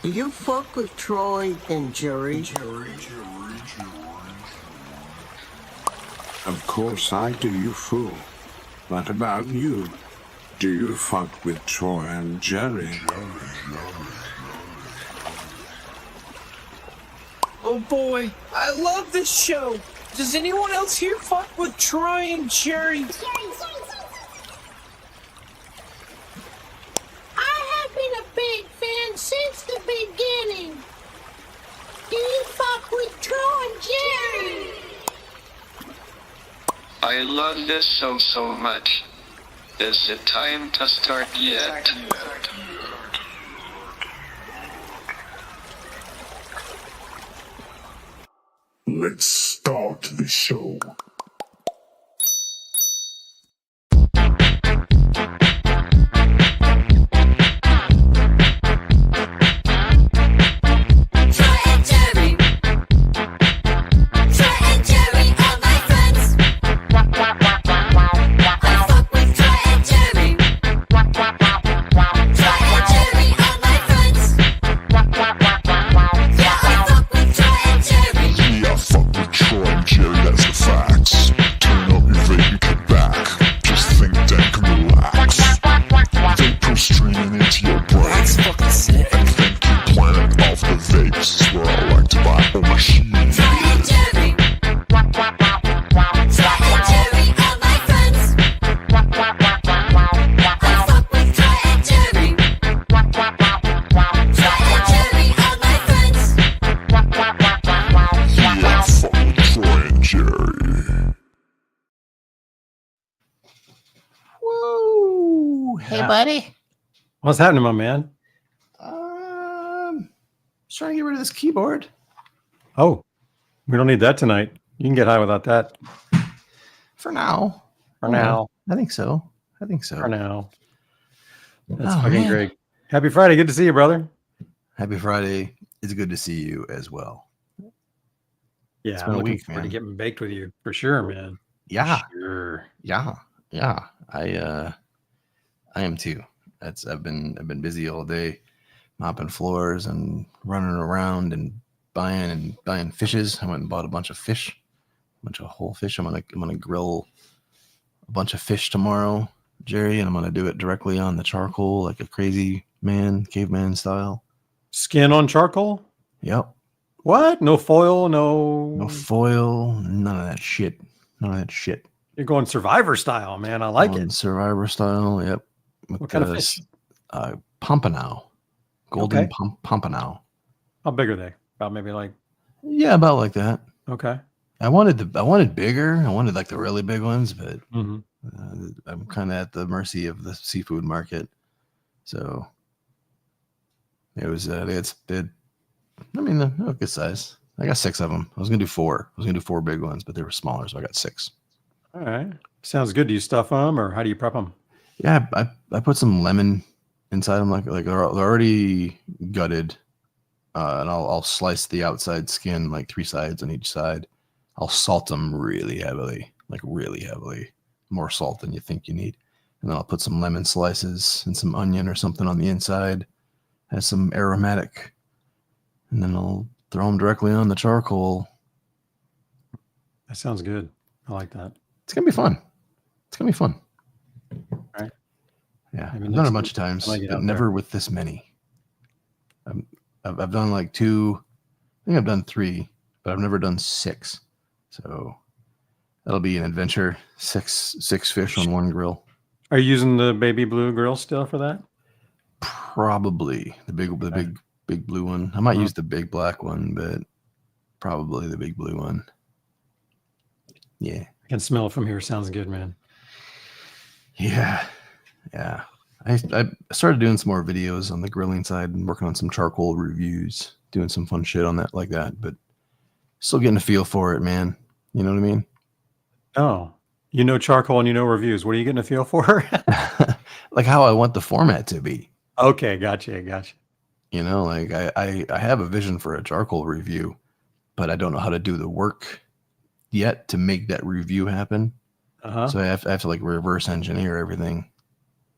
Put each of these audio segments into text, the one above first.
Do you fuck with Troy and Jerry? Of course I do, you fool. What about you? Do you fuck with Troy and Jerry? Oh boy, I love this show. Does anyone else here fuck with Troy and Jerry? I have been a big fan since the beginning. Do you fuck with Troy and Jerry? I love this show so much. Is it time to start yet? Let's start the show. Buddy, what's happening, my man? Just trying to get rid of this keyboard. Oh, we don't need that tonight. You can get high without that. For now. For now. I think so. For now. That's fucking great. Happy Friday. Good to see you, brother. Happy Friday. It's good to see you as well. Yeah, it's been I'm a looking week, forward man. to getting baked with you for sure, man. Yeah. Sure. Yeah. I am too. I've been busy all day, mopping floors and running around and buying fishes. I went and bought a bunch of fish, a bunch of whole fish. I'm gonna grill a bunch of fish tomorrow, Jerry, and I'm gonna do it directly on the charcoal like a crazy man, caveman style. Skin on charcoal? Yep. What? No foil? No foil? None of that shit. You're going Survivor style, man. I like it. Survivor style. Yep. What kind of fish? Pompano. Golden pompano. How big are they? About maybe like... Yeah, about like that. Okay. I wanted bigger. I wanted like the really big ones, but mm-hmm. I'm kind of at the mercy of the seafood market. So it was, they had good size. I got 6 of them. I was going to do 4. I was going to do 4 big ones, but they were smaller. So I got 6. All right. Sounds good. Do you stuff them or how do you prep them? Yeah, I put some lemon inside them, like they're already gutted, and I'll slice the outside skin, like 3 sides on each side. I'll salt them really heavily, more salt than you think you need, and then I'll put some lemon slices and some onion or something on the inside, has some aromatic, and then I'll throw them directly on the charcoal. That sounds good. I like that. It's gonna be fun. All right. Yeah, I've done it a bunch of times, but never with this many. I've done like 2. I think I've done 3, but I've never done 6. So that'll be an adventure. 6 fish on one grill. Are you using the baby blue grill still for that? Probably the big blue one. I might use the big black one, but probably the big blue one. Yeah, I can smell it from here. Sounds good, man. Yeah. I started doing some more videos on the grilling side and working on some charcoal reviews, doing some fun shit on that like that, but still getting a feel for it, man. You know what I mean? Oh, you know charcoal and you know reviews. What are you getting a feel for? Like how I want the format to be. Okay, gotcha. You know, like I have a vision for a charcoal review, but I don't know how to do the work yet to make that review happen. So I have to like reverse engineer everything.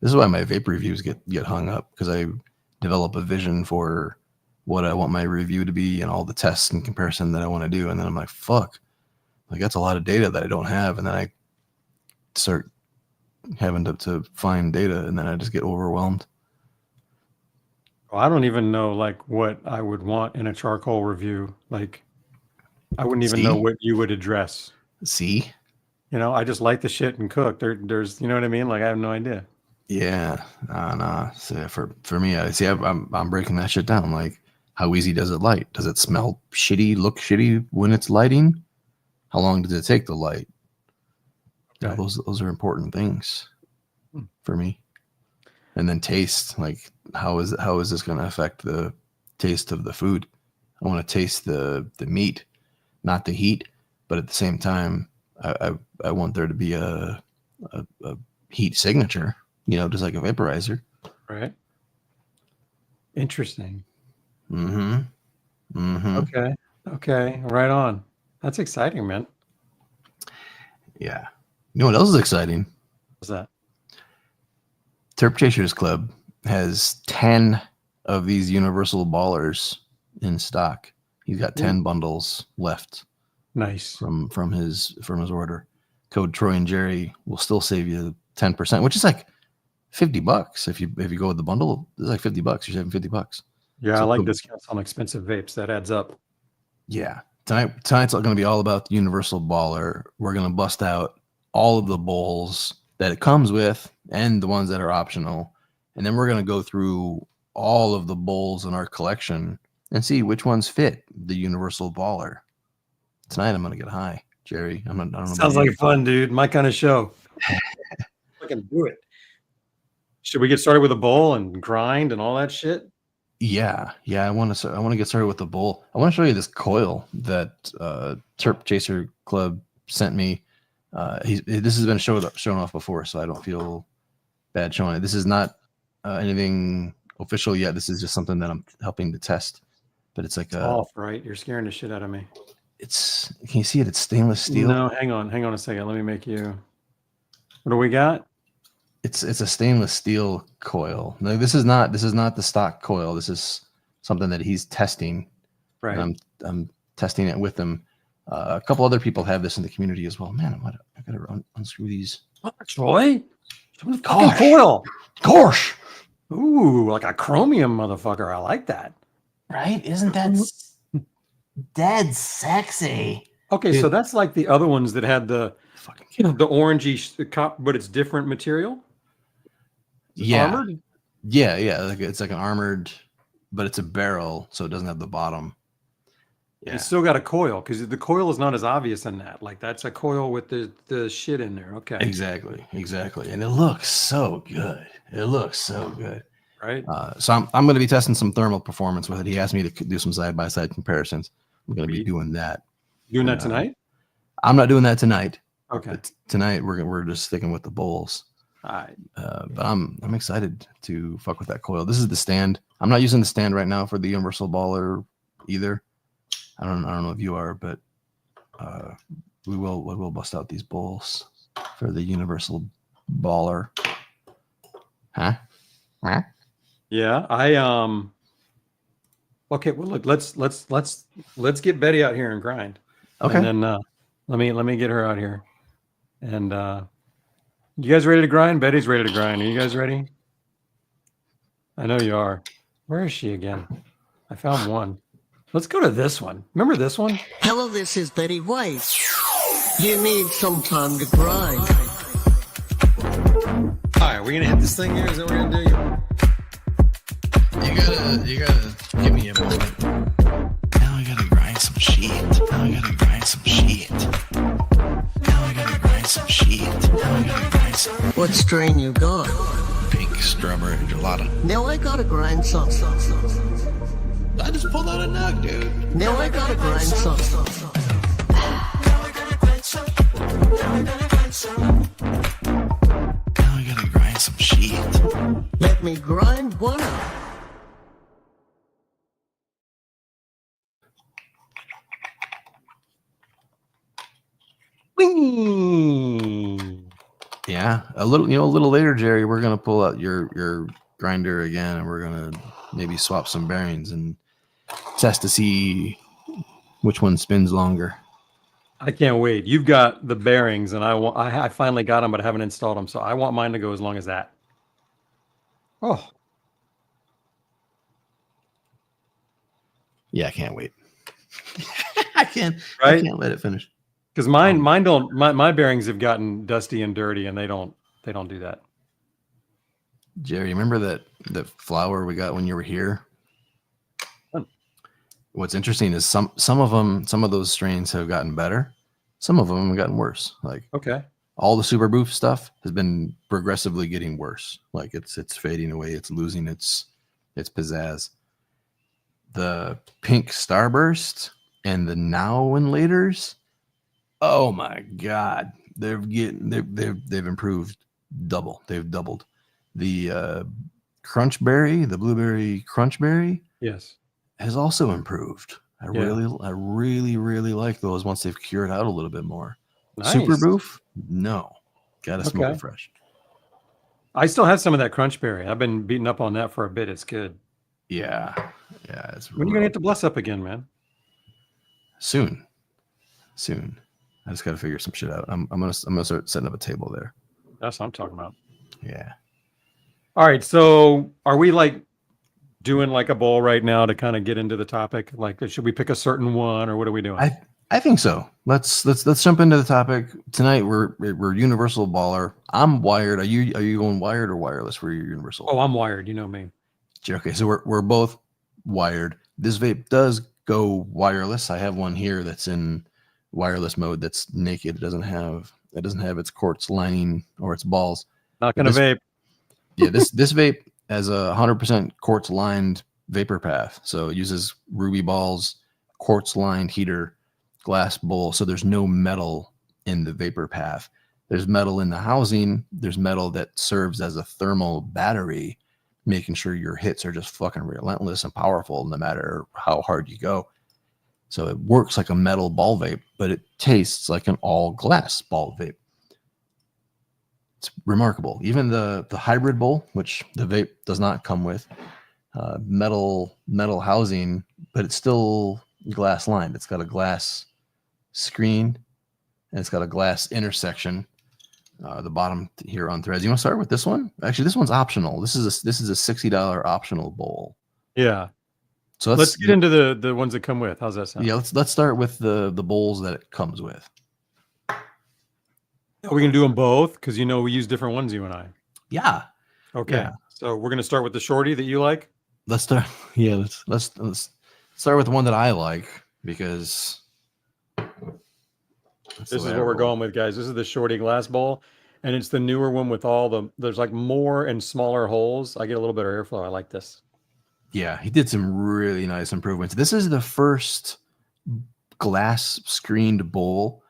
This is why my vape reviews get hung up, because I develop a vision for what I want my review to be and all the tests and comparison that I want to do. And then I'm like, fuck, like that's a lot of data that I don't have. And then I start having to find data, and then I just get overwhelmed. Well, I don't even know like what I would want in a charcoal review. Like, I wouldn't even know what you would address. See? I just light the shit and cook. There's, you know what I mean? Like, I have no idea. Yeah, nah. So for me, I'm breaking that shit down. Like, how easy does it light? Does it smell shitty, look shitty when it's lighting? How long does it take to light? Okay. Those are important things for me. And then taste, like how is this going to affect the taste of the food? I want to taste the meat, not the heat, but at the same time, I want there to be a heat signature, just like a vaporizer. Right. Interesting. Mm-hmm. Okay. Right on. That's exciting, man. Yeah. You know what else is exciting? What's that? Terp Chasers Club has 10 of these Universal ballers in stock. He's got 10 bundles left. Nice. From his order. Code Troy and Jerry will still save you 10%, which is like $50 if you go with the bundle. It's like $50. You're saving $50. Yeah, so I like discounts on expensive vapes. That adds up. Yeah. Tonight's going to be all about the Universal Baller. We're going to bust out all of the bowls that it comes with and the ones that are optional. And then we're going to go through all of the bowls in our collection and see which ones fit the Universal Baller. Tonight I'm going to get high, Jerry. I don't know. Sounds like fun, dude. My kind of show. I can do it. Should we get started with a bowl and grind and all that shit? Yeah. I want to get started with the bowl. I want to show you this coil that Terp Chaser Club sent me. This has been shown off before, so I don't feel bad showing it. This is not anything official yet. This is just something that I'm helping to test. But it's like off, right? You're scaring the shit out of me. Can you see it? It's stainless steel. No, hang on a second. Let me make you. What do we got? It's a stainless steel coil. No, this is not the stock coil. This is something that he's testing. Right. And I'm testing it with him. A couple other people have this in the community as well. Man, I gotta unscrew these. Troy, fucking coil. Gosh. Ooh, like a chromium motherfucker. I like that. Right? Isn't that dead sexy? Okay, so that's like the other ones that had the orangey cup, but it's different material. Yeah. Armored? Yeah. It's like an armored, but it's a barrel, so it doesn't have the bottom. Yeah. It's still got a coil because the coil is not as obvious in that. Like that's a coil with the shit in there. Okay. Exactly. And it looks so good. Right. So I'm going to be testing some thermal performance with it. He asked me to do some side-by-side comparisons. I'm going to be doing that. Doing that tonight? I'm not doing that tonight. Okay. But tonight we're just sticking with the bowls. All right. But I'm excited to fuck with that coil. This is the stand. I'm not using the stand right now for the Universal Baller either. I don't know if you are, but we will bust out these bowls for the Universal Baller. Huh? Yeah, okay, well look, let's get Betty out here and grind. Okay. And then let me get her out here. And you guys ready to grind? Betty's ready to grind. Are you guys ready? I know you are. Where is she again? I found one. Let's go to this one. Remember this one? Hello, this is Betty White. You need some time to grind. All right, we're gonna hit this thing here. Is that what we're gonna do? You gotta give me a moment. Now I gotta grind some shit. What strain you got? Pink strawberry gelato. Now I gotta grind some. I just pulled out a nug, dude. Now I gotta grind some. Now I gotta grind some shit. Let me grind one up. Yeah, a little later, Jerry, we're gonna pull out your grinder again, and we're gonna maybe swap some bearings and test to see which one spins longer. I can't wait. You've got the bearings, and I finally got them, but I haven't installed them. So I want mine to go as long as that. Oh, Yeah, I can't wait. I can't let it finish. because mine don't. My bearings have gotten dusty and dirty, and they don't do that. Jerry, remember that flower we got when you were here? What's interesting is some of those strains have gotten better. Some of them have gotten worse. Like Okay. all the super boof stuff has been progressively getting worse. Like it's fading away. It's losing its pizzazz. The pink starburst and the now and laters. Oh my God, they've improved double. They've doubled. The crunchberry, the blueberry crunchberry, Yes. has also improved. I Yeah. really like those once they've cured out a little bit more. Nice. Super boof, no, gotta smoke Okay. it fresh. I still have some of that crunchberry. I've been beating up on that for a bit. It's good. Yeah, it's When are you gonna get the bless up again, man? soon. I just gotta figure some shit out. I'm gonna start setting up a table there. That's what I'm talking about. Yeah. All right. So are we like doing like a bowl right now to kind of get into the topic? Like, should we pick a certain one, or what are we doing? I think so. Let's jump into the topic tonight. We're Universal baller. I'm wired. Are you going wired or wireless for your Universal? Oh, I'm wired. You know me. Okay, so we're both wired. This vape does go wireless. I have one here that's in wireless mode. That's naked. It doesn't have its quartz lining or its balls. Not gonna vape. Yeah, this vape has a 100% quartz lined vapor path. So it uses ruby balls, quartz lined heater, glass bowl. So there's no metal in the vapor path. There's metal in the housing. There's metal that serves as a thermal battery, making sure your hits are just fucking relentless and powerful no matter how hard you go. So it works like a metal ball vape, but it tastes like an all glass ball vape. It's remarkable. Even the hybrid bowl, which the vape does not come with, metal housing, but it's still glass lined. It's got a glass screen and it's got a glass intersection. The bottom here on threads. You want to start with this one? Actually, this one's optional. This is a $60 optional bowl. Yeah. So let's get into the ones that come with. How's that sound? Yeah, let's start with the bowls that it comes with. Are we gonna do them both? Because we use different ones, you and I. Yeah. Okay. Yeah. So we're gonna start with the shorty that you like. Let's start. Yeah, let's start with the one that I like because This is what we're going with, guys. This is the shorty glass bowl, and it's the newer one with there's like more and smaller holes. I get a little bit of airflow. I like this. Yeah, he did some really nice improvements. This is the first glass screened bowl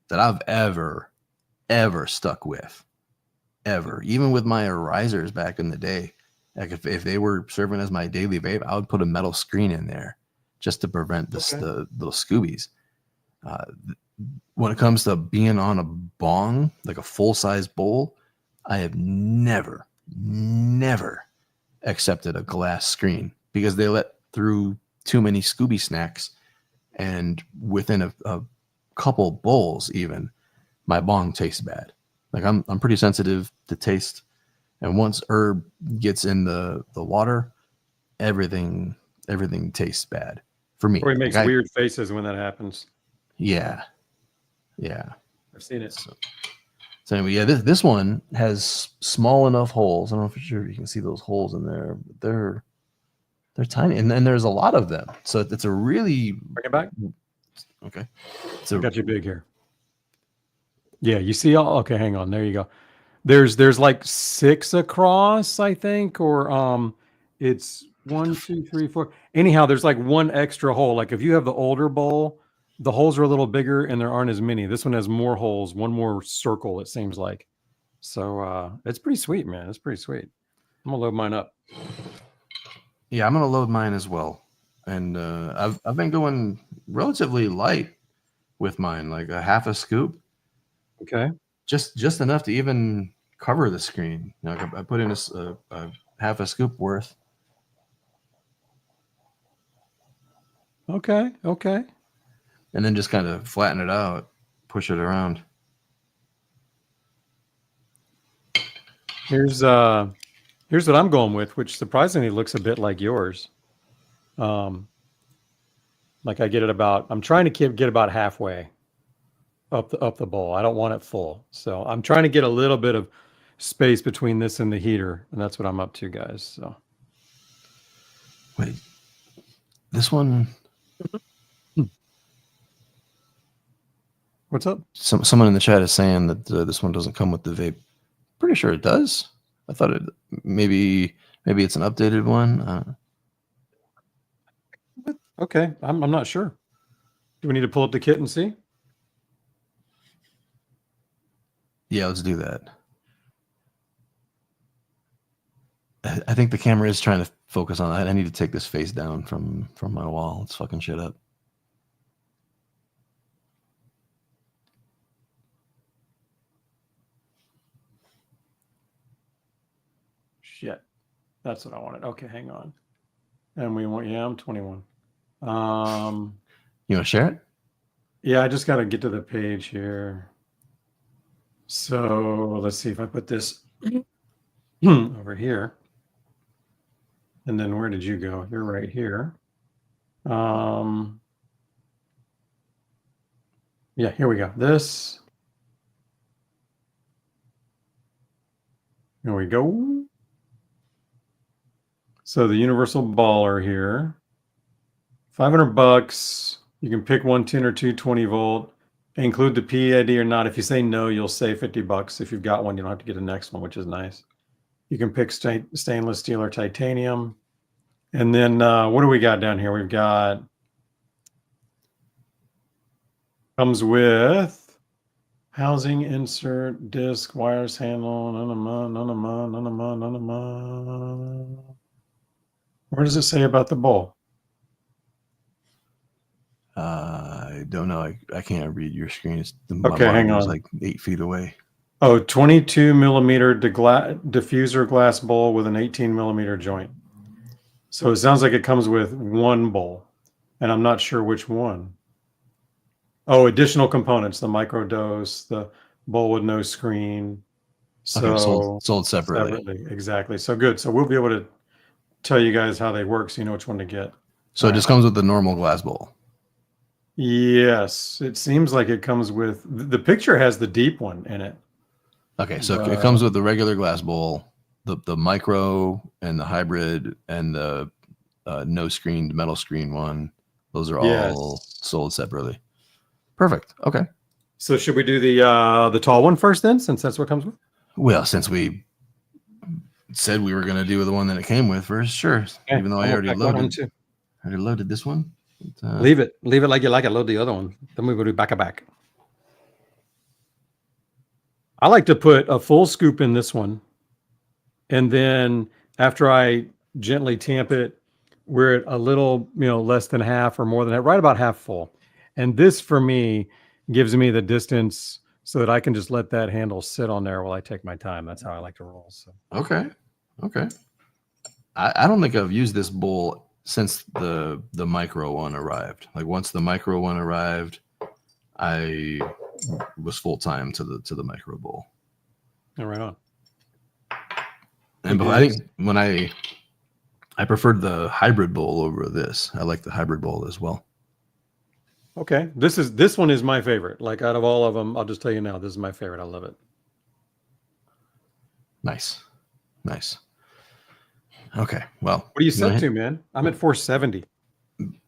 that I've ever stuck with. Ever. Even with my risers back in the day. Like if they were serving as my daily vape, I would put a metal screen in there just to prevent the little Scoobies. When it comes to being on a bong, like a full-size bowl, I have never accepted a glass screen because they let through too many Scooby snacks, and within a couple bowls even, my bong tastes bad. Like I'm pretty sensitive to taste, and once herb gets in the water, everything tastes bad for me. Corey makes Like weird faces when that happens. Yeah. I've seen it. So anyway, yeah, this one has small enough holes. I don't know if you can see those holes in there, but they're tiny, and there's a lot of them. So it's a really Bring it back. okay. I got you big here. Yeah, you see all. Okay, hang on. There you go. There's like 6 across, I think, or it's 1, 2, 3, 4. Anyhow, there's like one extra hole. Like if you have the older bowl, the holes are a little bigger and there aren't as many. This one has more holes, one more circle, it seems like. So it's pretty sweet, man. It's pretty sweet. I'm gonna load mine up. Yeah, I'm gonna load mine as well, and I've been going relatively light with mine, like a half a scoop. Okay. Just enough to even cover the screen. Like I put in a half a scoop worth. Okay. Okay. and then just kind of flatten it out, push it around. Here's what I'm going with, which surprisingly looks a bit like yours. Like I get it about. I'm trying to get about halfway up the bowl. I don't want it full, so I'm trying to get a little bit of space between this and the heater, and that's what I'm up to, guys. So Wait, this one. what's up? Someone in the chat is saying that this one doesn't come with the vape. Pretty sure it does. I thought it maybe it's an updated one. Okay, I'm not sure. Do we need to pull up the kit and see? Yeah, let's do that. I think the camera is trying to focus on that. I need to take this face down from my wall. It's fucking shit up. Shit, that's what I wanted. Okay, hang on. And we want, yeah, I'm 21. You want to share it? Yeah, I just got to get to the page here. So let's see if I put this over here. And then where did you go? You're right here. Yeah, here we go. This. Here we go. So the Universal baller here, $500. You can pick one 10 or two 20 volt. Include the PID or not. If you say no, you'll save $50. If you've got one, you don't have to get the next one, which is nice. You can pick stainless steel or titanium. And then what do we got down here? We've got, comes with housing, insert, disc, wires, handle, Where does it say about the bowl? I don't know. I can't read your screen. Okay, hang on. It's like 8 feet away. Oh, 22 millimeter diffuser glass bowl with an 18 millimeter joint. So it sounds like it comes with one bowl, and I'm not sure which one. Oh, additional components: the microdose, the bowl with no screen. So Okay, sold separately. Exactly. So good. So we'll be able to tell you guys how they work, so you know which one to get. So it just comes with the normal glass bowl. Yes, it seems like it comes with. The picture has the deep one in it. Okay, so it comes with the regular glass bowl, the micro and the hybrid and the no screened metal screen one. Those are all sold separately. Perfect. Okay. So should we do the tall one first then, since that's what comes with? Well, since we said we were going to do the one that it came with first, sure. Okay, Even though I already loaded this one. Leave it like you like it. Load the other one. Then we will do back to back. I like to put a full scoop in this one, and then after I gently tamp it, we're at a little, less than half or more than that, right about half full. And this for me gives me the distance so that I can just let that handle sit on there while I take my time. That's how I like to roll. So Okay. I don't think I've used this bowl since the micro one arrived. Like once the micro one arrived, I was full time to the micro bowl. Yeah, right on. And but I think when I preferred the hybrid bowl over this. I like the hybrid bowl as well. Okay, this one is my favorite. Like out of all of them, I'll just tell you now, this is my favorite. I love it. Nice. Okay, well. What are you set to, man? I'm at 470.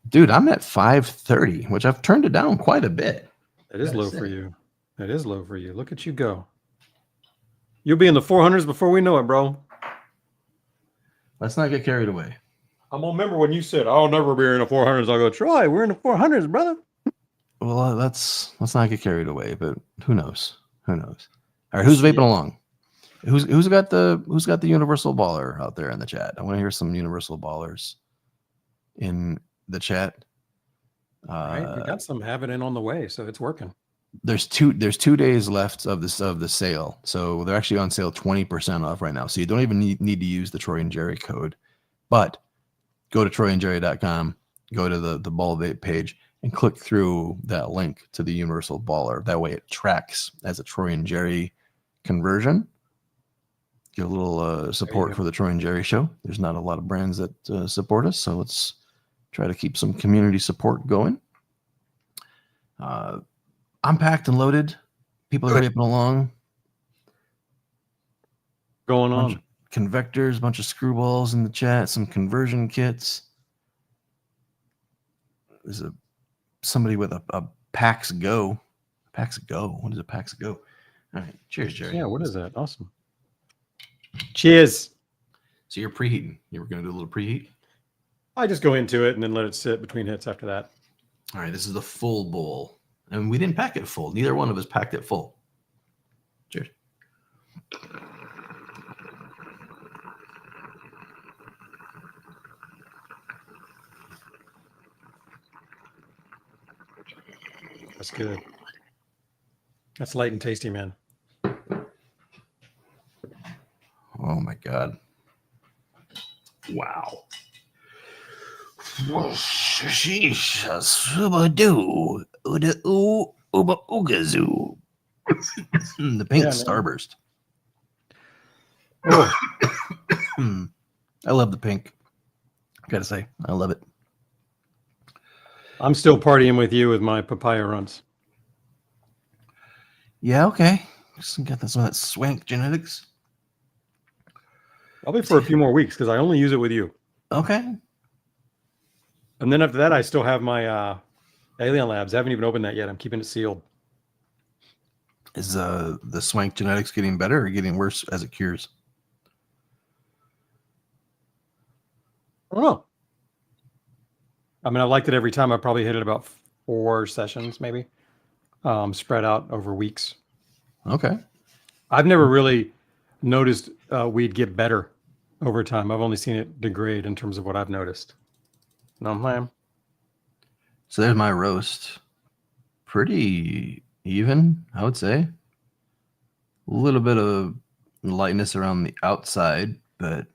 Dude, I'm at 530, which I've turned it down quite a bit. That is low for you. That is low for you. Look at you go. You'll be in the 400s before we know it, bro. Let's not get carried away. I'm gonna remember when you said, "I'll never be in the 400s." I'll go, Troy, we're in the 400s, brother. Well, let's not get carried away, but who knows? All right, who's vaping along? Who's got the Universal baller out there in the chat? I want to hear some Universal ballers in the chat. Right, we got some having it on the way, so it's working. There's 2 days left of the sale, so they're actually on sale 20% off right now. So you don't even need to use the Troy and Jerry code, but go to troyandjerry.com, go to the ball vape page and click through that link to the Universal baller. That way it tracks as a Troy and Jerry conversion. Get a little support for the Troy and Jerry show. There's not a lot of brands that support us, so let's try to keep some community support going. I'm packed and loaded. People are vaping along. Going on. Convectors, a bunch of screwballs in the chat, some conversion kits. There's somebody with a PAX Go. PAX Go. What is a PAX Go? All right. Cheers, Jerry. Yeah, what is that? Awesome. Cheers. So you're preheating. You were going to do a little preheat? I just go into it and then let it sit between hits after that. All right. This is the full bowl. And we didn't pack it full. Neither one of us packed it full. Cheers. That's good. That's light and tasty, man. Oh my God. Wow. The pink Starburst. Oh. I love the pink. I gotta say, I love it. I'm still partying with you with my papaya runs. Yeah, okay. Just got some of that swank genetics. Probably for a few more weeks because I only use it with you. Okay. And then after that, I still have my Alien Labs. I haven't even opened that yet. I'm keeping it sealed. Is the swank genetics getting better or getting worse as it cures? I don't know. I mean, I liked it every time. I probably hit it about 4 sessions, maybe, spread out over weeks. Okay. I've never really noticed weed get better over time. I've only seen it degrade in terms of what I've noticed. No, ma'am. So there's my roast. Pretty even, I would say. A little bit of lightness around the outside, but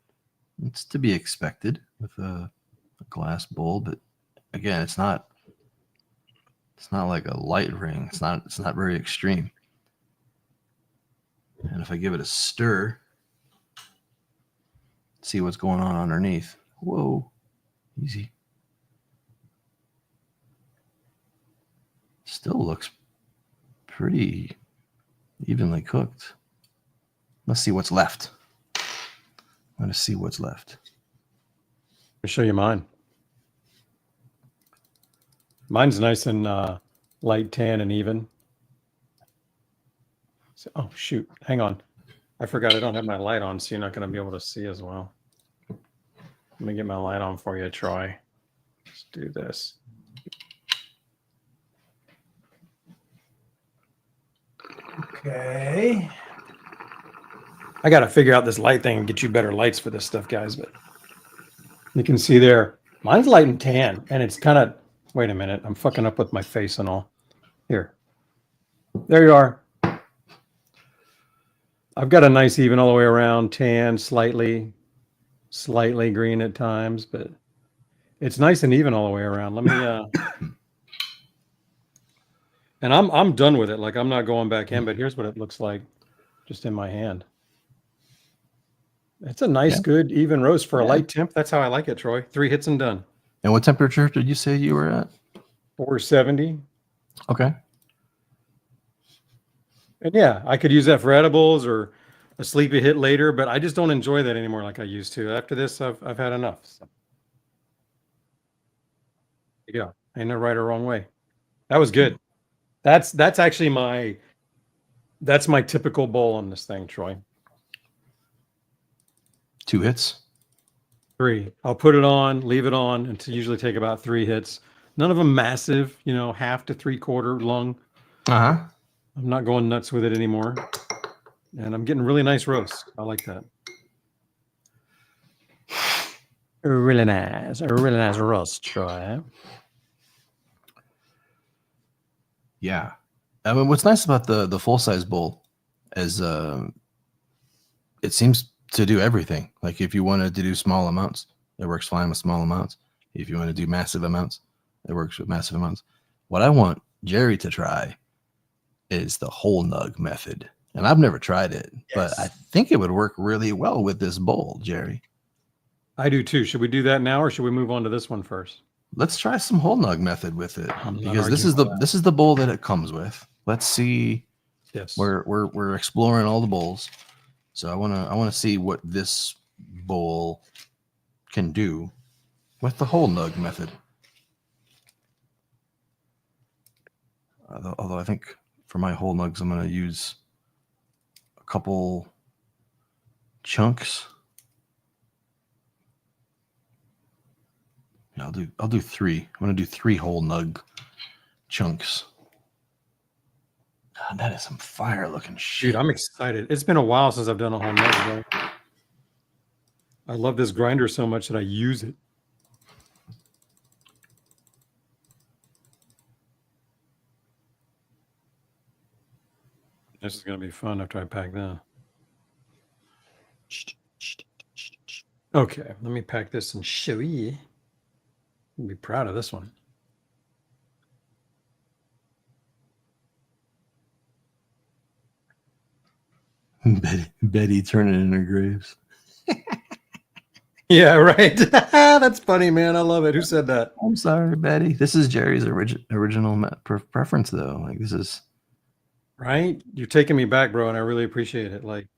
it's to be expected with a glass bowl. But again, it's not like a light ring. It's not very extreme. And if I give it a stir, see what's going on underneath. Whoa, easy. Still looks pretty evenly cooked. Let's see what's left. I'm going to see what's left. I'll show you mine. Mine's nice and light tan and even. So, oh, shoot. Hang on. I forgot I don't have my light on, so you're not going to be able to see as well. Let me get my light on for you, Troy. Let's do this. Okay. I got to figure out this light thing and get you better lights for this stuff, guys. But you can see there, mine's light and tan, and it's kind of, wait a minute, I'm fucking up with my face and all. Here. There you are. I've got a nice even all the way around, tan, slightly green at times, but it's nice and even all the way around. Let me, and I'm done with it. Like, I'm not going back in, but here's what it looks like just in my hand. It's a nice, good, even roast for a light temp. That's how I like it, Troy. 3 hits and done. And what temperature did you say you were at? 470. Okay. And yeah, I could use that for edibles or a sleepy hit later, but I just don't enjoy that anymore like I used to. After this, I've had enough. So. There you go. Ain't no right or wrong way. That was good. That's actually my typical bowl on this thing, Troy. 2 hits? 3. I'll put it on, leave it on, and to usually take about 3 hits. None of them massive, half to 3/4 lung. Uh-huh. I'm not going nuts with it anymore. And I'm getting really nice roast. I like that. Really nice. A really nice roast, Troy. Yeah. I mean, what's nice about the full-size bowl is it seems to do everything. Like if you wanted to do small amounts, it works fine with small amounts. if you want to do massive amounts. It works with massive amounts. What I want Jerry to try is the whole nug method. And I've never tried it, but I think it would work really well with this bowl, Jerry. I do too. Should we do that now, or should we move on to this one first? Let's try some whole nug method with it, because this is the bowl that it comes with. Let's see. Yes. We're exploring all the bowls. So I wanna see what this bowl can do with the whole nug method. Although I think for my whole nugs, I'm gonna use a couple chunks. Yeah, I'll do 3. I'm gonna do 3 whole nug chunks. God, that is some fire looking shit. Dude, I'm excited. It's been a while since I've done a whole nug. I love this grinder so much that I use it. This is going to be fun after I pack that. Okay, let me pack this and show you. I'll be proud of this one. Betty turning in her graves. Yeah, right. That's funny, man. I love it. Who said that? I'm sorry, Betty. This is Jerry's original preference, though. Like, this is right. You're taking me back, bro, and I really appreciate it. Like,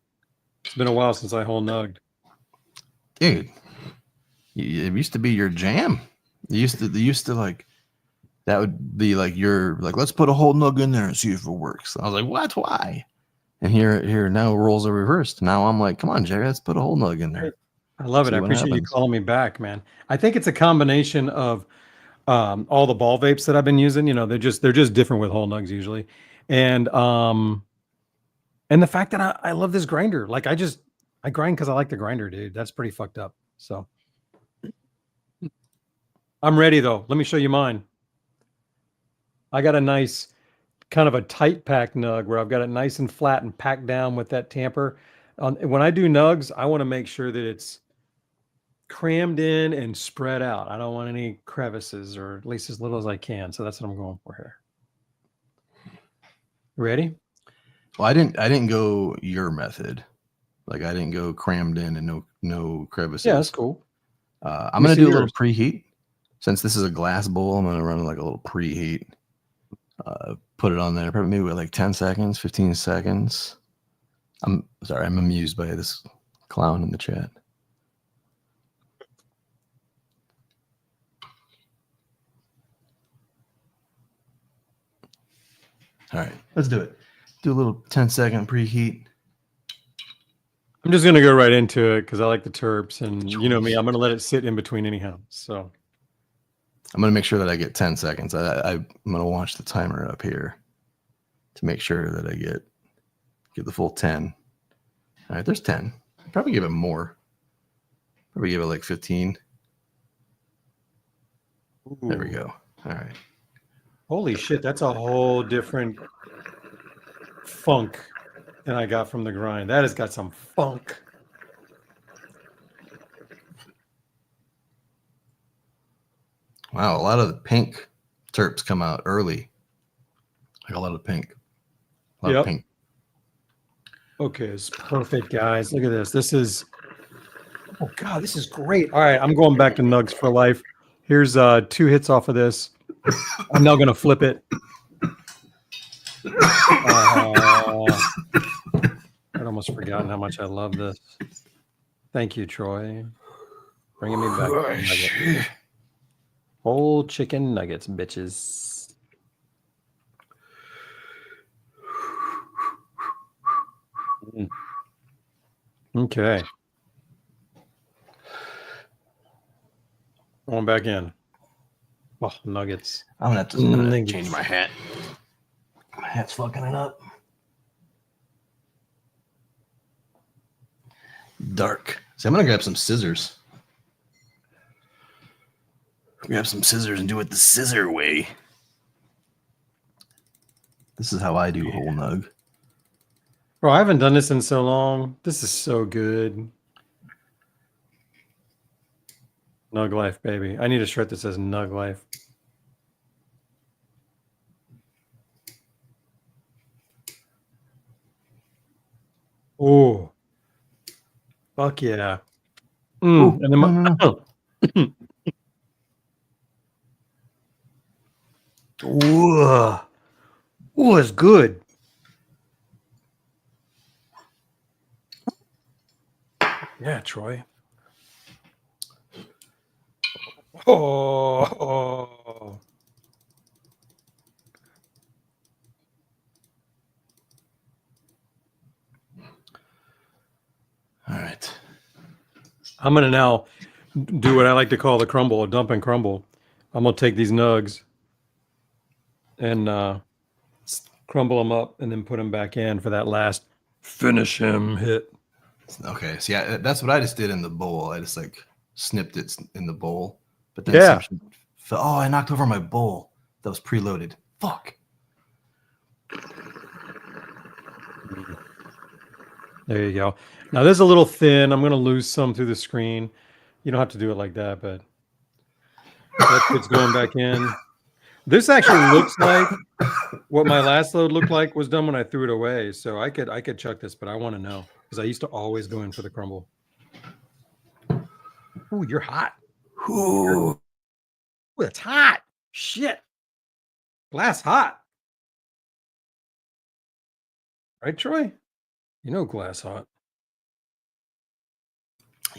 it's been a while since I whole nugged. Dude, it used to be your jam. They used to like, that would be like your, like, let's put a whole nug in there and see if it works. I was like, what? Why? And here now roles are reversed. Now I'm like, come on, Jerry, let's put a whole nug in there. I love it. I appreciate you calling me back, man. I think it's a combination of all the ball vapes that I've been using. You know, they're just different with whole nugs usually, and the fact that I love this grinder. Like, I grind because I like the grinder, dude. That's pretty fucked up. So I'm ready though. Let me show you mine. I got a nice kind of a tight pack nug where I've got it nice and flat and packed down with that tamper. When I do nugs, I want to make sure that it's crammed in and spread out. I don't want any crevices, or at least as little as I can. So that's what I'm going for here. Ready? Well, I didn't go your method. Like, I didn't go crammed in and no crevices. Yeah, that's cool. I'm gonna do a little preheat. Since this is a glass bowl, I'm gonna run like a little preheat. Put it on there, probably maybe with like 10 seconds, 15 seconds. I'm sorry, I'm amused by this clown in the chat. All right, let's do it. Do a little 10-second preheat. I'm just going to go right into it because I like the terps, and you know me, I'm going to let it sit in between anyhow. So I'm going to make sure that I get 10 seconds. I'm going to watch the timer up here to make sure that I get the full 10. All right, there's 10. I'll probably give it more. Probably give it like 15. Ooh. There we go. All right. Holy shit, that's a whole different funk than I got from the grind. That has got some funk. Wow, a lot of the pink terps come out early. Like a lot of pink. A lot of pink. Okay, it's perfect, guys. Look at this. This is, oh God, this is great. All right, I'm going back to nugs for life. Here's 2 hits off of this. I'm now going to flip it. I'd almost forgotten how much I love this. Thank you, Troy. Bringing me back. Whole chicken nuggets, bitches. Okay. Going back in. Oh, nuggets. I'm gonna have to change my hat. My hat's fucking it up. Dark. See, I'm gonna grab some scissors. Grab some scissors and do it the scissor way. This is how I do whole nug. Bro, I haven't done this in so long. This is so good. Nug life, baby. I need a shirt that says Nug life. Oh, fuck yeah. Ooh, And then no. Ooh, it's good. Yeah, Troy. Oh. All right. I'm going to now do what I like to call the crumble, a dump and crumble. I'm going to take these nugs and crumble them up and then put them back in for that last finish him hit. Okay. So yeah, that's what I just did in the bowl. I just like snipped it in the bowl, but then Yeah. oh, I knocked over my bowl that was preloaded. Fuck. There you go. Now this is a little thin. I'm going to lose some through the screen. You don't have to do it like that, but that's what's going back in. This actually looks like what my last load looked like was done when I threw it away. So I could chuck this, but I want to know because I used to always go in for the crumble. Ooh, you're hot. Ooh. Ooh, it's hot. Shit. Glass hot. Right, Troy? You know glass hot.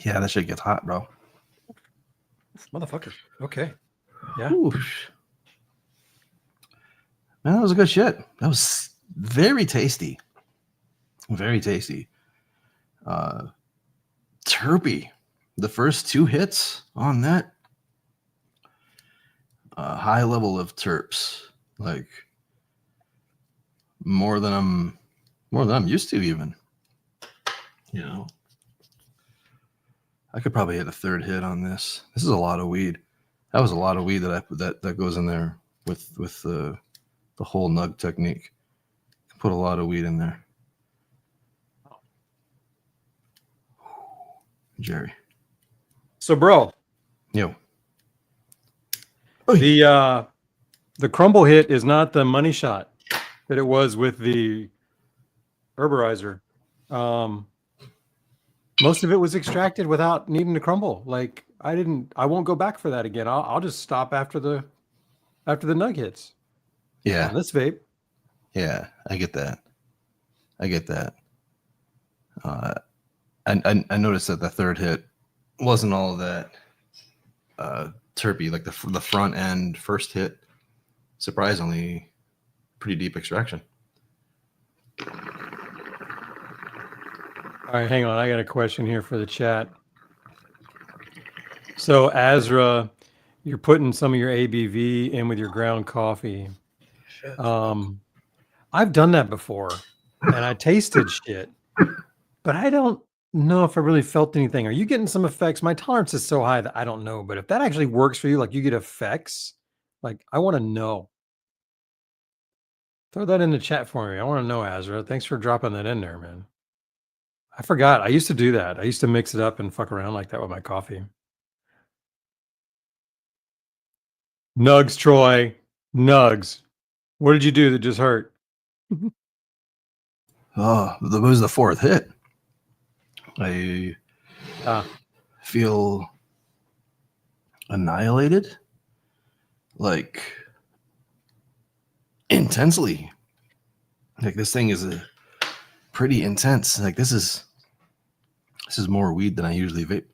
Yeah, that shit gets hot, bro. Motherfucker. Okay. Yeah. Ooh. Man, that was a good shit. That was very tasty. Very tasty. Terpy. The first 2 hits on that. High level of terps. Like more than I'm used to even. You know. I could probably hit a 3rd hit on this. This is a lot of weed. That was a lot of weed that I put that goes in there with the whole nug technique. Put a lot of weed in there. Jerry. So, bro, Yo. the crumble hit is not the money shot that it was with the Vaporizer. Most of it was extracted without needing to crumble. Like I won't go back for that again. I'll just stop after the nug hits. Yeah. On this vape. Yeah, I get that. I noticed that the 3rd hit wasn't all of that terpy. Like the front end first hit, surprisingly, pretty deep extraction. All right, hang on. I got a question here for the chat. So, Azra, you're putting some of your ABV in with your ground coffee. I've done that before, and I tasted shit, but I don't know if I really felt anything. Are you getting some effects? My tolerance is so high that I don't know, but if that actually works for you, like you get effects, like I want to know. Throw that in the chat for me. I want to know, Azra. Thanks for dropping that in there, man. I forgot. I used to do that. I used to mix it up and fuck around like that with my coffee. Nugs, Troy. Nugs. What did you do that just hurt? Oh, that was the 4th hit. I feel annihilated, like intensely. Like this thing is pretty intense. Like this is more weed than I usually vape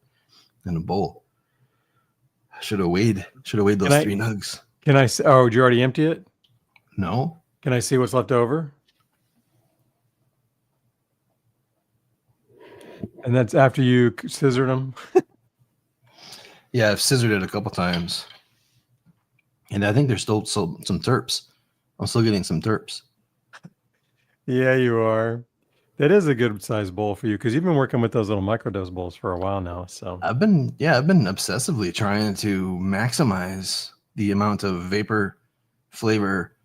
in a bowl. I should have weighed those 3 nugs. Can I? Oh, did you already empty it? No. Can I see what's left over? And that's after you scissored them? Yeah, I've scissored it a couple times. And I think there's still some terps. I'm still getting some terps. Yeah, you are. That is a good sized bowl for you because you've been working with those little microdose bowls for a while now. So I've been obsessively trying to maximize the amount of vapor, flavor,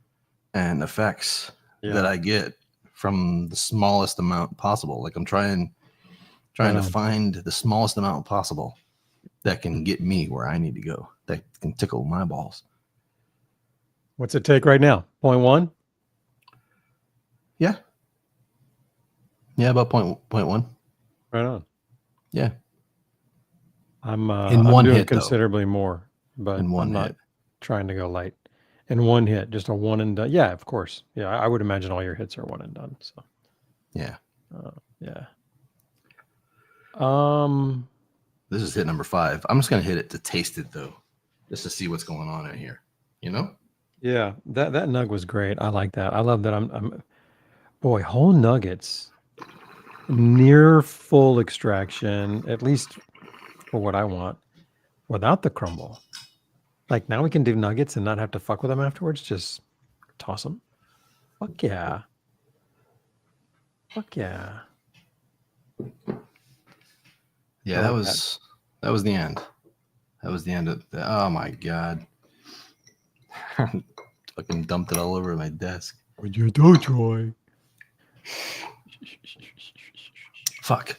and effects that I get from the smallest amount possible. Like I'm trying to find the smallest amount possible that can get me where I need to go, that can tickle my balls. What's it take right now? 0.1? Yeah. Yeah, about point one. Right on. Yeah. I'm In one doing hit, though. considerably more, but In one I'm not hit. trying to go light. In one hit, just a one and done. Yeah, of course. Yeah, I would imagine all your hits are one and done. So Yeah. yeah. This is hit number 5. I'm just gonna hit it to taste it though, just to see what's going on in here. You know? Yeah, that nug was great. I like that. I love that. I'm boy, whole nuggets, near full extraction, at least for what I want, without the crumble. Like now we can do nuggets and not have to fuck with them afterwards. Just toss them. Fuck yeah. Fuck yeah. Yeah, that was the end. That was the end of the, oh my god. Fucking dumped it all over my desk. Would you do, Troy? Fuck.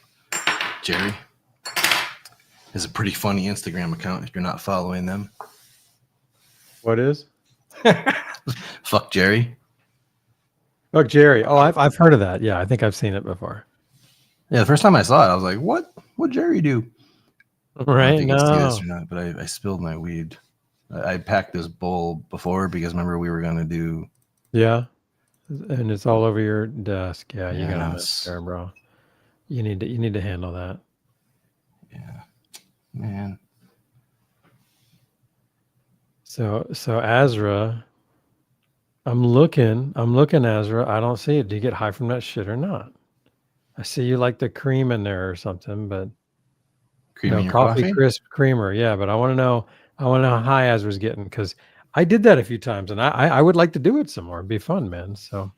Jerry has a pretty funny Instagram account if you're not following them. What is? Fuck Jerry. Fuck Jerry. Oh, I've heard of that. Yeah, I think I've seen it before. Yeah, the first time I saw it, I was like, what? What'd Jerry do? I don't know Right? if you can see this No. or not, but I spilled my weed. I packed this bowl before because remember we were gonna do. Yeah. And it's all over your desk. Yeah, you Yeah, got a it's- mess there, bro. You need to handle that. Yeah, man. So Azra, I'm looking, Azra. I don't see it. Do you get high from that shit or not? I see you like the cream in there or something, but Cream in your coffee coffee? crisp creamer. Yeah, but I want to know how high Azra's getting because I did that a few times and I would like to do it some more. It'd be fun, man. So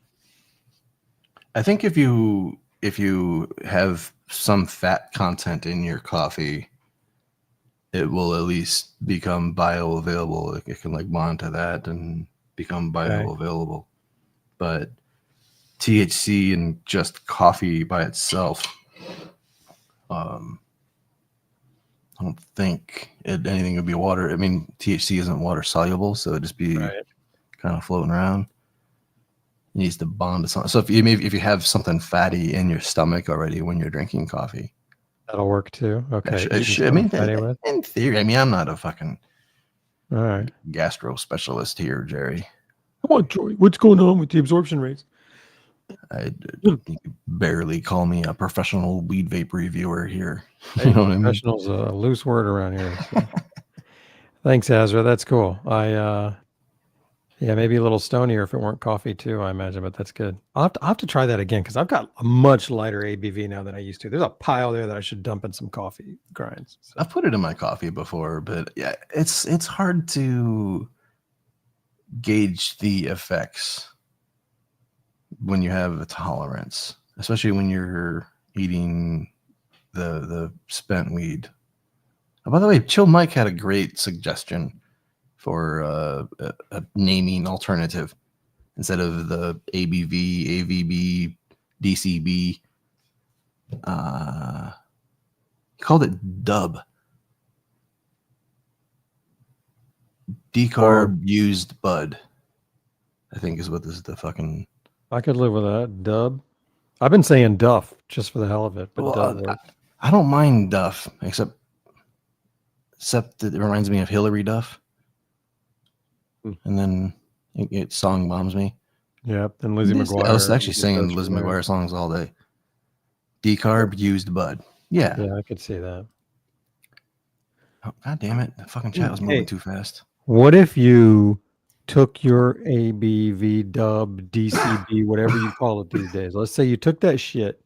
I think if you have some fat content in your coffee, it will at least become bioavailable. It can like bond to that and become bioavailable. But THC and just coffee by itself, I don't think anything would be water. I mean, THC isn't water soluble, so it'd just be kind of floating around. It needs to bond to something. So if you have something fatty in your stomach already when you're drinking coffee, that'll work too. Okay. I mean, in theory, I mean, I'm not a fucking all right. gastro specialist here, Jerry. Come on, Troy. What's going on with the absorption rates? You could barely call me a professional weed vape reviewer here. You know what I mean? Professional's a loose word around here. So. Thanks, Azra. That's cool. Yeah, maybe a little stonier if it weren't coffee too, I imagine, but that's good. I'll have to try that again because I've got a much lighter ABV now than I used to. There's a pile there that I should dump in some coffee grinds. So. I've put it in my coffee before, but yeah, it's hard to gauge the effects when you have a tolerance, especially when you're eating the spent weed. Oh, by the way, Chill Mike had a great suggestion for a naming alternative instead of the ABV, AVB, DCB. He called it Dub. Decarb used bud, I think is what this is the fucking. I could live with that. Dub. I've been saying Duff just for the hell of it, but Well, Dub works. I don't mind Duff, except that it reminds me of Hillary Duff. And then it song bombs me. Yep. And Lizzie McGuire. I was actually singing Lizzie McGuire songs all day. Decarb used bud. Yeah. Yeah, I could see that. Oh, God damn it. The fucking chat was moving too fast. What if you took your ABV, Dub, DCB, whatever you call it these days? Let's say you took that shit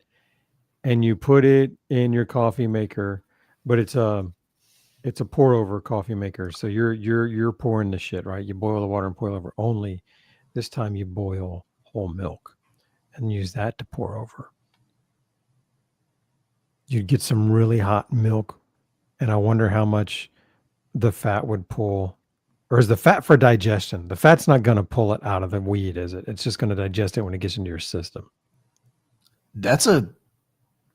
and you put it in your coffee maker, but it's a pour over coffee maker. So you're pouring the shit, right? You boil the water and boil over. Only this time you boil whole milk and use that to pour over. You'd get some really hot milk, and I wonder how much the fat would pull. Or is the fat for digestion? The fat's not going to pull it out of the weed, is it? It's just going to digest it when it gets into your system. That's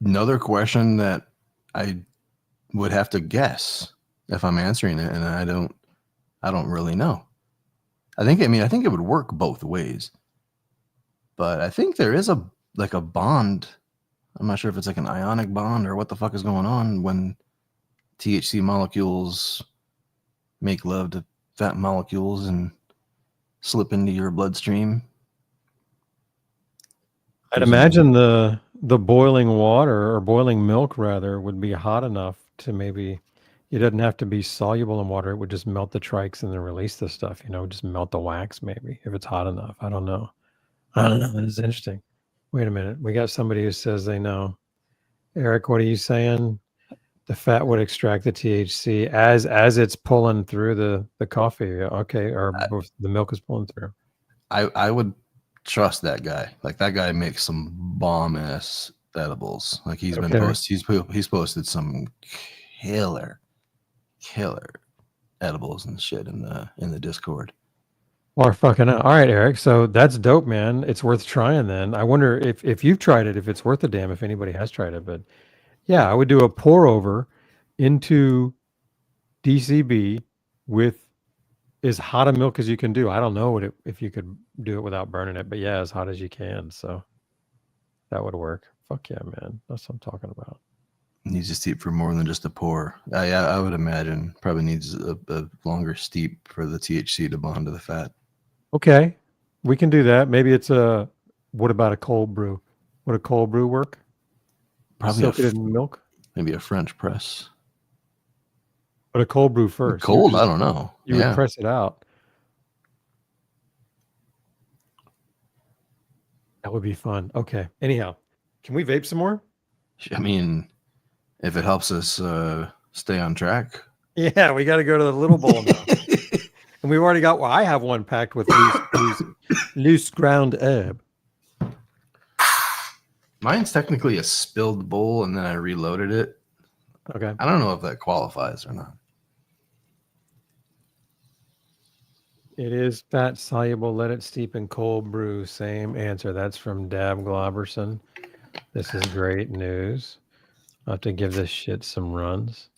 another question that I would have to guess. if I'm answering it, and I don't really know. I think it would work both ways, but I think there is a bond. I'm not sure if it's like an ionic bond or what the fuck is going on when THC molecules make love to fat molecules and slip into your bloodstream. I'd imagine the boiling water or boiling milk rather would be hot enough to maybe it doesn't have to be soluble in water. It would just melt the trikes and then release the stuff, just melt the wax maybe if it's hot enough. I don't know. It's interesting. Wait a minute. We got somebody who says they know. Eric, what are you saying? The fat would extract the THC as it's pulling through the coffee. Okay. Or the milk is pulling through. I would trust that guy. Like that guy makes some bomb ass edibles. Like he's posted some killer edibles and shit in the Discord. Well, fucking hell. All right, Eric. So that's dope, man. It's worth trying then. I wonder if you've tried it, if it's worth a damn, if anybody has tried it. But yeah, I would do a pour over into DCB with as hot a milk as you can do. I don't know if you could do it without burning it, but yeah, as hot as you can. So that would work. Fuck yeah, man. That's what I'm talking about. Needs to steep for more than just a pour. I would imagine probably needs a longer steep for the THC to bond to the fat. Okay, we can do that. Maybe it's what about a cold brew? Would a cold brew work? Probably soak it in milk. Maybe a French press. But a cold brew first. Cold? I don't know. You would press it out. That would be fun. Okay. Anyhow, can we vape some more? I mean, if it helps us stay on track. Yeah, we got to go to the little bowl now. And we've already got, I have one packed with loose ground herb. Mine's technically a spilled bowl, and then I reloaded it. Okay. I don't know if that qualifies or not. It is fat soluble. Let it steep in cold brew. Same answer. That's from Dab Globerson. This is great news. I'll have to give this shit some runs.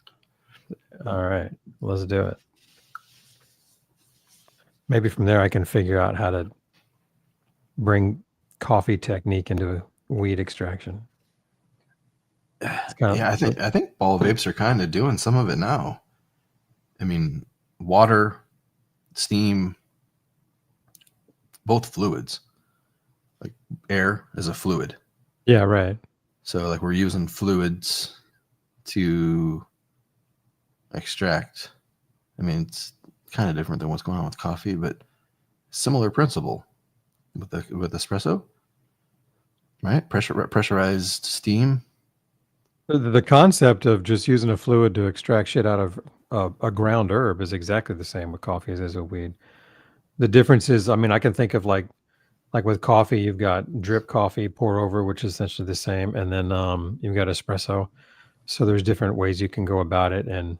All right, let's do it. Maybe from there I can figure out how to bring coffee technique into weed extraction. I think ball vapes are kind of doing some of it now. I mean, water, steam, both fluids. Like air is a fluid. Yeah, right. So like we're using fluids to extract. I mean, it's kind of different than what's going on with coffee, but similar principle with espresso, right? Pressurized steam. The concept of just using a fluid to extract shit out of a ground herb is exactly the same with coffee as is with weed. The difference is, I mean, I can think of like with coffee, you've got drip coffee, pour over, which is essentially the same, and then you've got espresso. So there's different ways you can go about it, and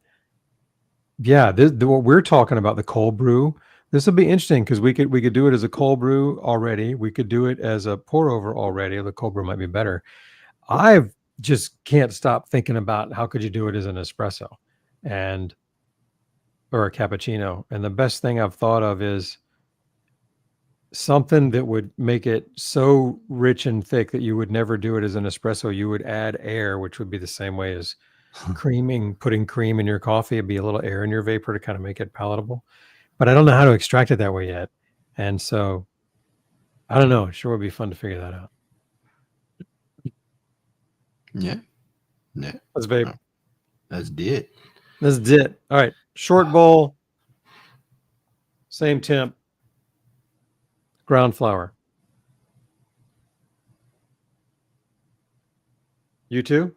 yeah, what we're talking about, the cold brew, this will be interesting because we could do it as a cold brew already. We could do it as a pour over already. The cold brew might be better. I just can't stop thinking about how could you do it as an espresso or a cappuccino. And the best thing I've thought of is something that would make it so rich and thick that you would never do it as an espresso. You would add air, which would be the same way as putting cream in your coffee. It'd be a little air in your vapor to kind of make it palatable. But I don't know how to extract it that way yet. And so I don't know. It sure would be fun to figure that out. Yeah. Let's vape. That's it. All right. Short bowl. Same temp. Ground flour. You too?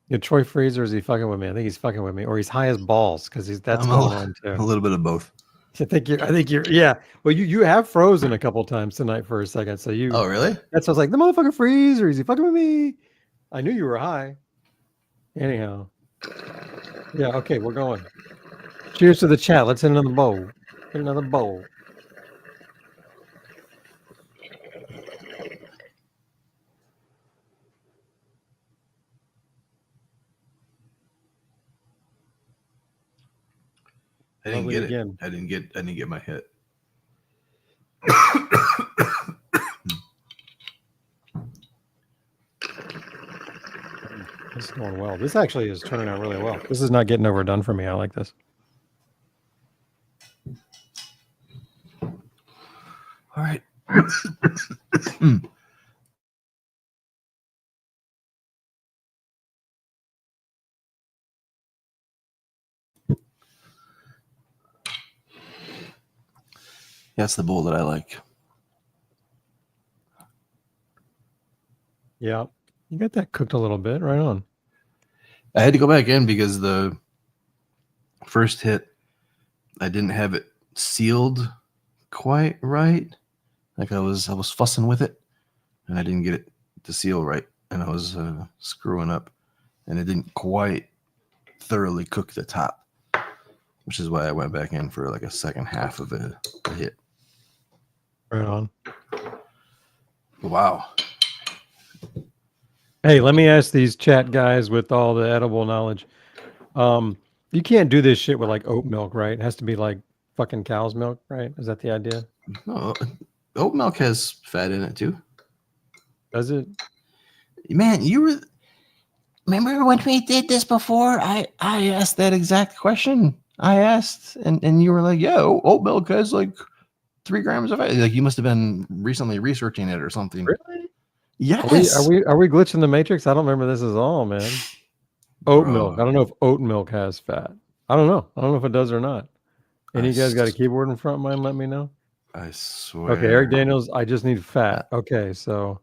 Yeah, Troy Fraser, is he fucking with me? I think he's fucking with me, or he's high as balls because that's going on too. A little bit of both. I think you're. Yeah. Well, you have frozen a couple times tonight for a second, so you. Oh, really? That's I was like, the motherfucker freeze, or is he fucking with me? I knew you were high. Anyhow. Yeah. Okay, we're going. Cheers to the chat. Let's hit another bowl. Hit another bowl. I didn't Lovely get again. it. I didn't get my hit. This is going well. This actually is turning out really well. This is not getting overdone for me. I like this. All right. That's the bowl that I like. Yeah. You got that cooked a little bit. Right on. I had to go back in because the first hit, I didn't have it sealed quite right. Like I was fussing with it, and I didn't get it to seal right, and I was screwing up, and it didn't quite thoroughly cook the top, which is why I went back in for like a second half of a hit. Right on. Wow. Hey, let me ask these chat guys with all the edible knowledge. You can't do this shit with like oat milk, right? It has to be like fucking cow's milk, right? Is that the idea? No, oat milk has fat in it too. Does it? Man, remember when we did this before? I asked that exact question. I asked, and you were like, "Yeah, oat milk has like 3 grams of fat." Like you must have been recently researching it or something. Really? Yes. Are we glitching the matrix? I don't remember this at all, man. Oat milk. I don't know if oat milk has fat. I don't know. I don't know if it does or not. Any of you guys got a keyboard in front of mine? Let me know. I swear. Okay, Eric Daniels, I just need fat. Okay, so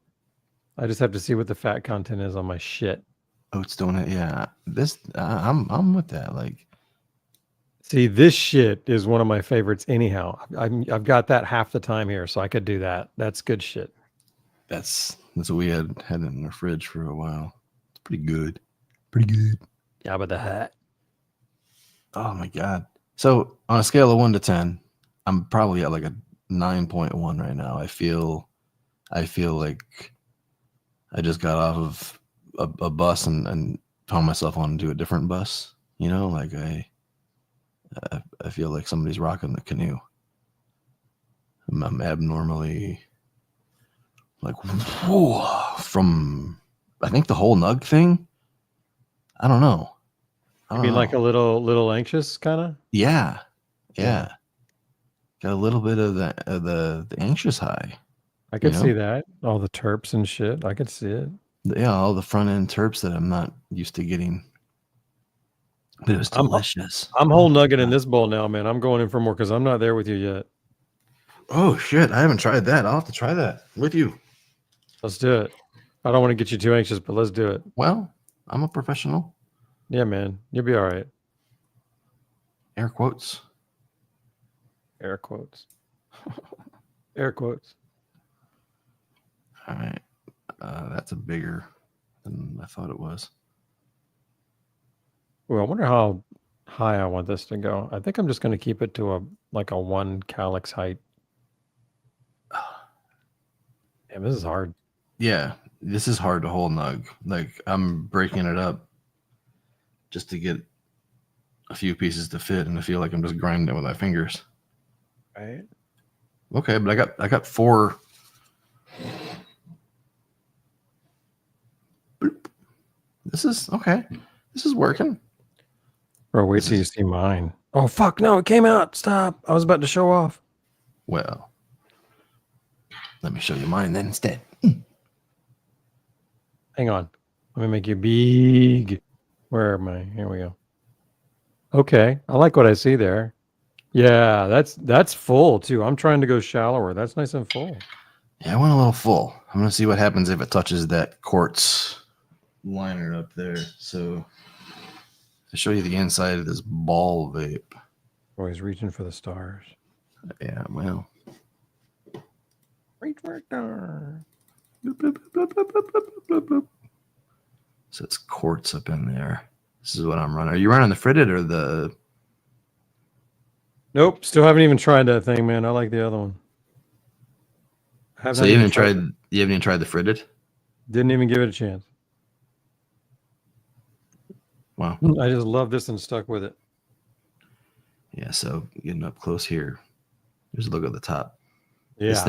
I just have to see what the fat content is on my shit. Oats don't. Yeah, this I'm with that. Like, see, this shit is one of my favorites. Anyhow, I've got that half the time here, so I could do that. That's good shit. That's what we had in the fridge for a while. It's pretty good. Pretty good. Yeah, but the hat. Oh my god. So on a scale of 1 to 10, I'm probably at like a 9.1 right now. I feel like I just got off of a bus and found myself onto a different bus. You know, like I feel like somebody's rocking the canoe. I'm abnormally like, whoa, from I think the whole nug thing. I don't know. You mean like a little anxious kind of? Yeah. Got a little bit of the anxious high. I could see that. All the terps and shit. I could see it. Yeah, all the front end terps that I'm not used to getting. But it was delicious. I'm whole nugget in this bowl now, man. I'm going in for more because I'm not there with you yet. Oh shit, I haven't tried that. I'll have to try that with you. Let's do it. I don't want to get you too anxious, but let's do it. Well, I'm a professional. Yeah, man. You'll be all right. Air quotes. Air quotes. Air quotes. All right. That's a bigger than I thought it was. Well, I wonder how high I want this to go. I think I'm just going to keep it to a 1 calyx height. Damn, this is hard. Yeah, this is hard to hold nug. Like I'm breaking it up just to get a few pieces to fit, and I feel like I'm just grinding it with my fingers. Right. Okay, but I got 4. Boop. This is okay. This is working. Bro, wait till you see mine. Oh fuck! No, it came out. Stop! I was about to show off. Well, let me show you mine then instead. Hang on. Let me make you big. Where am I? Here we go. Okay, I like what I see there. Yeah, that's full too. I'm trying to go shallower. That's nice and full. Yeah, I went a little full. I'm gonna see what happens if it touches that quartz liner up there. So to show you the inside of this ball vape. Always reaching for the stars. Yeah, well. Reach for stars. Bloop, bloop, bloop, bloop, bloop, bloop, bloop, bloop. So it's quartz up in there. This is what I'm running. Are you running the fritted or the? Nope, still haven't even tried that thing, man. I like the other one. So you haven't even tried the fritted? Didn't even give it a chance. Wow. I just love this and stuck with it. Yeah, so getting up close here. Here's a look at the top. Yeah. This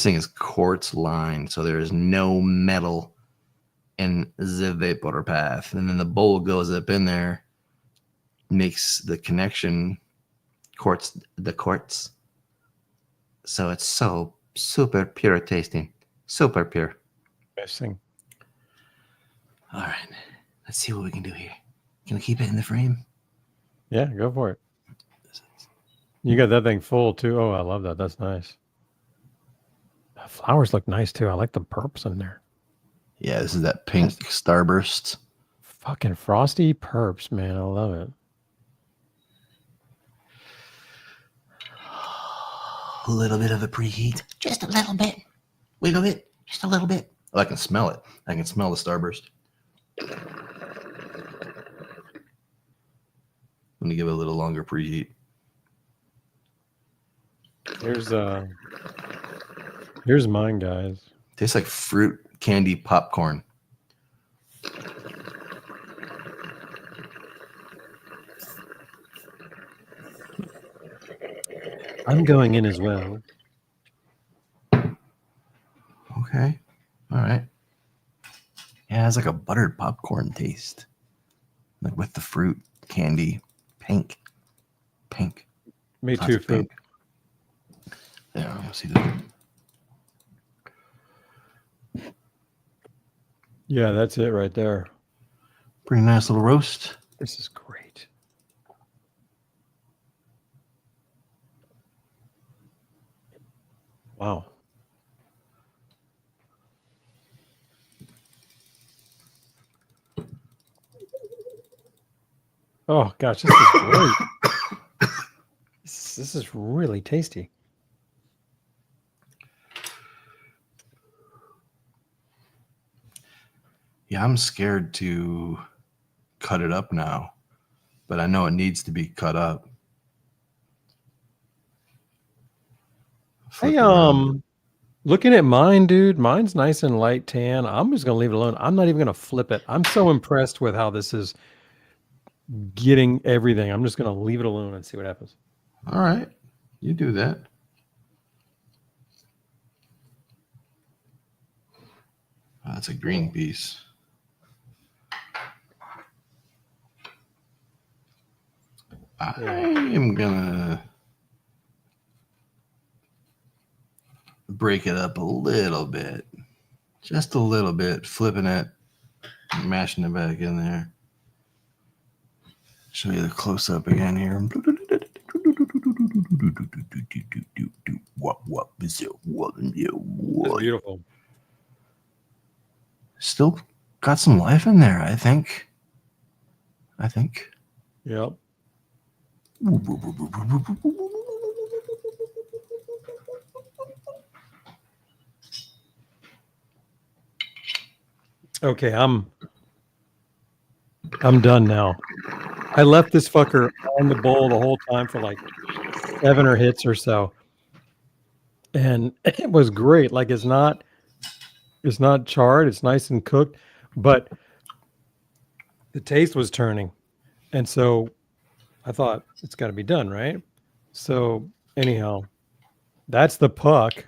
thing is quartz lined, so there is no metal in the vapor path. And then the bowl goes up in there, makes the connection quartz. So it's so super pure tasting. Super pure. Interesting. All right. Let's see what we can do here. Can we keep it in the frame? Yeah, go for it. You got that thing full too. Oh, I love that. That's nice. The flowers look nice too. I like the perps in there. Yeah, this is that pink starburst. Fucking frosty perps, man. I love it. A little bit of a preheat. Just a little bit. Wiggle it. Just a little bit. Oh, I can smell it. I can smell the starburst. Let me give it a little longer preheat. Here's mine, guys. Tastes like fruit candy popcorn. I'm going in as well. Okay. All right. Yeah, it has like a buttered popcorn taste. Like with the fruit candy. Pink. Me Lots too, of Pink. Yeah, I'll see that. Yeah, that's it right there. Pretty nice little roast. This is great. Wow. Oh gosh, this is great. This is really tasty. Yeah, I'm scared to cut it up now, but I know it needs to be cut up. Flip Hey, it around. looking at mine, dude, mine's nice and light tan. I'm just gonna leave it alone. I'm not even gonna flip it. I'm so impressed with how this is getting everything. I'm just gonna leave it alone and see what happens. All right, you do that. Oh, that's a green piece. I am gonna break it up a little bit, just a little bit, flipping it, mashing it back in there. Show you the close up again here. It's beautiful. Still got some life in there, I think. Yep. Okay, I'm done now. I left this fucker on the bowl the whole time for like 7 hits or so. And it was great. Like it's not charred, it's nice and cooked, but the taste was turning. And so I thought it's got to be done, right? So anyhow, that's the puck.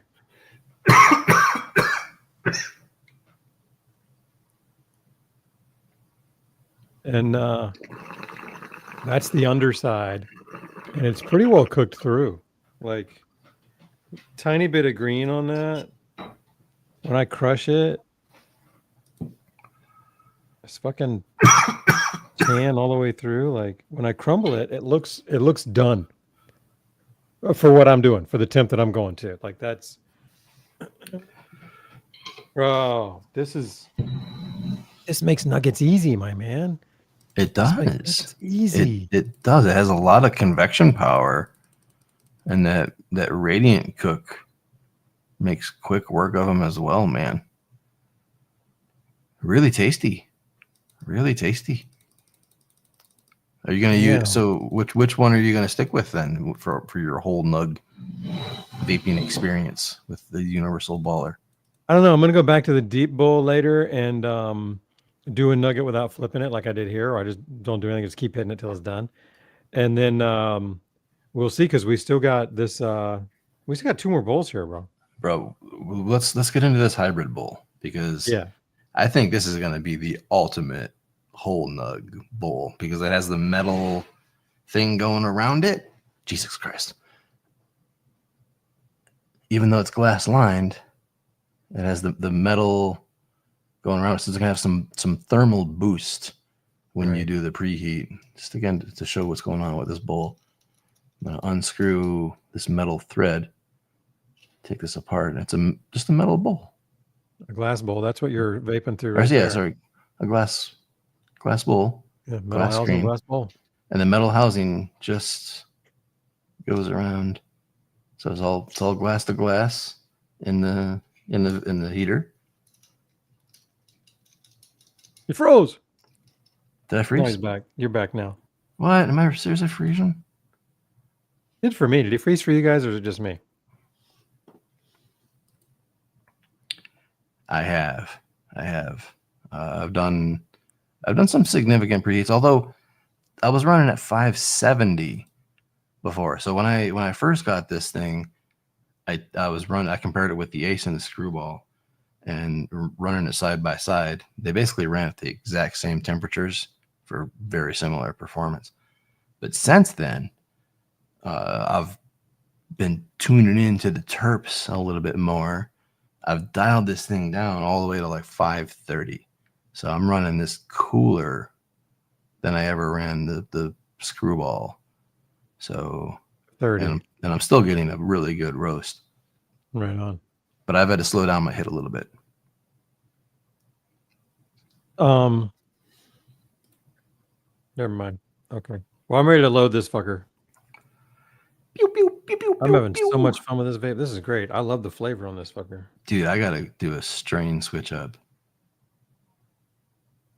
And that's the underside. And it's pretty well cooked through. Like tiny bit of green on that. When I crush it, it's fucking tan all the way through. Like when I crumble it, it looks done for what I'm doing, for the temp that I'm going to. Like that's, oh, this makes nuggets easy, my man. It does. Easy. It does. It has a lot of convection power, and that radiant cook makes quick work of them as well, man. Really tasty. Really tasty. Are you gonna use? So which one are you gonna stick with then for your whole nug vaping experience with the Universall baller? I don't know. I'm gonna go back to the deep bowl later and do a nugget without flipping it like I did here, or I just don't do anything, just keep hitting it till it's done. And then We'll see because we still got this. We still got 2 more bowls here, bro. Bro, let's get into this hybrid bowl because Yeah. I think this is gonna be the ultimate whole nug bowl because it has the metal thing going around it. Jesus Christ. Even though it's glass lined, it has the metal going around. So it's gonna have some thermal boost when you do the preheat. Just again to show what's going on with this bowl. I'm gonna unscrew this metal thread, take this apart, and it's just a metal bowl. A glass bowl. That's what you're vaping through, Or, right? yeah, there. sorry, a glass bowl. Yeah, metal glass housing, screen. glass bowl. And the metal housing just goes around, so it's all glass to glass in the heater. You froze. Did I No, freeze? he's back. You're back now. What? Am I seriously freezing? Did for me? Did he freeze for you guys, or is it just me? I have. I've done some significant preheats, although I was running at 570 before. So when I first got this thing, I compared it with the Ace and the Screwball, and running it side by side. They basically ran at the exact same temperatures for very similar performance. But since then, I've been tuning into the terps a little bit more. I've dialed this thing down all the way to like 530. So I'm running this cooler than I ever ran the Screwball. So 30. and I'm still getting a really good roast. Right on. But I've had to slow down my hit a little bit. Never mind. Okay. Well, I'm ready to load this fucker. Pew, pew, pew, pew, I'm pew, having pew. so much fun with this vape. This is great. I love the flavor on this fucker. Dude, I gotta do a strain switch up.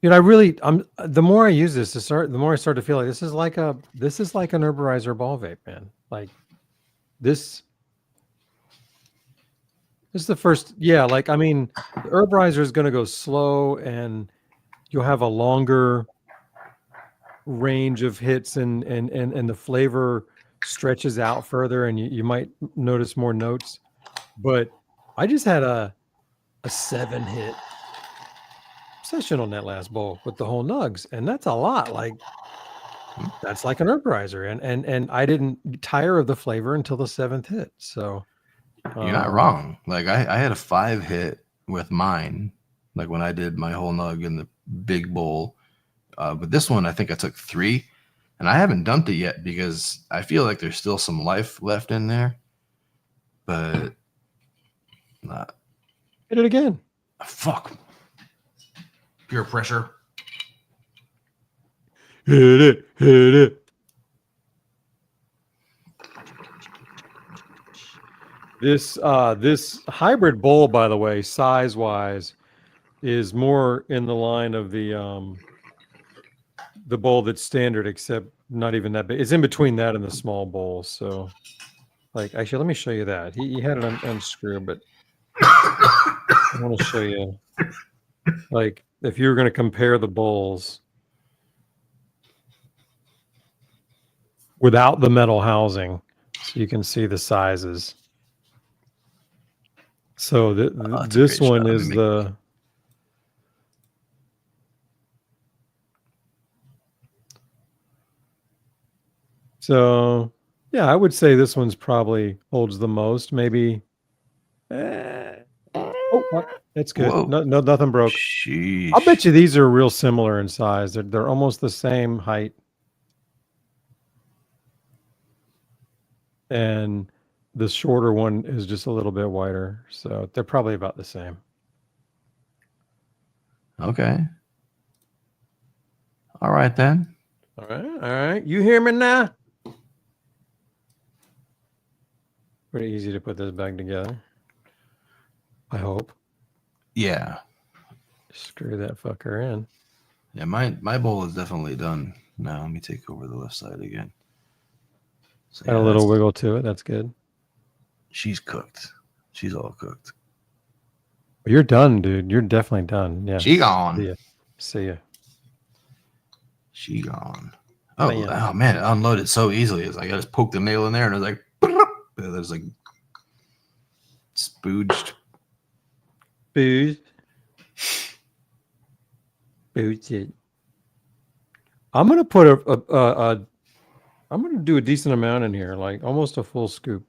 Dude, the more I use this, the more I start to feel like this is like an Herborizer ball vape, man. Like this is the first, yeah. Like, I mean, the Herborizer is going to go slow, and you'll have a longer range of hits, and the flavor stretches out further, and you might notice more notes. But I just had a 7-hit session on that last bowl with the whole nugs, and that's a lot. Like, that's like an Herborizer, and I didn't tire of the flavor until the 7th hit. So You're not wrong. Like I had a 5-hit with mine, like when I did my whole nug in the big bowl. But this one, I think I took 3, and I haven't dumped it yet because I feel like there's still some life left in there. But hit it again. Fuck. Pure pressure. Hit it. This hybrid bowl, by the way, size wise, is more in the line of the bowl that's standard, except not even that big. It's in between that and the small bowl. So, like, actually, let me show you that. He had it unscrewed, but I want to show you, like, if you were going to compare the bowls without the metal housing, so you can see the sizes. So this one is the. So, yeah, I would say this one's probably holds the most. Maybe. Oh, that's good. No, nothing broke. Sheesh. I'll bet you these are real similar in size. They're almost the same height. And the shorter one is just a little bit wider. So they're probably about the same. Okay. All right, then. All right. You hear me now? Pretty easy to put this back together. I hope. Yeah. Screw that fucker in. Yeah, my bowl is definitely done now. Let me take over the left side again. So, Got a little wiggle to it. That's good. She's cooked. She's all cooked. You're done, dude. You're definitely done. Yeah. She gone. See ya. She gone. Oh, Man. oh man, it unloaded so easily. It's like I just poked the nail in there and it was like, there's like spooged. Booze. Booze it. I'm gonna put I'm gonna do a decent amount in here, like almost a full scoop,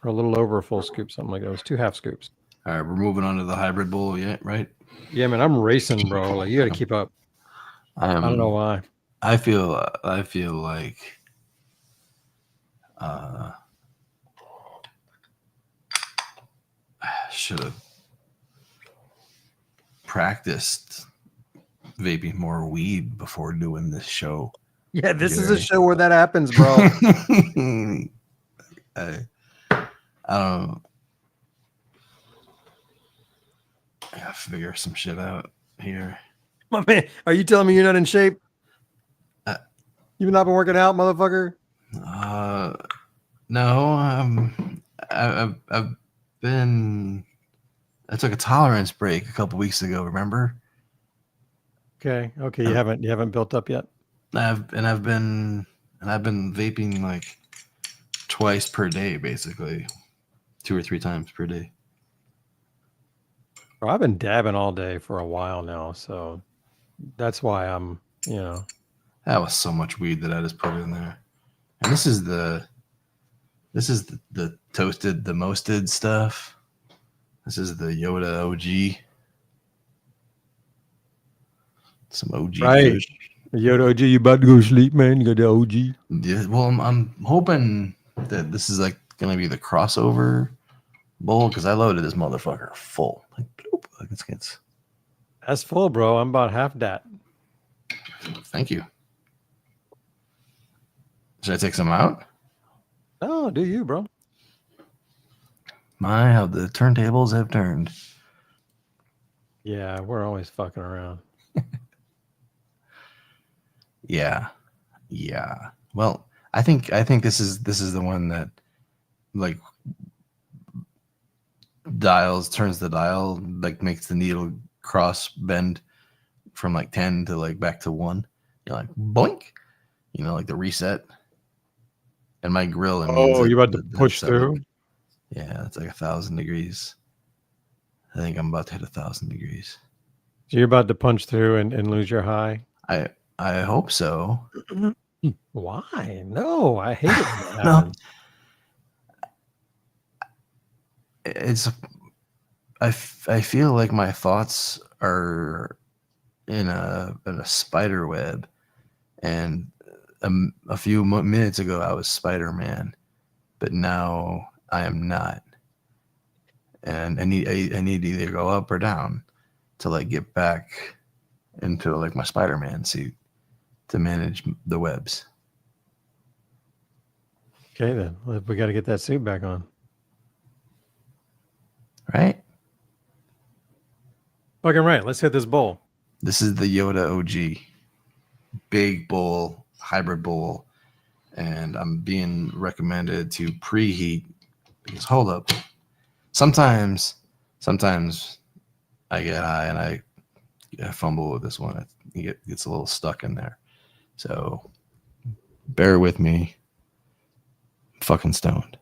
or a little over a full scoop, something like that. It was 2 half scoops. All right, we're moving on to the hybrid bowl yet, right? Yeah, man, I'm racing, bro. Like you got to keep up. I don't know why. I feel like should have practiced vaping more weed before doing this show. Yeah, this is a Gary. show where that happens, bro. I don't. I gotta figure some shit out here. My man, are you telling me you're not in shape? Uh, You've not been working out, motherfucker? No. I've been. I took a tolerance break a couple weeks ago. Remember? Okay. You haven't built up yet. I've been vaping like twice per day, basically, 2 or 3 times per day. Bro, I've been dabbing all day for a while now, so that's why I'm, That was so much weed that I just put in there. And this is the toasted, the mosted stuff. This is the Yoda OG. Some OG right. fish. Yoda OG, you about to go sleep, man? You got the OG. Yeah, well, I'm hoping that this is like gonna be the crossover bowl because I loaded this motherfucker full. Like, bloop, like it's That's full, bro. I'm about half that. Thank you. Should I take some out? Oh, do you, bro? My, how the turntables have turned. Yeah, we're always fucking around. Yeah. Well, I think this is the one that like turns the dial, like makes the needle cross bend from like 10 to like back to 1. You're like boink, like the reset. And my grill. Oh, you about to push through? Yeah, it's like 1,000 degrees. I think I'm about to hit 1,000 degrees. So you're about to punch through and lose your high? I hope so. Why? No, I hate it when that No. happens. I feel like my thoughts are in a spider web, and a few minutes ago I was Spider-Man, but now I am not, and I need to either go up or down to like get back into like my Spider-Man suit to manage the webs. Okay, then we got to get that suit back on. Right? Fucking right. Let's hit this bowl. This is the Yoda OG, big bowl, hybrid bowl, and I'm being recommended to preheat because hold up. Sometimes I get high and I fumble with this one. It gets a little stuck in there. So bear with me. I'm fucking stoned.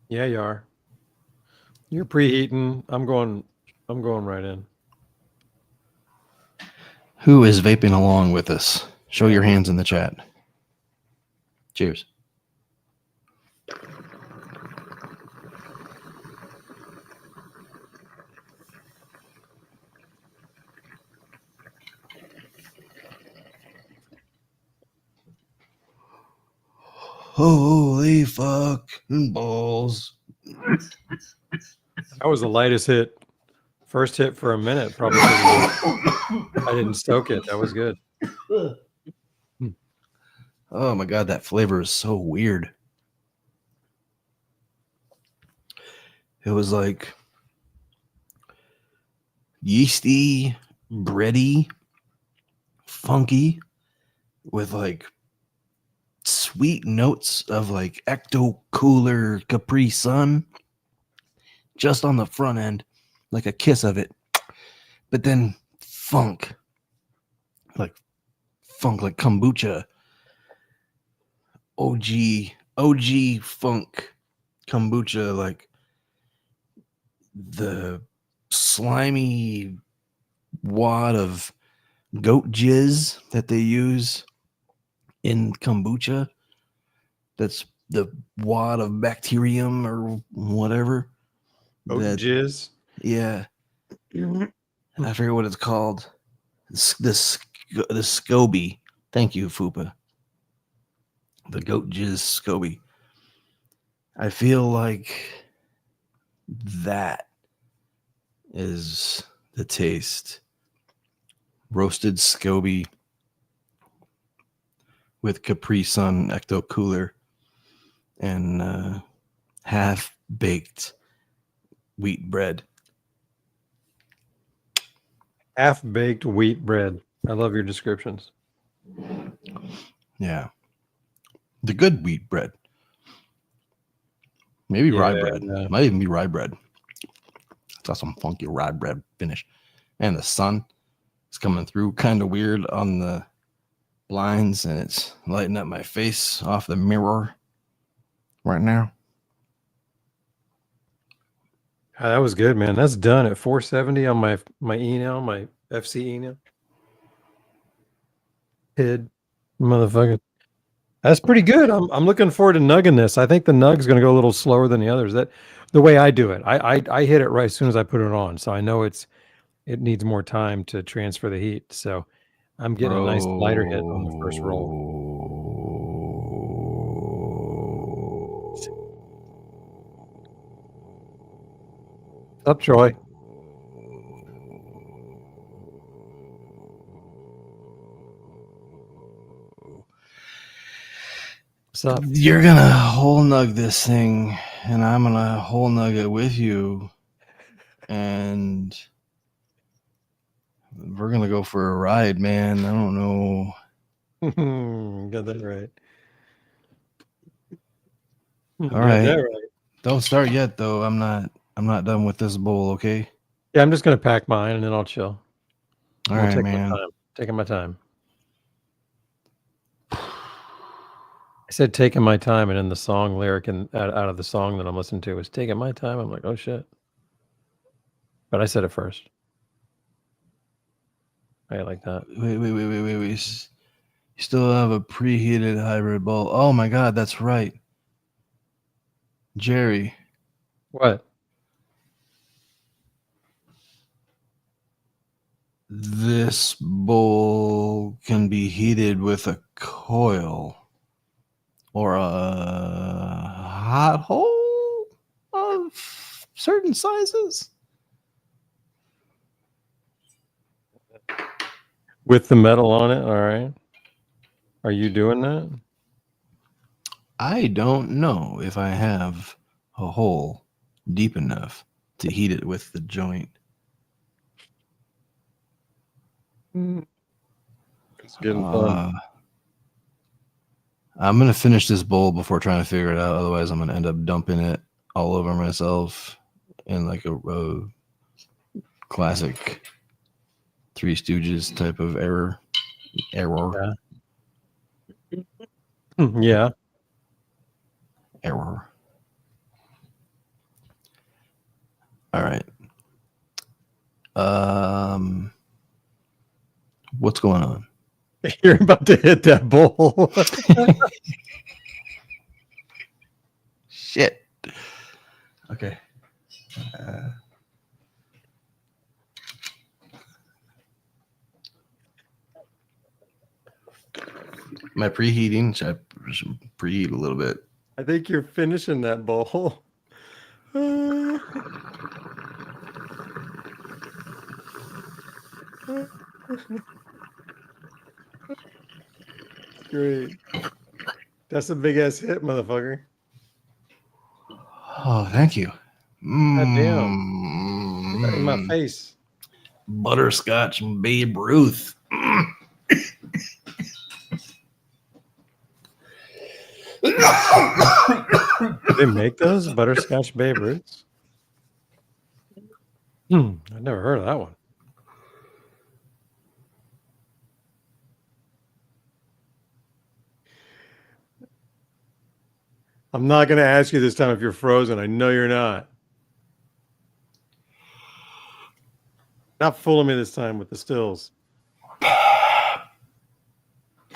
Yeah, you are. You're preheating. I'm going right in. Who is vaping along with us? Show your hands in the chat. Cheers. Holy fucking balls. That was the lightest hit. First hit for a minute, probably. I didn't stoke it. That was good. Oh my God, that flavor is so weird. It was like yeasty, bready, funky, with like sweet notes of like Ecto Cooler Capri Sun just on the front end, like a kiss of it, but then funk, like funk, like kombucha. OG funk kombucha, like the slimy wad of goat jizz that they use in kombucha. That's the wad of bacterium or whatever. Oh, That, jizz. yeah, I forget what it's called. The SCOBY. Thank you, Fupa. The goat jizz SCOBY. I feel like that is the taste. Roasted SCOBY with Capri Sun Ecto Cooler and half baked wheat bread. Half-baked wheat bread. I love your descriptions. Yeah. The good wheat bread. Maybe rye bread. Yeah. Might even be rye bread. It's got some funky rye bread finish. And the sun is coming through kind of weird on the blinds, and it's lighting up my face off the mirror right now. That was good, man. That's done at 470 on my email, my FC email. Hid, motherfucker. That's pretty good. I'm looking forward to nugging this. I think the nug's going to go a little slower than the others. That the way I do it, I hit it right as soon as I put it on, so I know it needs more time to transfer the heat. So I'm getting a nice lighter hit on the first roll. What's up, Troy? What's up? You're gonna whole nug this thing, and I'm gonna whole nug it with you, and we're gonna go for a ride, man. I don't know. Got that right. All right. Don't start yet, though. I'm not done with this bowl, okay? Yeah, I'm just gonna pack mine and then I'll chill. All right, man. Taking my time. I said taking my time, and then the song lyric and out of the song that I'm listening to was taking my time. I'm like, oh shit. But I said it first. I like that. Wait. You still have a preheated hybrid bowl. Oh my God, that's right. Jerry. What? This bowl can be heated with a coil or a hot hole of certain sizes. With the metal on it, all right. Are you doing that? I don't know if I have a hole deep enough to heat it with the joint. It's getting fun. I'm going to finish this bowl before trying to figure it out. Otherwise, I'm going to end up dumping it all over myself in like a classic Three Stooges type of error. Yeah. Error. All right. What's going on? You're about to hit that bowl. Shit. Okay. Am I preheating? Should I preheat a little bit? I think you're finishing that bowl. Great. That's a big ass hit, motherfucker. Oh, thank you. God damn. Right in my face. Butterscotch and Babe Ruth. Do they make those butterscotch Babe Ruths? I've never heard of that one. I'm not going to ask you this time if you're frozen. I know you're not. Not fooling me this time with the stills.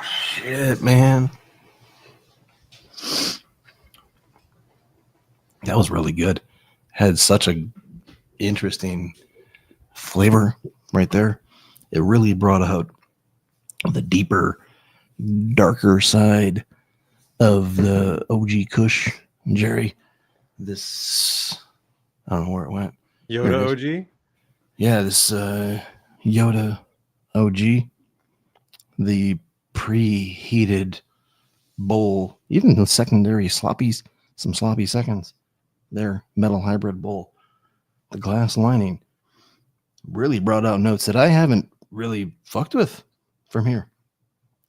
Shit, man. That was really good. Had such a interesting flavor right there. It really brought out the deeper, darker side of the OG Kush, Jerry. This, I don't know where it went. Yoda OG? Yeah, this Yoda OG. The preheated bowl, even the secondary sloppies, some sloppy seconds. Their metal hybrid bowl. The glass lining really brought out notes that I haven't really fucked with from here.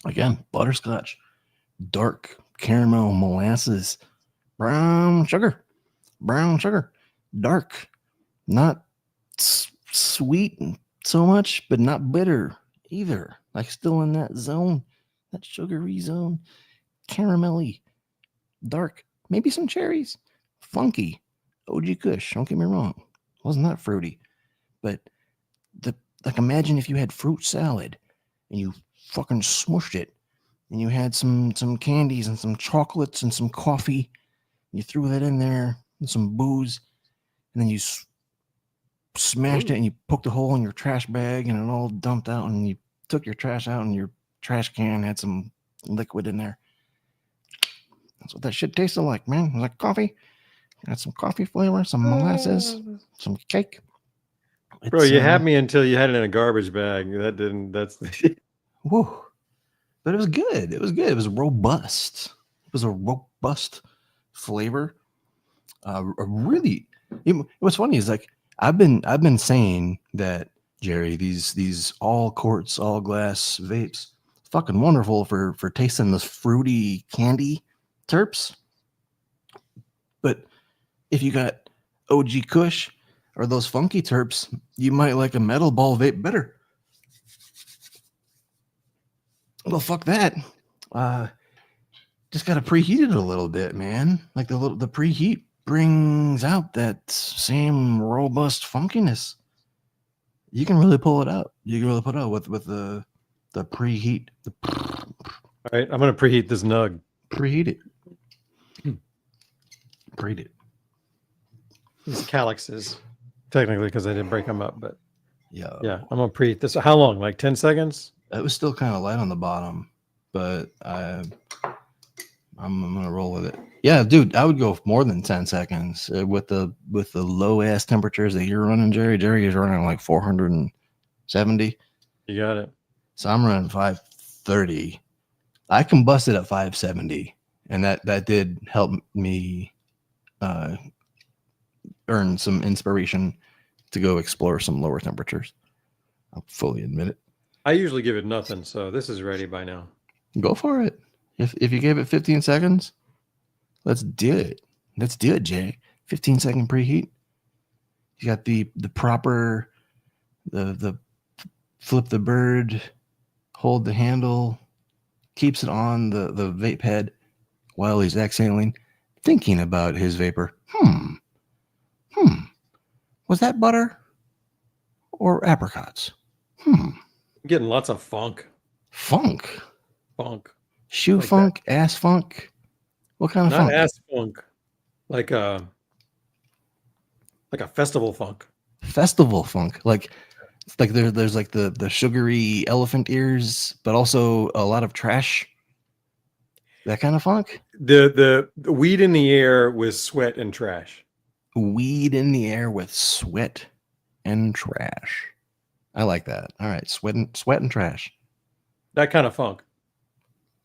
Again, butterscotch, dark caramel molasses, brown sugar, dark, not sweet so much, but not bitter either. Like still in that zone, that sugary zone, caramelly, dark, maybe some cherries, funky, OG Kush. Don't get me wrong, wasn't that fruity, but like imagine if you had fruit salad and you fucking smushed it and you had some candies and some chocolates and some coffee. And you threw that in there and some booze, and then you smashed it and you poked a hole in your trash bag and it all dumped out, and you took your trash out and your trash can had some liquid in there. That's what that shit tasted like, man. It was like coffee. Got some coffee flavor, some molasses, some cake. Bro, you had me until you had it in a garbage bag. That's whoa. But it was good. It was good. It was robust. It was a robust flavor. Really, what's funny is like I've been saying that, Jerry, these all quartz, all glass vapes, fucking wonderful for tasting this fruity candy terps. But if you got OG Kush or those funky terps, you might like a metal ball vape better. Well, fuck that. Just got to preheat it a little bit, man. Like the preheat brings out that same robust funkiness. You can really pull it out. You can really put it out with the preheat. All right, I'm going to preheat this nug. Preheat it. Preheat it. These calyxes, technically, because I didn't break them up, but yeah, I'm going to preheat this. How long? Like 10 seconds? It was still kind of light on the bottom, but I'm gonna roll with it. Yeah, dude, I would go more than 10 seconds with the low ass temperatures that you're running, Jerry. Jerry is running like 470. You got it. So I'm running 530. I combusted at 570, and that did help me earn some inspiration to go explore some lower temperatures. I'll fully admit it. I usually give it nothing, so this is ready by now. Go for it. If you gave it 15 seconds, let's do it. Let's do it, Jay. 15-second preheat. You got the proper, the flip the bird, hold the handle, keeps it on the vape head while he's exhaling, thinking about his vapor. Was that butter or apricots? Getting lots of funk. Funk. Shoe Like funk, ass funk. What kind of Not funk? ass funk. Like a festival funk. Festival funk. Like there's like the sugary elephant ears, but also a lot of trash. That kind of funk? The weed in the air with sweat and trash. Weed in the air with sweat and trash. I like that. All right, sweat and trash. That kind of funk.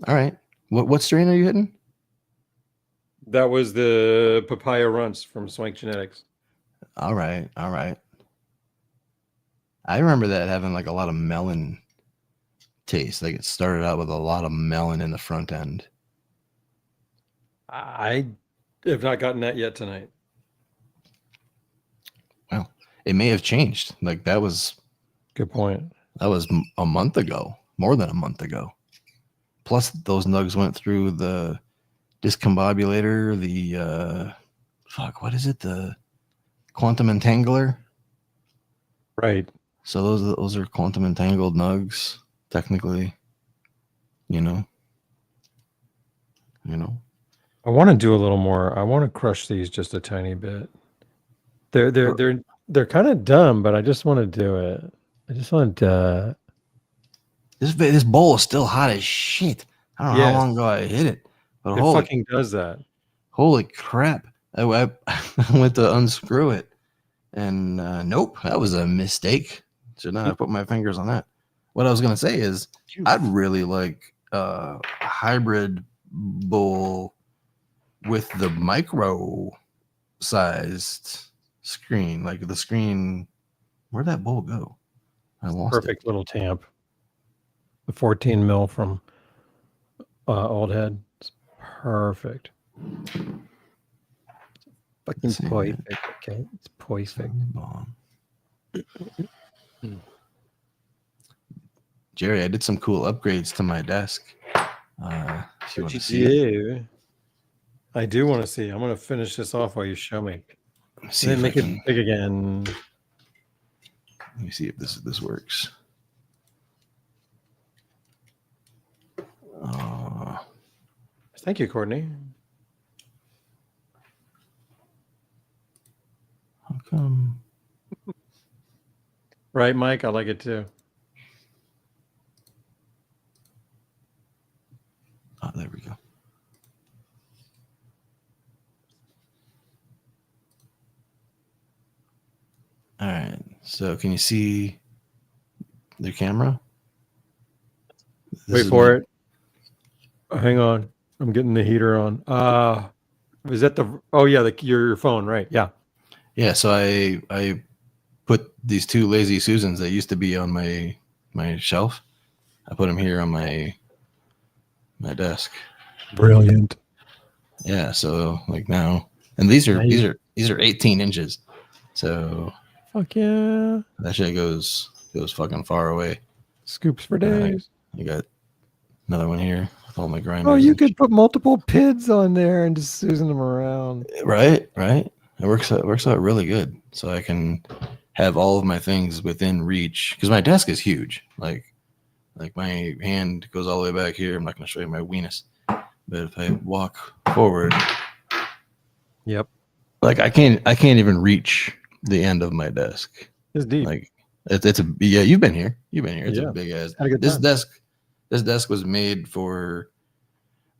All right. What strain are you hitting? That was the Papaya Runts from Swank Genetics. All right. I remember that having like a lot of melon taste. Like it started out with a lot of melon in the front end. I have not gotten that yet tonight. Well, it may have changed. Like that was Good point. That was a month ago, more than a month ago. Plus, those nugs went through the discombobulator, the fuck, what is it? The quantum entangler. Right. So those are quantum entangled nugs, technically. You know. I want to do a little more. I want to crush these just a tiny bit. They're kind of dumb, but I just want to do it. I just want to. This bowl is still hot as shit. I don't know how long ago I hit it, but It fucking does that. Holy crap! I went to unscrew it, and nope, that was a mistake. Should not have put my fingers on that. What I was gonna say is, I'd really like a hybrid bowl with the micro sized screen, like the screen. Where'd that bowl go? I lost Perfect little tamp. The 14 mil from Old Head. It's perfect. Fucking perfect. Okay, it's perfect. Bomb. Jerry, I did some cool upgrades to my desk. If you want to see it. I do want to see. I'm going to finish this off while you show me. See if make I it can, big again. let me see if this works. Thank you, Courtney. How come? Right, Mike? I like it too. Oh, there we go. All right. So can you see the camera? Wait for it. Hang on. I'm getting the heater on. Is that the? Oh yeah, your phone, right? Yeah. Yeah. So I put these two Lazy Susans that used to be on my shelf. I put them here on my desk. Brilliant. Yeah. So like now, and these are 18 inches. So fuck yeah. That shit goes fucking far away. Scoops for days. You got another one here with all my grinders. Oh, you could put multiple PIDs on there and just Susan them around. Right. It works out really good. So I can have all of my things within reach because my desk is huge. Like my hand goes all the way back here. I'm not going to show you my weenus, but if I walk forward, yep. Like I can't even reach the end of my desk. It's deep. Like it's a yeah. You've been here. It's a big ass. This desk was made for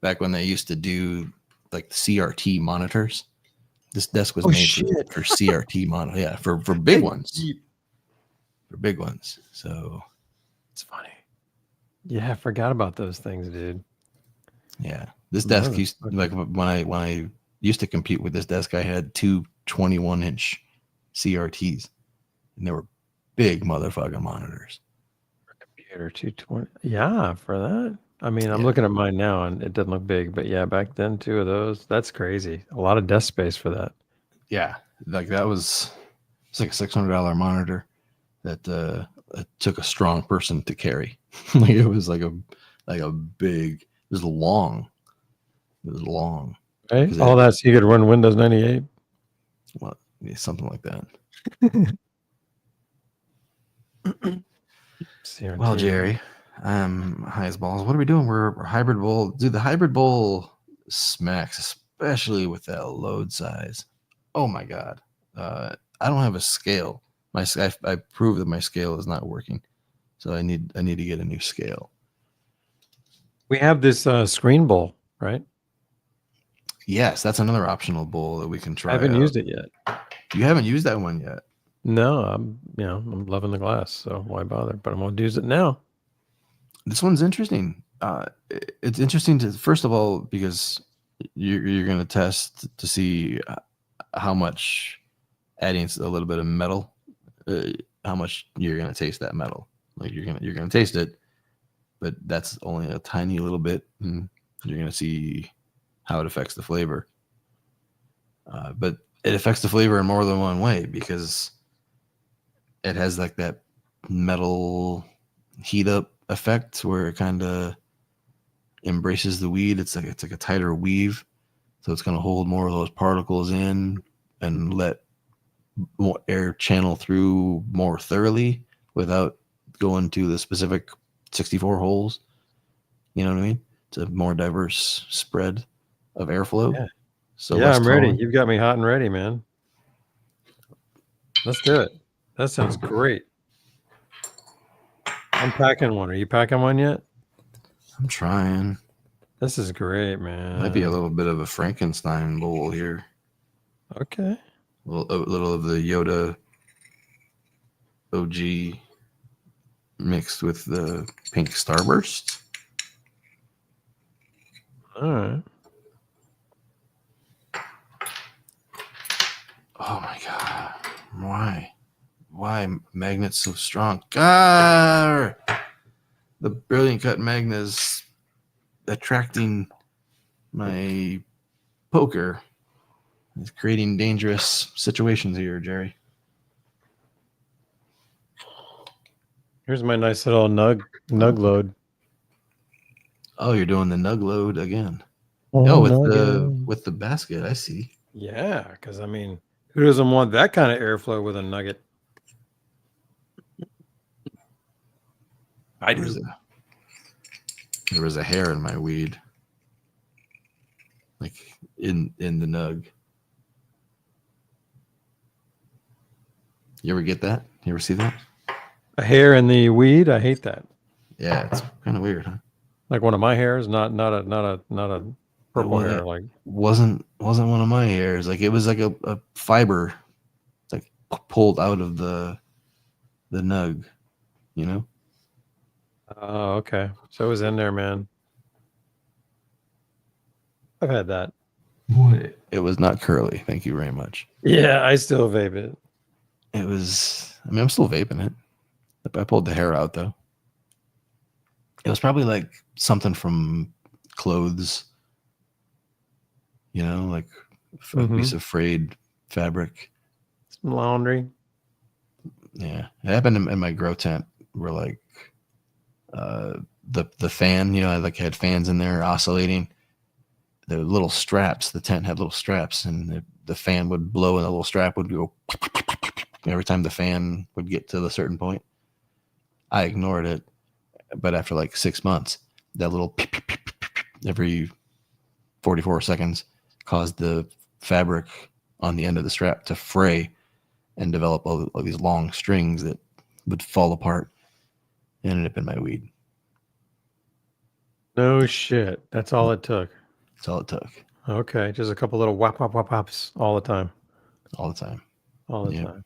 back when they used to do like CRT monitors. This desk was made for CRT monitor. Yeah, for big ones. For big ones. So it's funny. Yeah, I forgot about those things, dude. Yeah, this desk used like when I used to compete with this desk, I had two 21-inch CRTs, and they were big motherfucking monitors. Computer 220. Yeah, for that. I mean, I'm looking at mine now, and it doesn't look big, but yeah, back then, two of those. That's crazy. A lot of desk space for that. Yeah, like it's like a $600 monitor that it took a strong person to carry. Like it was like a big. It was long. Right? All that so you could run Windows 98. Well, yeah, something like that. Well, Jerry, high as balls. What are we doing? We're hybrid bowl. Dude, the hybrid bowl smacks, especially with that load size. Oh my god. I don't have a scale. I proved that my scale is not working, so I need to get a new scale. We have this screen bowl, right? Yes, that's another optional bowl that we can try. I haven't used it yet. You haven't used that one yet? No, I'm loving the glass, so why bother? But I'm gonna use it now. This one's interesting. It's interesting first of all because you're gonna test to see how much adding a little bit of metal, how much you're gonna taste that metal. Like you're gonna taste it, but that's only a tiny little bit, and you're gonna see how it affects the flavor. But it affects the flavor in more than one way because it has like that metal heat up effect where it kind of embraces the weed. It's like a tighter weave. So it's going to hold more of those particles in and let more air channel through more thoroughly without going to the specific 64 holes. You know what I mean? It's a more diverse spread of airflow. Yeah. So Yeah, less I'm ready. calling. You've got me hot and ready, man. Let's do it. That sounds great. I'm packing one. Are you packing one yet? I'm trying. This is great, man. Might be a little bit of a Frankenstein bowl here. Okay. A little of the Yoda OG mixed with the pink Starburst. All right. Oh my god. Why? Why magnets so strong? God! The Brilliant Cut magnet is attracting my poker. It's creating dangerous situations here, Jerry. Here's my nice little nug load. Oh, you're doing the nug load again. Oh, With the basket, I see. Yeah, because I mean, who doesn't want that kind of airflow with a nugget? I do. There was a hair in my weed. Like in the nug. You ever get that? You ever see that? A hair in the weed. I hate that. Yeah, it's kind of weird, huh? Like one of my hairs, not a purple hair. Like wasn't one of my hairs. Like it was like a fiber. It's like pulled out of the nug, you know? oh, okay. So it was in there, man. I've had that. It was not curly. Thank you very much. Yeah, I still vape it. It was. I mean, I'm still vaping it. I pulled the hair out though. It was probably like something from clothes. You know, like a piece of frayed fabric. Some laundry. Yeah, it happened in my grow tent. Where like the fan, you know, I like had fans in there oscillating. The little straps, the tent had little straps, and the fan would blow, and the little strap would go every time the fan would get to a certain point. I ignored it, but after like 6 months, that little every 44 seconds caused the fabric on the end of the strap to fray and develop all these long strings that would fall apart and ended up in my weed. No shit. That's all it took. That's all it took. Okay, just a couple little whops all the time. All the time. All the time.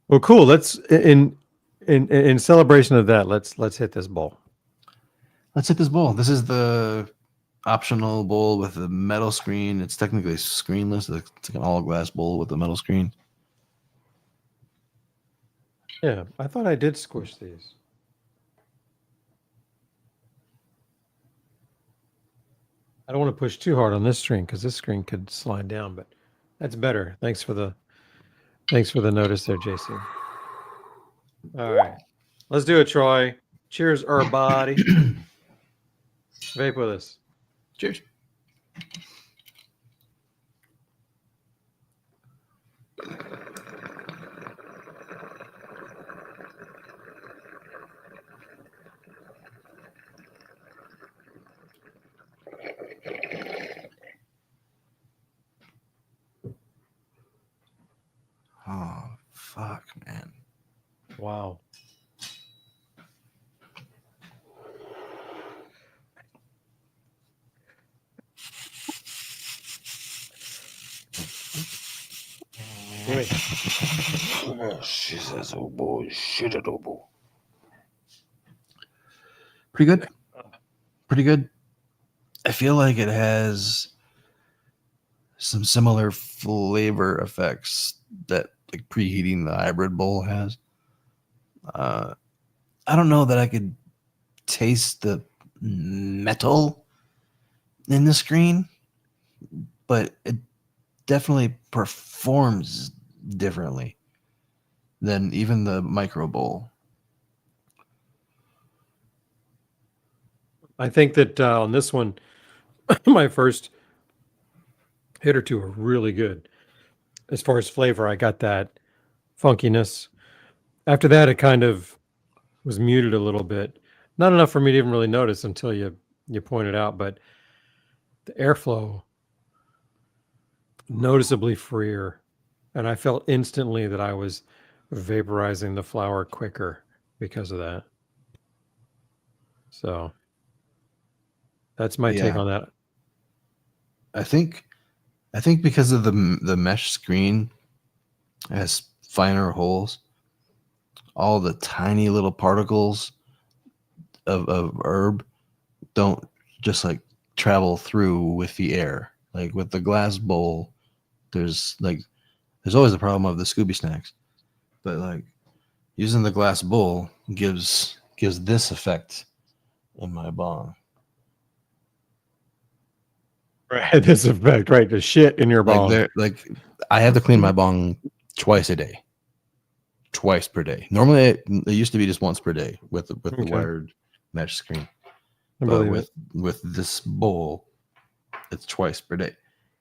Well, cool. Let's in celebration of that, let's hit this bowl. Let's hit this bowl. This is the optional bowl with the metal screen. It's technically screenless. It's like an all glass bowl with a metal screen. Yeah, I thought I did squish these. I don't want to push too hard on this screen because this screen could slide down, but that's better. Thanks for the notice there, JC. All right, let's do it, Troy. Cheers, everybody. Vape with us. Cheers. Oh, fuck, man. Wow. Gimme. She says, oh boy, shit it, oh boy. Pretty good. Pretty good. I feel like it has some similar flavor effects that like preheating the hybrid bowl has. I don't know that I could taste the metal in the screen, but it definitely performs differently than even the micro bowl. I think that on this one, my first hit or two are really good. As far as flavor, I got that funkiness. After that, it kind of was muted a little bit. Not enough for me to even really notice until you pointed out, but the airflow noticeably freer, and I felt instantly that I was vaporizing the flower quicker because of that. So that's my take Yeah. on that. I think because of the mesh screen has finer holes, all the tiny little particles of herb don't just like travel through with the air. Like with the glass bowl, there's always the problem of the Scooby snacks, but like using the glass bowl gives this effect in my bong. Right, this effect, right? The shit in your bong. I have to clean my bong twice a day, twice per day. Normally, it used to be just once per day with the Okay. wired mesh screen. I But believe it. with this bowl, it's twice per day,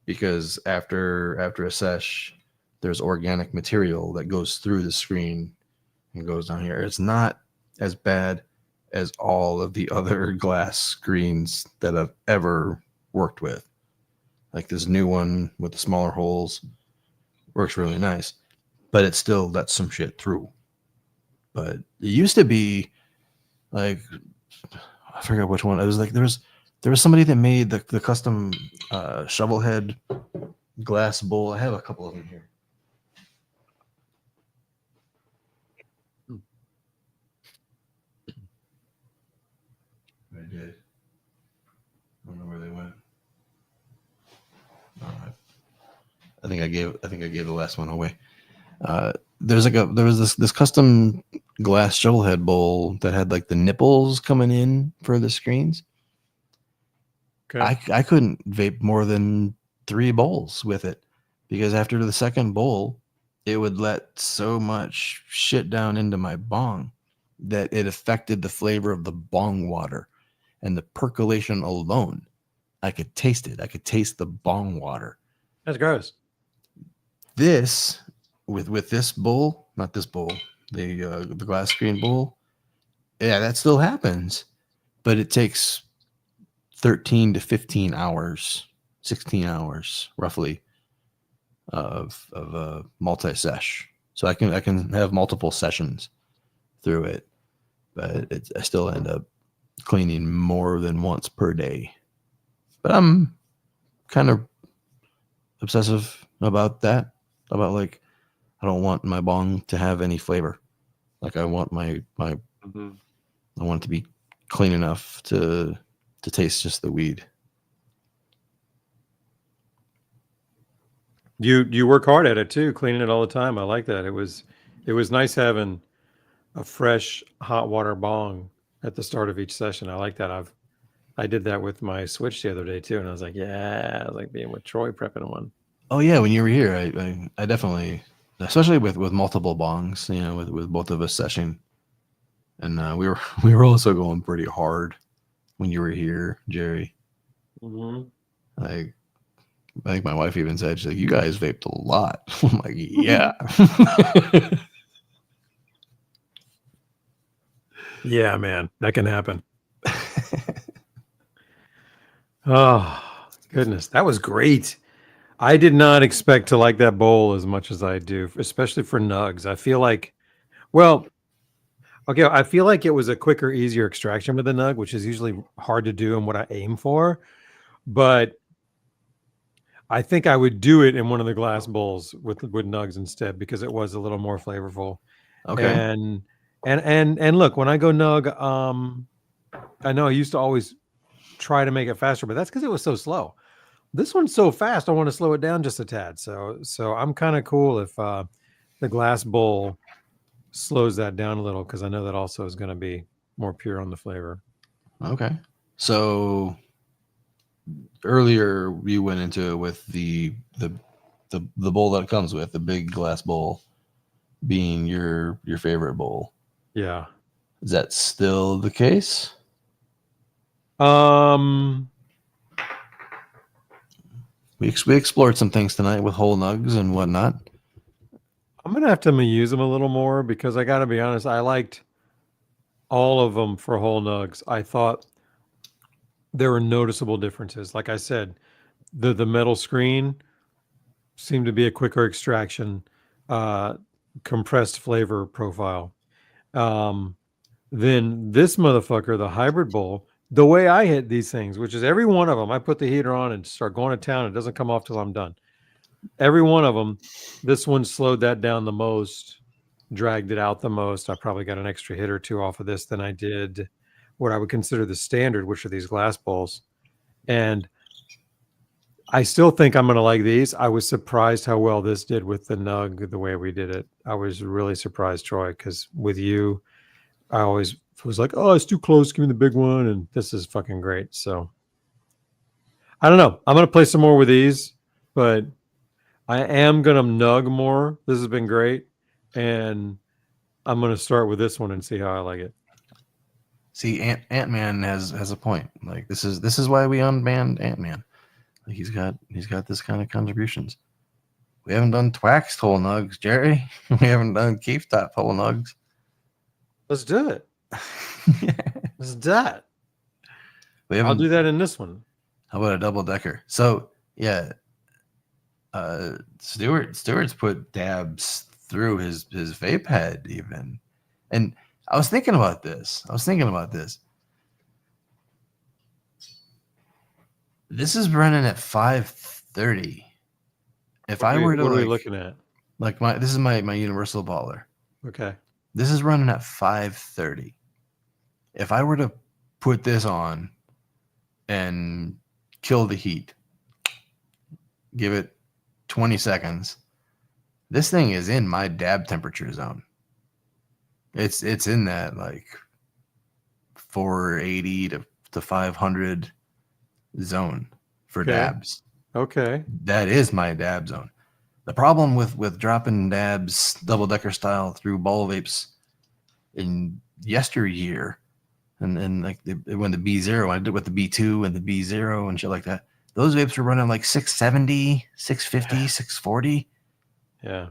because after a sesh, there's organic material that goes through the screen and goes down here. It's not as bad as all of the other glass screens that I've ever worked with. Like this new one with the smaller holes works really nice, but it still lets some shit through. But it used to be like, I forget which one. It was like there was somebody that made the custom shovel head glass bowl. I have a couple of them here. I did. I don't know where they went. I think I gave the last one away. There was this custom glass shovel head bowl that had like the nipples coming in for the screens. Okay. I couldn't vape more than 3 bowls with it, because after the second bowl, it would let so much shit down into my bong that it affected the flavor of the bong water, and the percolation alone, I could taste it. I could taste the bong water. That's gross. This with this bowl, not this bowl, the glass screen bowl, yeah, that still happens, but it takes 13 to 15 hours, 16 hours roughly of a multi-sesh. So I can have multiple sessions through it, but I still end up cleaning more than once per day. But I'm kind of obsessive about that. About like, I don't want my bong to have any flavor. Like I want I want it to be clean enough to taste just the weed. You work hard at it too, cleaning it all the time. I like that. It was nice having a fresh hot water bong at the start of each session. I like that. I did that with my Switch the other day too, and I was like, yeah, I was like being with Troy prepping one. Oh yeah, when you were here, I definitely, especially with multiple bongs, with both of us seshing, and we were also going pretty hard when you were here, Jerry. Mm-hmm. Like, I think my wife even said, she's like, "You guys vaped a lot." I'm like, "Yeah." Yeah, man, that can happen. Oh, goodness. That was great. I did not expect to like that bowl as much as I do, especially for nugs. I feel like, well, okay, I feel like it was a quicker, easier extraction with the nug, which is usually hard to do and what I aim for. But I think I would do it in one of the glass bowls with nugs instead, because it was a little more flavorful. Okay. And look, when I go nug, I know I used to always try to make it faster, but that's because it was so slow. This one's so fast, I want to slow it down just a tad. So I'm kind of cool if the glass bowl slows that down a little, because I know that also is going to be more pure on the flavor. Okay. So earlier you went into it with the bowl that it comes with, the big glass bowl being your favorite bowl. Yeah. Is that still the case? we explored some things tonight with whole nugs and whatnot. I'm gonna have to use them a little more because I gotta be honest, I liked all of them for whole nugs. I thought there were noticeable differences. Like I said, the metal screen seemed to be a quicker extraction, compressed flavor profile. Then this motherfucker, the hybrid bowl, the way I hit these things, which is every one of them, I put the heater on and start going to town. It doesn't come off till I'm done. Every one of them, this one slowed that down the most, dragged it out the most. I probably got an extra hit or two off of this than I did what I would consider the standard, which are these glass bowls. And I still think I'm going to like these. I was surprised how well this did with the nug, the way we did it. I was really surprised, Troy, because with you, I always was like, oh, it's too close. Give me the big one. And this is fucking great. So I don't know. I'm going to play some more with these, but I am going to nug more. This has been great. And I'm going to start with this one and see how I like it. See, Ant-Man has a point. Like this is why we unbanned Ant-Man. Like he's got this kind of contributions. We haven't done Twaxed whole nugs, Jerry. We haven't done Keef Top whole nugs. Let's do it. Let's do that. I'll do that in this one. How about a double decker? So yeah, Stewart's put dabs through his vape head even, and I was thinking about this. This is running at 530. If I were to, what are we looking at? Like this is my Universall baller. Okay. This is running at 530. If I were to put this on and kill the heat, give it 20 seconds, this thing is in my dab temperature zone. It's in that like 480 to 500 zone for dabs. Okay. That is my dab zone. The problem with dropping dabs double decker style through ball vapes in yesteryear, and like when the B0, I did with the B2 and the B0 and shit like that, those vapes were running like 670, 650, 640. Yeah.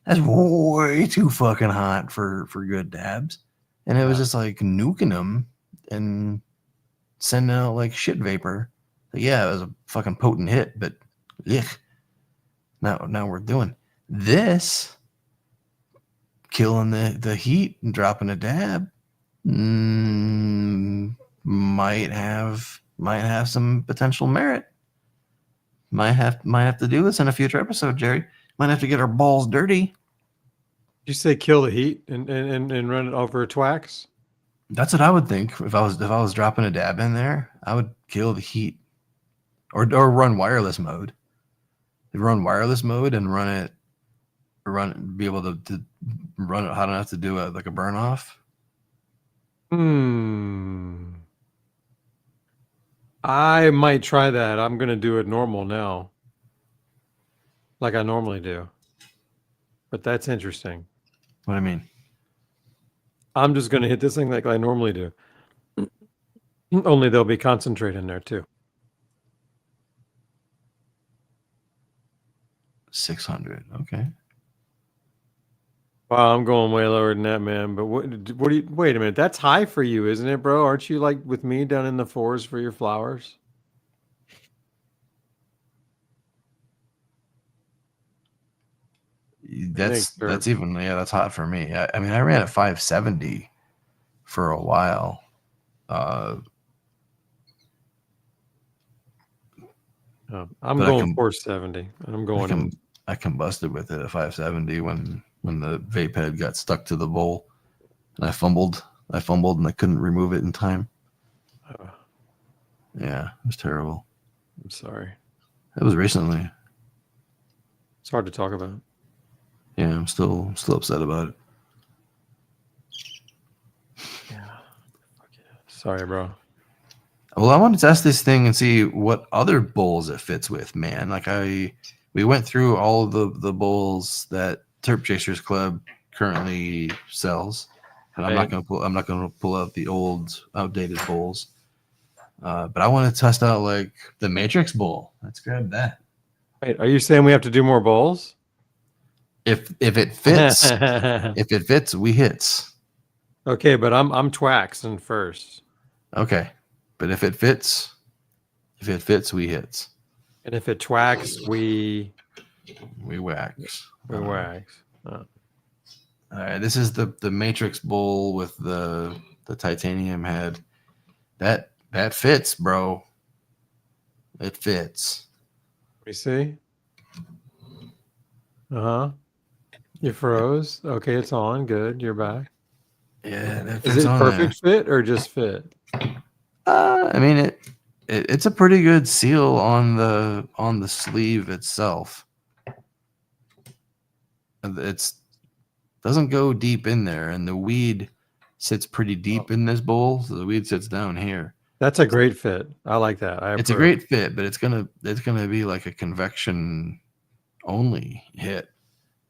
That's way too fucking hot for good dabs. And it was just like nuking them and sending out like shit vapor. But yeah, it was a fucking potent hit, but yuck. Now we're doing this, killing the heat and dropping a dab. Might have some potential merit. Might have to do this in a future episode, Jerry. Might have to get our balls dirty. Did you say kill the heat and run it over a Twax? That's what I would think. If I was dropping a dab in there, I would kill the heat. Or run wireless mode. Run wireless mode and be able to run it hot enough to do like a burn off. I might try that. I'm gonna do it normal now, like I normally do. But that's interesting. What do I mean? I'm just gonna hit this thing like I normally do. Only there'll be concentrate in there too. 600. Okay. Wow, I'm going way lower than that, man. But what do you? Wait a minute. That's high for you, isn't it, bro? Aren't you like with me down in the 4s for your flowers? That's even, that's hot for me. I mean, I ran at 570 for a while. I'm going 470. I'm going. I combusted with it at 570 when the vape head got stuck to the bowl, and I fumbled and I couldn't remove it in time. Yeah, it was terrible. I'm sorry. It was recently. It's hard to talk about. Yeah, I'm still upset about it. Yeah. Sorry, bro. Well, I want to test this thing and see what other bowls it fits with, man. Like we went through all of the bowls that Terp Chasers Club currently sells, and I'm not gonna pull out the old, outdated bowls. But I want to test out like the Matrix bowl. Let's grab that. Wait, are you saying we have to do more bowls? If it fits, if it fits, we hits. Okay, but I'm Twaxing first. Okay, but if it fits, we hits. And if it twacks, we wax. wax. All right, this is the Matrix bowl with the titanium head. That fits, bro. It fits. We see. Uh-huh. You froze. Okay, it's on. Good. You're back. Yeah, that Is fits it on perfect fit or just fit? I mean it's a pretty good seal on the sleeve itself. It's doesn't go deep in there, and the weed sits pretty deep in this bowl, so the weed sits down here. That's a great fit. I like that. It's a great fit, but it's gonna be like a convection only hit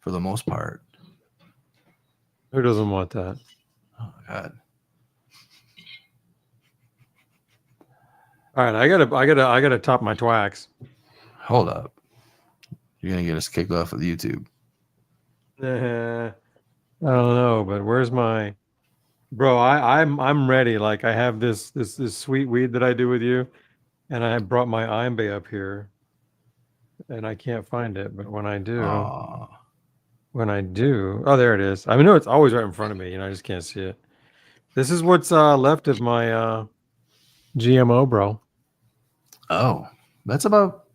for the most part. Who doesn't want that? Oh God. All right, I gotta top my Twax. Hold up. You're gonna get us kicked off of YouTube. I don't know, but where's my bro? I'm ready. Like I have this sweet weed that I do with you, and I brought my Imbe up here, and I can't find it. But when I do, oh, there it is. I mean, no, it's always right in front of me. You know, I just can't see it. This is what's left of my GMO, bro. Oh, that's about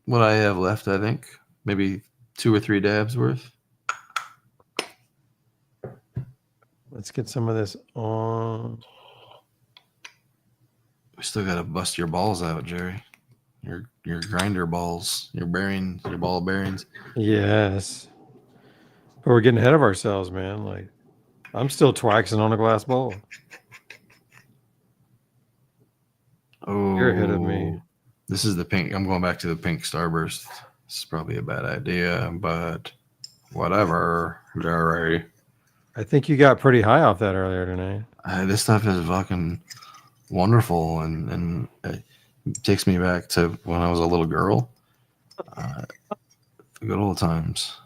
what I have left. I think maybe 2 or 3 dabs worth. Let's get some of this on. We still gotta bust your balls out, Jerry. Your grinder balls, your bearings, your ball bearings. Yes, but we're getting ahead of ourselves, man. Like I'm still twaxing on a glass bowl. Oh, you're ahead of me. This is the pink. I'm going back to the pink Starburst. This is probably a bad idea, but whatever, Jerry. I think you got pretty high off that earlier tonight. This stuff is fucking wonderful, and it takes me back to when I was a little girl. The good old times.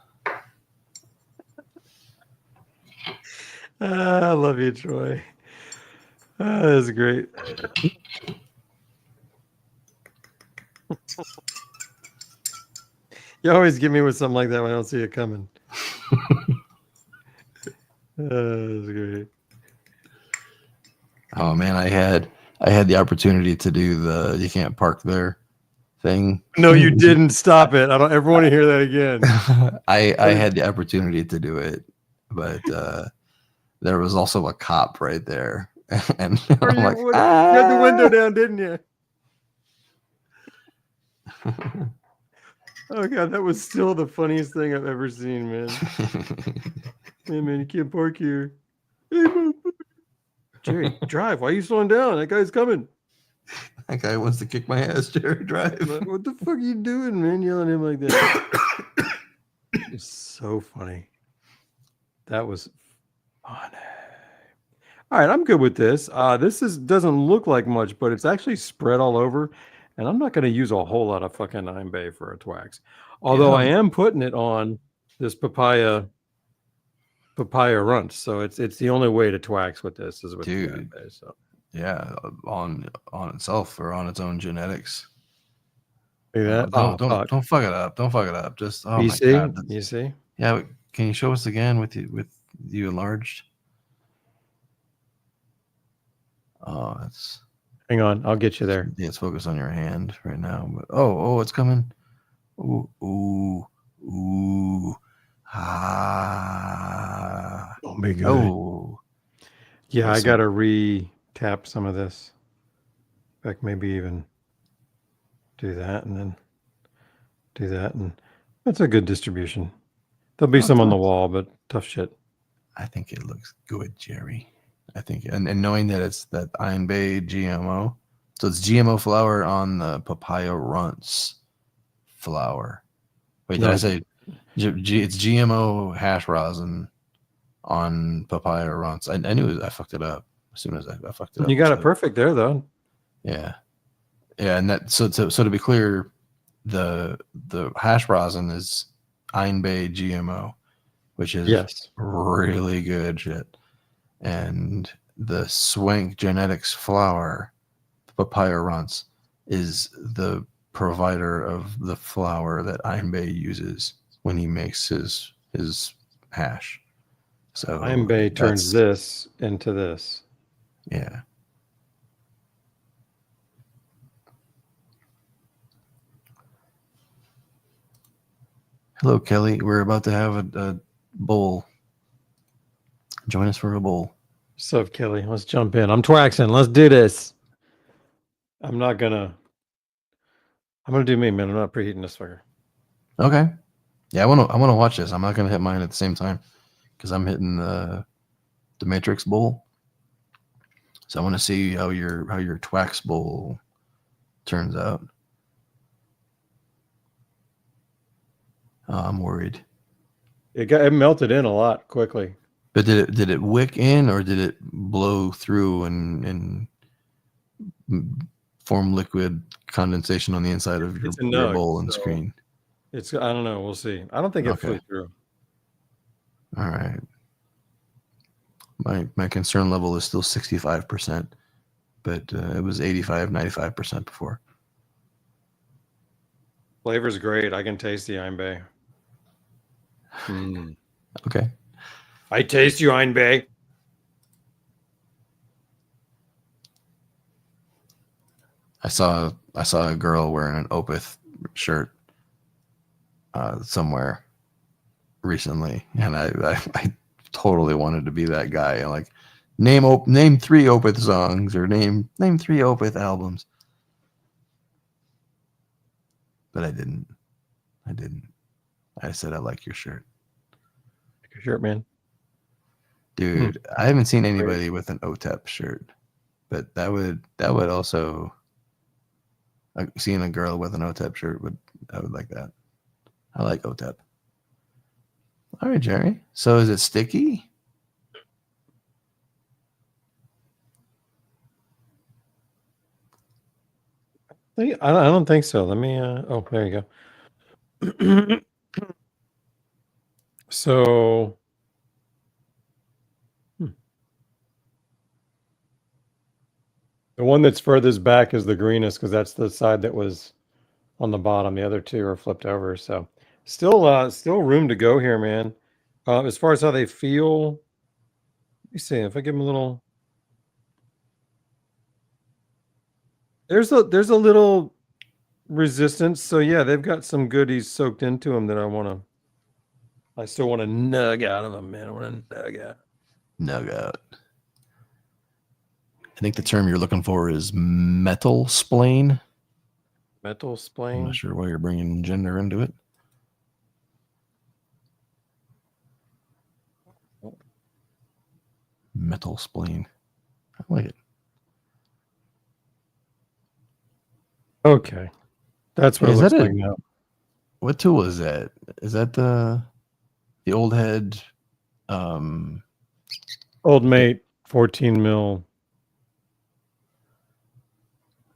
I love you, Troy. That's great. You always get me with something like that when I don't see it coming. That's great. Oh man, I had the opportunity to do the "you can't park there" thing. No, you didn't. Stop it. I don't ever want to hear that again. I had the opportunity to do it, but there was also a cop right there, and I'm like, you had the window down, didn't you? Oh god, that was still the funniest thing I've ever seen, man. Hey man, you can't park here. Hey, Jerry, drive. Why are you slowing down? That guy's coming. That guy wants to kick my ass, Jerry. Drive. What the fuck are you doing, man? Yelling at him like that. It's so funny. That was funny. All right, I'm good with this. This doesn't look like much, but it's actually spread all over. And I'm not going to use a whole lot of fucking Imbe for a Twax. Although I am putting it on this papaya runt. So it's the only way to Twax with this is with the Imbe. So yeah, on itself or on its own genetics. See that? Don't fuck it up. Don't fuck it up. Just you my see? God. You see? Yeah, can you show us again with you enlarged? Oh, that's. Hang on, I'll get you there. Yeah, it's focused on your hand right now. But it's coming. Ooh. Ah. Don't be good. Oh. Yeah, I gotta re-tap some of this. In fact, maybe even do that and then do that, and that's a good distribution. There'll be some on the wall, but tough shit. I think it looks good, Jerry. I think, and knowing that it's that Imbe GMO, so it's GMO flower on the papaya runts flower. Wait, did I say it's GMO hash rosin on papaya runts? I knew I fucked it up as soon as I fucked it up. You got it perfect there, though. Yeah, and that so to be clear, the hash rosin is Einbay GMO, which is Yes. really good shit. And the Swank Genetics flour, the papaya runts, is the provider of the flour that Einbay uses when he makes his hash. So Bay turns that's this into this. yeah. Hello, Kelly. We're about to have a bowl. Join us for a bowl. What's up, Kelly? Let's jump in. I'm Twaxing. Let's do this. I'm gonna do me, man. I'm not preheating this fucker. Okay. Yeah, I wanna watch this. I'm not gonna hit mine at the same time because I'm hitting the Matrix bowl. So I want to see how your Twax bowl turns out. I'm worried. It melted in a lot quickly. But did it wick in or did it blow through and form liquid condensation on the inside of It's a your nug, bowl and so screen? I don't know. We'll see. I don't think it flew through. All right. My concern level is still 65%, but it was 85, 95% before. Flavor's great. I can taste the Einbay. Okay. I taste you, Einbay. I saw a girl wearing an Opeth shirt somewhere recently, and I totally wanted to be that guy. And like, name 3 Opeth songs or name 3 Opeth albums, but I didn't. I said I like your shirt. Like your shirt, man. Dude, I haven't seen anybody with an OTEP shirt, but that would also. Seeing a girl with an OTEP shirt I would like that. I like OTEP. All right, Jerry. So is it sticky? I don't think so. Let me. Oh, there you go. So. The one that's furthest back is the greenest because that's the side that was on the bottom. The other 2 are flipped over. So still room to go here, man. As far as how they feel, let me see if I give them a little. There's a little resistance. So yeah, they've got some goodies soaked into them that I still want to nug out of them, man. I want to nug out. Nug out. I think the term you're looking for is metal splain. Metal I'm splain. not sure why you're bringing gender into it. Metal spleen. I like it. Okay. That's what it looks like now. What tool is that? Is that the old head? Old Mate 14 mil.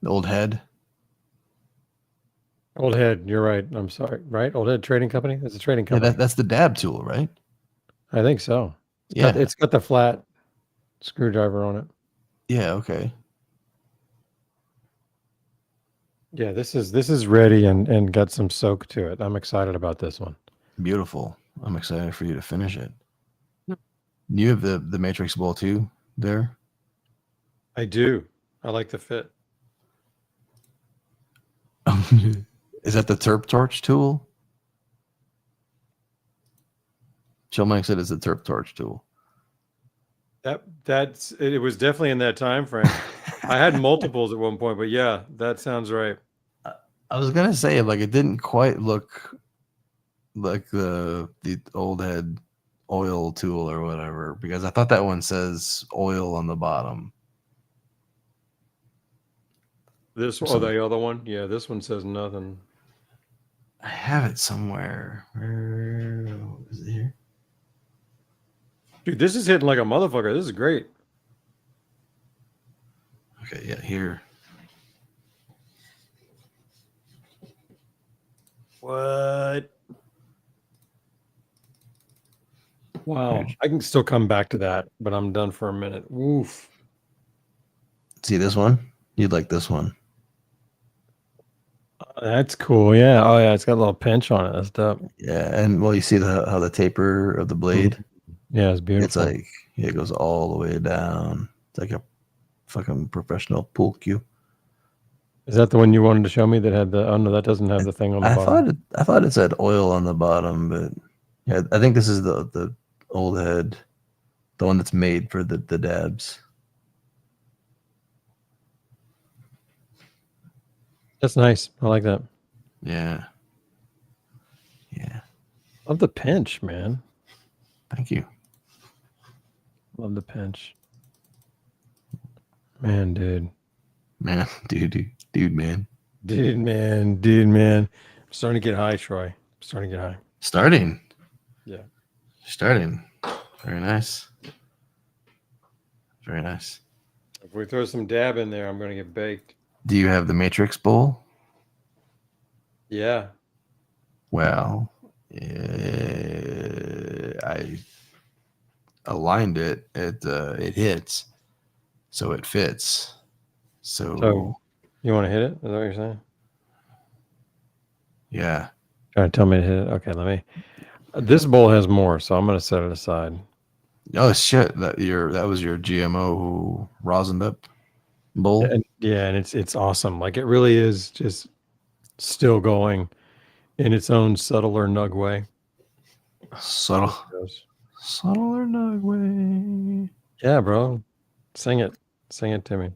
The old head? Old Head, you're right. I'm sorry. Right? Old Head Trading Company? It's a trading company. Yeah, that's the dab tool, right? I think so. Yeah. It's got the flat screwdriver on it. Yeah, okay. Yeah, this is ready and got some soak to it. I'm excited about this one. Beautiful. I'm excited for you to finish it. You have the Matrix Bowl too there? I do. I like the fit. Is that the Terp Torch tool? Chill Mike said it's a Terp Torch tool. It was definitely in that time frame. I had multiples at one point, but yeah, that sounds right. I was gonna say like it didn't quite look like the old head oil tool or whatever because I thought that one says oil on the bottom. The other one? Yeah, this one says nothing. I have it somewhere. Where is it here? Dude, this is hitting like a motherfucker. This is great. Okay, yeah, here. What? Wow. I can still come back to that, but I'm done for a minute. Oof. See this one? You'd like this one. That's cool. Yeah. Oh, yeah. It's got a little pinch on it. That's dope. Yeah, and well, you see how the taper of the blade? Yeah, it's beautiful. It's like it goes all the way down. It's like a fucking professional pool cue. Is that the one you wanted to show me that had the? Oh no, that doesn't have the thing on the bottom. I thought it said oil on the bottom, but yeah, I think this is the old head, the one that's made for the dabs. That's nice. I like that. Yeah. Yeah. Love the pinch, man. Thank you. Love the pinch. Man, dude. Man, dude, man. Dude, man. I'm starting to get high, Troy. I'm starting to get high. Starting. Yeah. Starting. Very nice. Very nice. If we throw some dab in there, I'm going to get baked. Do you have the Matrix bowl? Yeah. Well, I aligned it. It hits, so it fits. So you want to hit it? Is that what you're saying? Yeah. Trying to tell me to hit it? Okay, let me. This bowl has more, so I'm going to set it aside. Oh shit! That was your GMO rosined up bowl. And it's awesome. Like it really is just still going in its own subtler nug way. Subtler nug way. Yeah, bro. Sing it to me.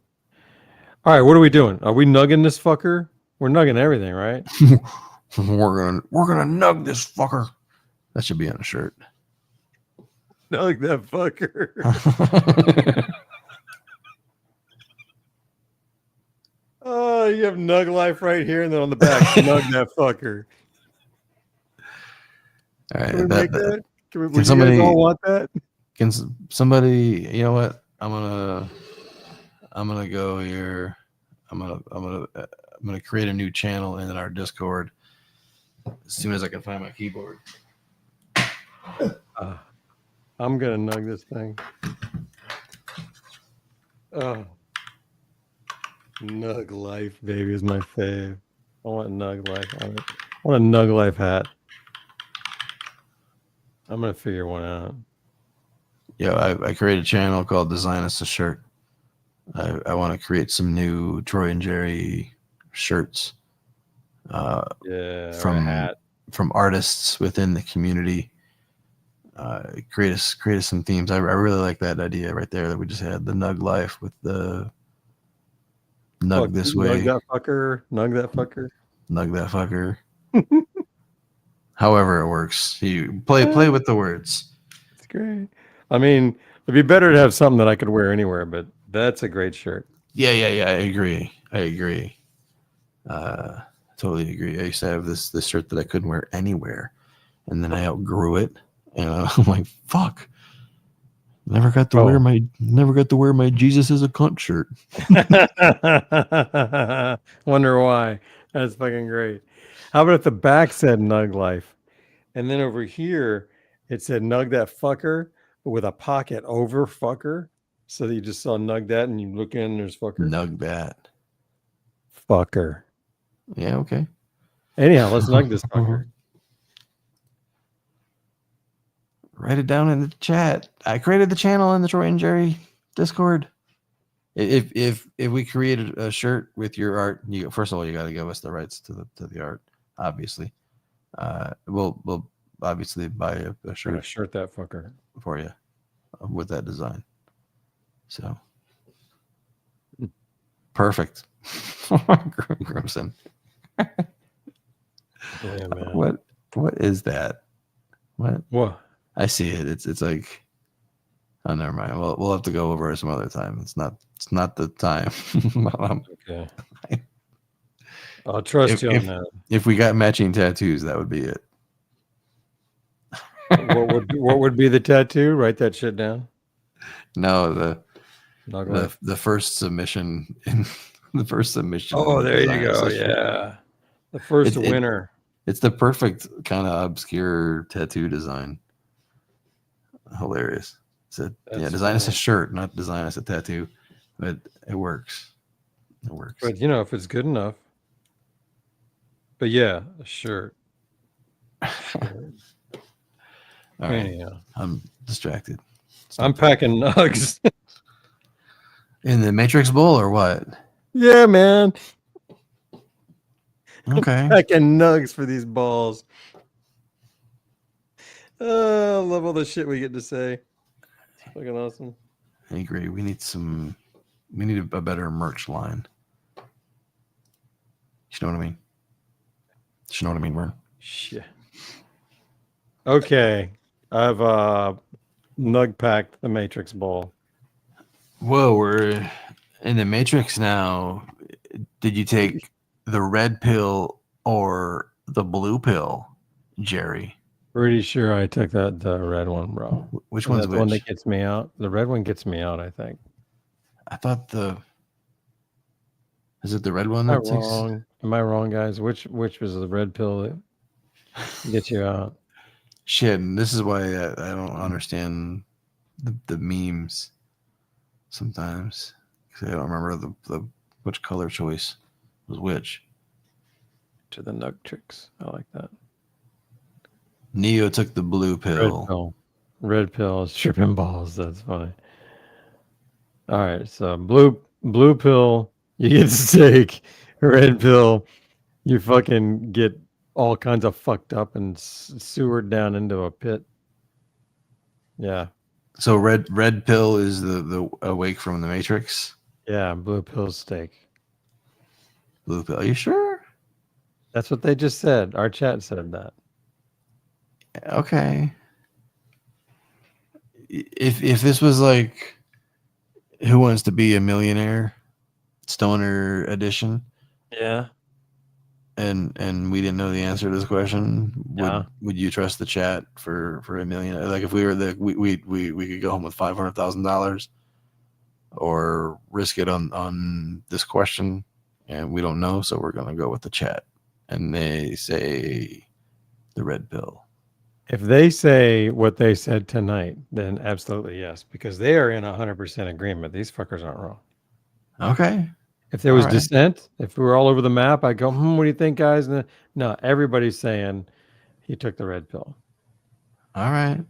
All right, what are we doing? Are we nugging this fucker? We're nugging everything, right? we're gonna nug this fucker. That should be on a shirt. Nug that fucker. Oh, you have nug life right here, and then on the back, nug that fucker. All right, can we make that? Can somebody you guys all want that? Can somebody? You know what? I'm gonna go here. I'm gonna create a new channel in our Discord as soon as I can find my keyboard. I'm gonna nug this thing. Oh, nug life, baby, is my fave. I want nug life on it. I want a nug life hat. I'm gonna figure one out. Yeah, I created a channel called Design Us a Shirt. I want to create some new Troy and Jerry shirts. From artists within the community. Create us some themes. I really like that idea right there that we just had, the nug life with the nug this way. Nug that fucker. Nug that fucker. Nug that fucker. However it works. You play with the words. It's great. I mean, it'd be better to have something that I could wear anywhere, but that's a great shirt. Yeah. I agree. Totally agree. I used to have this shirt that I couldn't wear anywhere, and then I outgrew it, and I'm like, fuck. Never got to wear my Jesus is a cunt shirt. Wonder why. That's fucking great. How about if the back said nug life, and then over here it said nug that fucker, but with a pocket over fucker, so that you just saw nug that, and you look in, and there's fucker. Nug that fucker. Yeah. Okay. Anyhow, let's nug this fucker. Write it down in the chat. I created the channel in the Troy and Jerry Discord. If we created a shirt with your art, first of all, you got to give us the rights to the art. Obviously, we'll obviously buy a shirt. A shirt that fucker for you with that design. So perfect. Grimson. Yeah, man. What is that? What? I see it. It's like, oh, never mind. We'll have to go over it some other time. It's not the time. Okay. I'll trust you on that. If we got matching tattoos, that would be it. What would be the tattoo? Write that shit down. No, the first submission in the first submission. Oh, there you go. Yeah, the first winner. It's the perfect kind of obscure tattoo design. Hilarious. Design as a shirt, not design as a tattoo, but it works. It works. But you know, if it's good enough. But yeah, a shirt. All right. Anyhow, I'm distracted. I'm packing nugs. In the Matrix Bowl or what? Yeah, man. Okay. Packing nugs for these balls. I love all the shit we get to say. Fucking awesome. I agree. We need a better merch line. You know what I mean? You know what I mean, Vern? Shit. Okay. I've nug packed the Matrix Bowl. Whoa, we're in the Matrix now. Did you take the red pill or the blue pill, Jerry? Pretty sure I took the red one, bro. Which one's the one that gets me out? The red one gets me out, I think. I thought is it the red one? Am I wrong? Am I wrong, guys? Which was the red pill that gets you out? Shit, and this is why I don't understand the memes sometimes, because I don't remember the which color choice was which. To the nug tricks. I like that. Neo took the blue pill. Red pill is tripping balls. That's funny. All right, so blue pill, you get steak. Red pill, you fucking get all kinds of fucked up and sewered down into a pit. Yeah. So red pill is the awake from the Matrix. Yeah, blue pill steak. Blue pill. Are you sure? That's what they just said. Our chat said that. Okay. If this was like Who Wants to Be a Millionaire Stoner edition, yeah, and we didn't know the answer to this question, would you trust the chat for $1 million? Like if we were we could go home with $500,000, or risk it on this question, and we don't know, so we're gonna go with the chat, and they say the red pill. If they say what they said tonight, then absolutely yes, because they are in 100% agreement. These fuckers aren't wrong. Okay. If there was dissent, if we were all over the map, I'd go, what do you think, guys? No, everybody's saying he took the red pill. All right.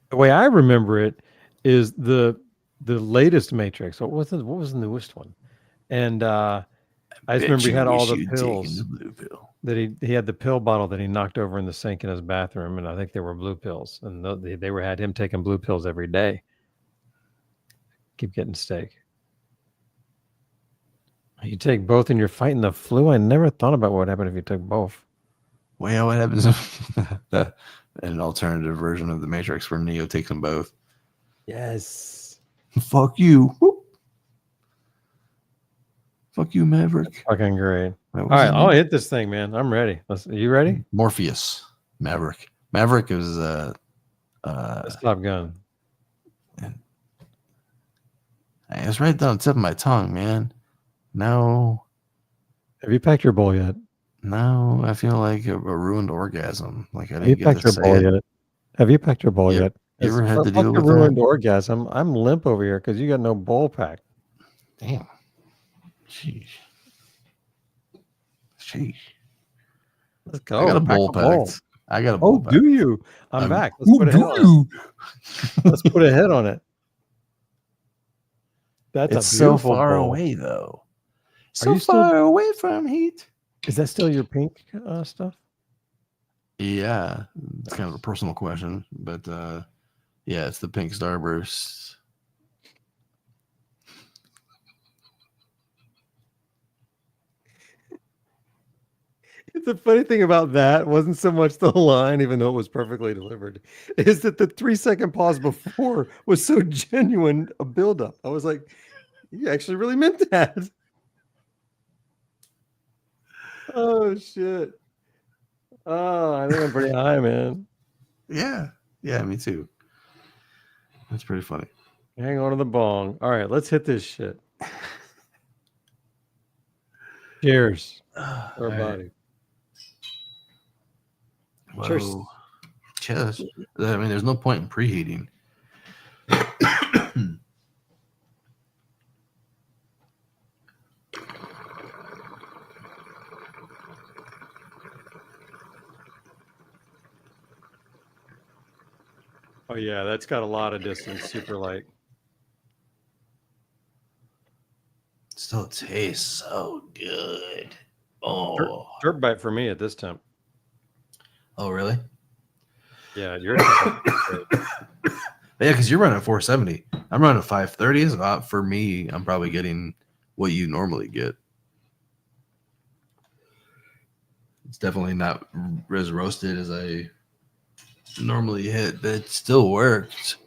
The way I remember it is the latest Matrix. What was the newest one? And I just remember he had all the pills. The blue pill. That he had the pill bottle that he knocked over in the sink in his bathroom, and I think they were blue pills, and they had him taking blue pills every day. Keep getting steak. You take both and you're fighting the flu. I never thought about what would happen if you took both. Well, yeah, what happens if an alternative version of the Matrix where Neo takes them both? Yes. Fuck you. Whoop. Fuck you, Maverick. Fucking great. All right, I'll hit this thing, man. I'm ready. Are you ready? Morpheus. Maverick. Maverick is Top Gun. It's right down the tip of my tongue, man. Now, have you packed your bowl yet? No, I feel like a ruined orgasm. Like I didn't Have you get packed to your say bowl it. yet? Have you packed your bowl yet? You ever had to deal with ruined that? orgasm? I'm limp over here because you got no bowl pack. Damn. Sheesh. Let's go. I got a bowl packed. I got a bowl packed. Do you? I'm back. Let's put a head on it. Let's put a head on it. That's It's a so beautiful far bowl. away, though. So far away from heat. Is that still your pink stuff? Yeah, it's kind of a personal question, but yeah, it's the pink starburst. The funny thing about that wasn't so much the line, even though it was perfectly delivered, is that the 3-second pause before was so genuine a buildup. I was like, you actually really meant that. Oh, shit. Oh, I think I'm pretty high, man. Yeah, me too. That's pretty funny. Hang on to the bong. All right, let's hit this shit. Cheers. All Our right. body. Whoa. Cheers. Cheers. I mean, there's no point in preheating. Oh yeah, that's got a lot of distance. Super light. Still tastes so good. Oh. Dirt bite for me at this temp. Oh, really? Yeah, yours is great. Yeah, because you're running 470. I'm running 530. So for me, I'm probably getting what you normally get. It's definitely not as roasted as I normally hit, but it still worked.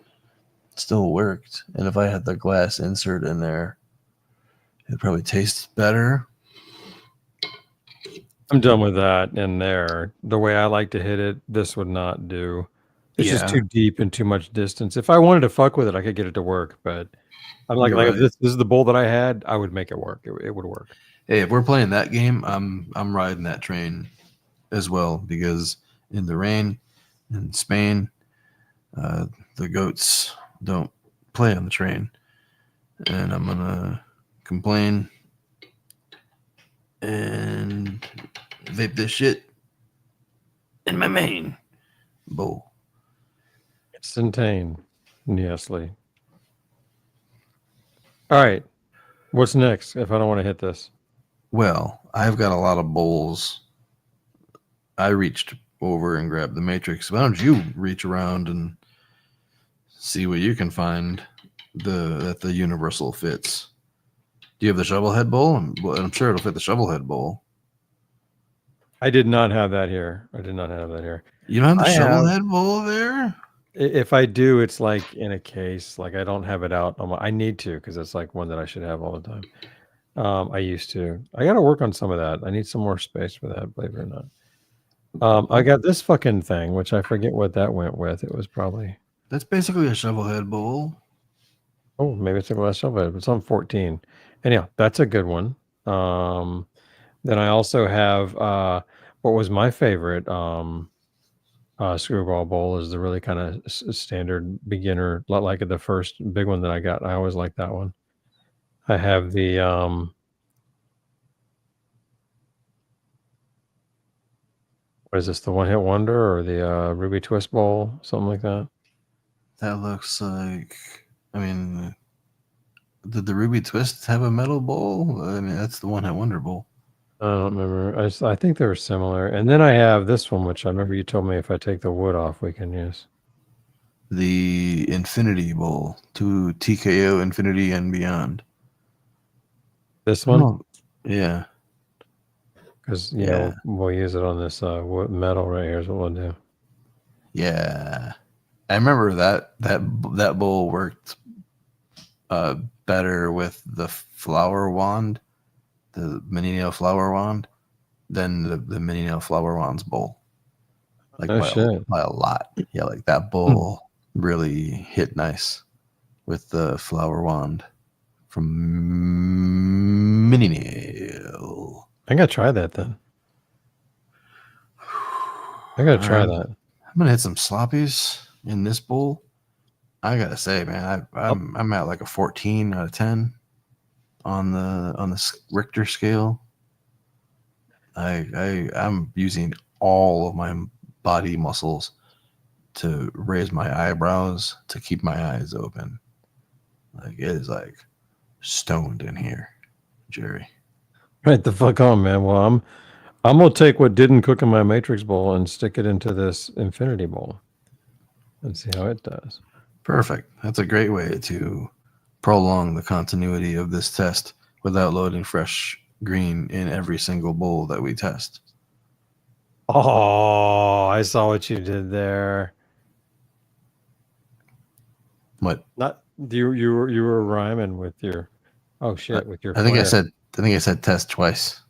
Still worked. And if I had the glass insert in there, it probably tastes better. I'm done with that in there. The way I like to hit it, this would not do. It's just too deep and too much distance. If I wanted to fuck with it, I could get it to work. But I'm like, You're if this is the bowl that I had, I would make it work. It would work. Hey, if we're playing that game, I'm riding that train as well, because in the rain in Spain, the goats don't play on the train, and I'm gonna complain and vape this shit in my main bowl. Instantaneously. All right. What's next if I don't want to hit this? Well, I've got a lot of bowls. I reached over and grabbed the Matrix. Why don't you reach around and see what you can find that the Universall fits? Do you have the shovel head bowl? I'm sure it'll fit the shovel head bowl. I did not have that here. I did not have that here. You don't have the shovel head bowl there? If I do, it's like in a case. Like I don't have it out. I need to, because it's like one that I should have all the time. I used to. I got to work on some of that. I need some more space for that, believe it or not. I got this fucking thing, which I forget what that went with. It was probably... That's basically a shovel head bowl. Oh, maybe it's a glass shovel head. It's on 14. Anyhow, that's a good one. Then I also have what was my favorite screwball bowl is the really kind of standard beginner, like the first big one that I got. I always like that one. I have the what is this? The one hit wonder or the Ruby Twist bowl, something like that. That looks like. I mean, did the Ruby Twist have a metal bowl? I mean, that's the one hit wonder bowl. I don't remember. I think they were similar. And then I have this one, which I remember you told me if I take the wood off, we can use. The Infinity Bowl, to TKO Infinity and beyond. This one? Oh, yeah. Because, yeah, we'll use it on this metal right here is what we'll do. Yeah. I remember that bowl worked better with the flower wand, the mini nail flower wand, than the mini nail flower wand's bowl. Like by a lot. Yeah, like that bowl really hit nice with the flower wand from mini nail. I gotta try that then. I gotta try that. I'm gonna hit some sloppies in this bowl. I gotta say, man, I'm at like a 14 out of 10 on the Richter scale. I'm using all of my body muscles to raise my eyebrows, to keep my eyes open. Like, it is like stoned in here, Jerry. Right the fuck on, man. Well, I'm gonna take what didn't cook in my Matrix bowl and stick it into this Infinity bowl and see how it does. Perfect. That's a great way to prolong the continuity of this test without loading fresh green in every single bowl that we test. Oh, I saw what you did there. What? Not you were rhyming with your with your I think flare. I said test twice.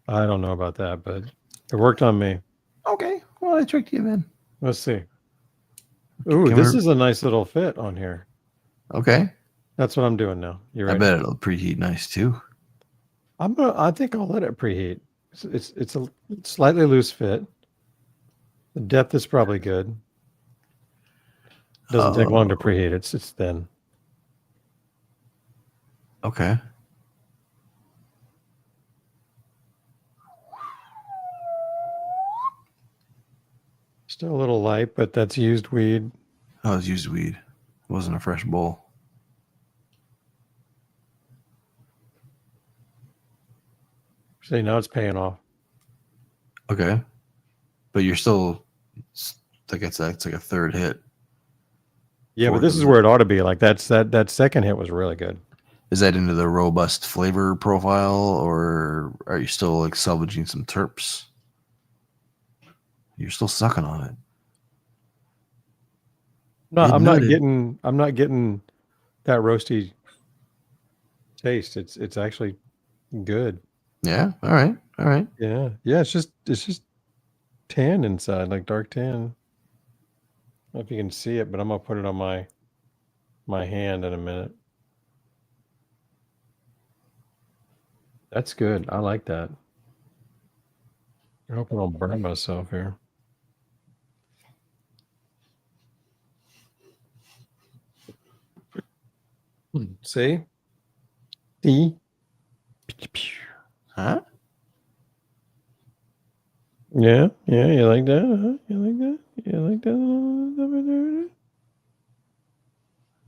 I don't know about that, but it worked on me. Okay. Well, I tricked you, man. Let's see. Ooh, this is a nice little fit on here. Okay. That's what I'm doing now. You ready? I bet it'll preheat nice too. I think I'll let it preheat. It's a slightly loose fit. The depth is probably good. Doesn't take long to preheat. It's thin. Okay. Still a little light, but that's used weed. Oh, it was used weed. It wasn't a fresh bowl. See, now it's paying off. Okay. But you're still, like it's like a third hit. Yeah, but this is where it ought to be. Like that second hit was really good. Is that into the robust flavor profile, or are you still like salvaging some terps? You're still sucking on it. No, I'm not getting that roasty taste. It's actually good. Yeah. All right. All right. Yeah. Yeah. It's just tan inside, like dark tan. I don't know if you can see it, but I'm gonna put it on my hand in a minute. That's good. I like that. I hope I don't burn myself here. See? See? Huh? Yeah, yeah, you like that? Huh? You like that? You like that?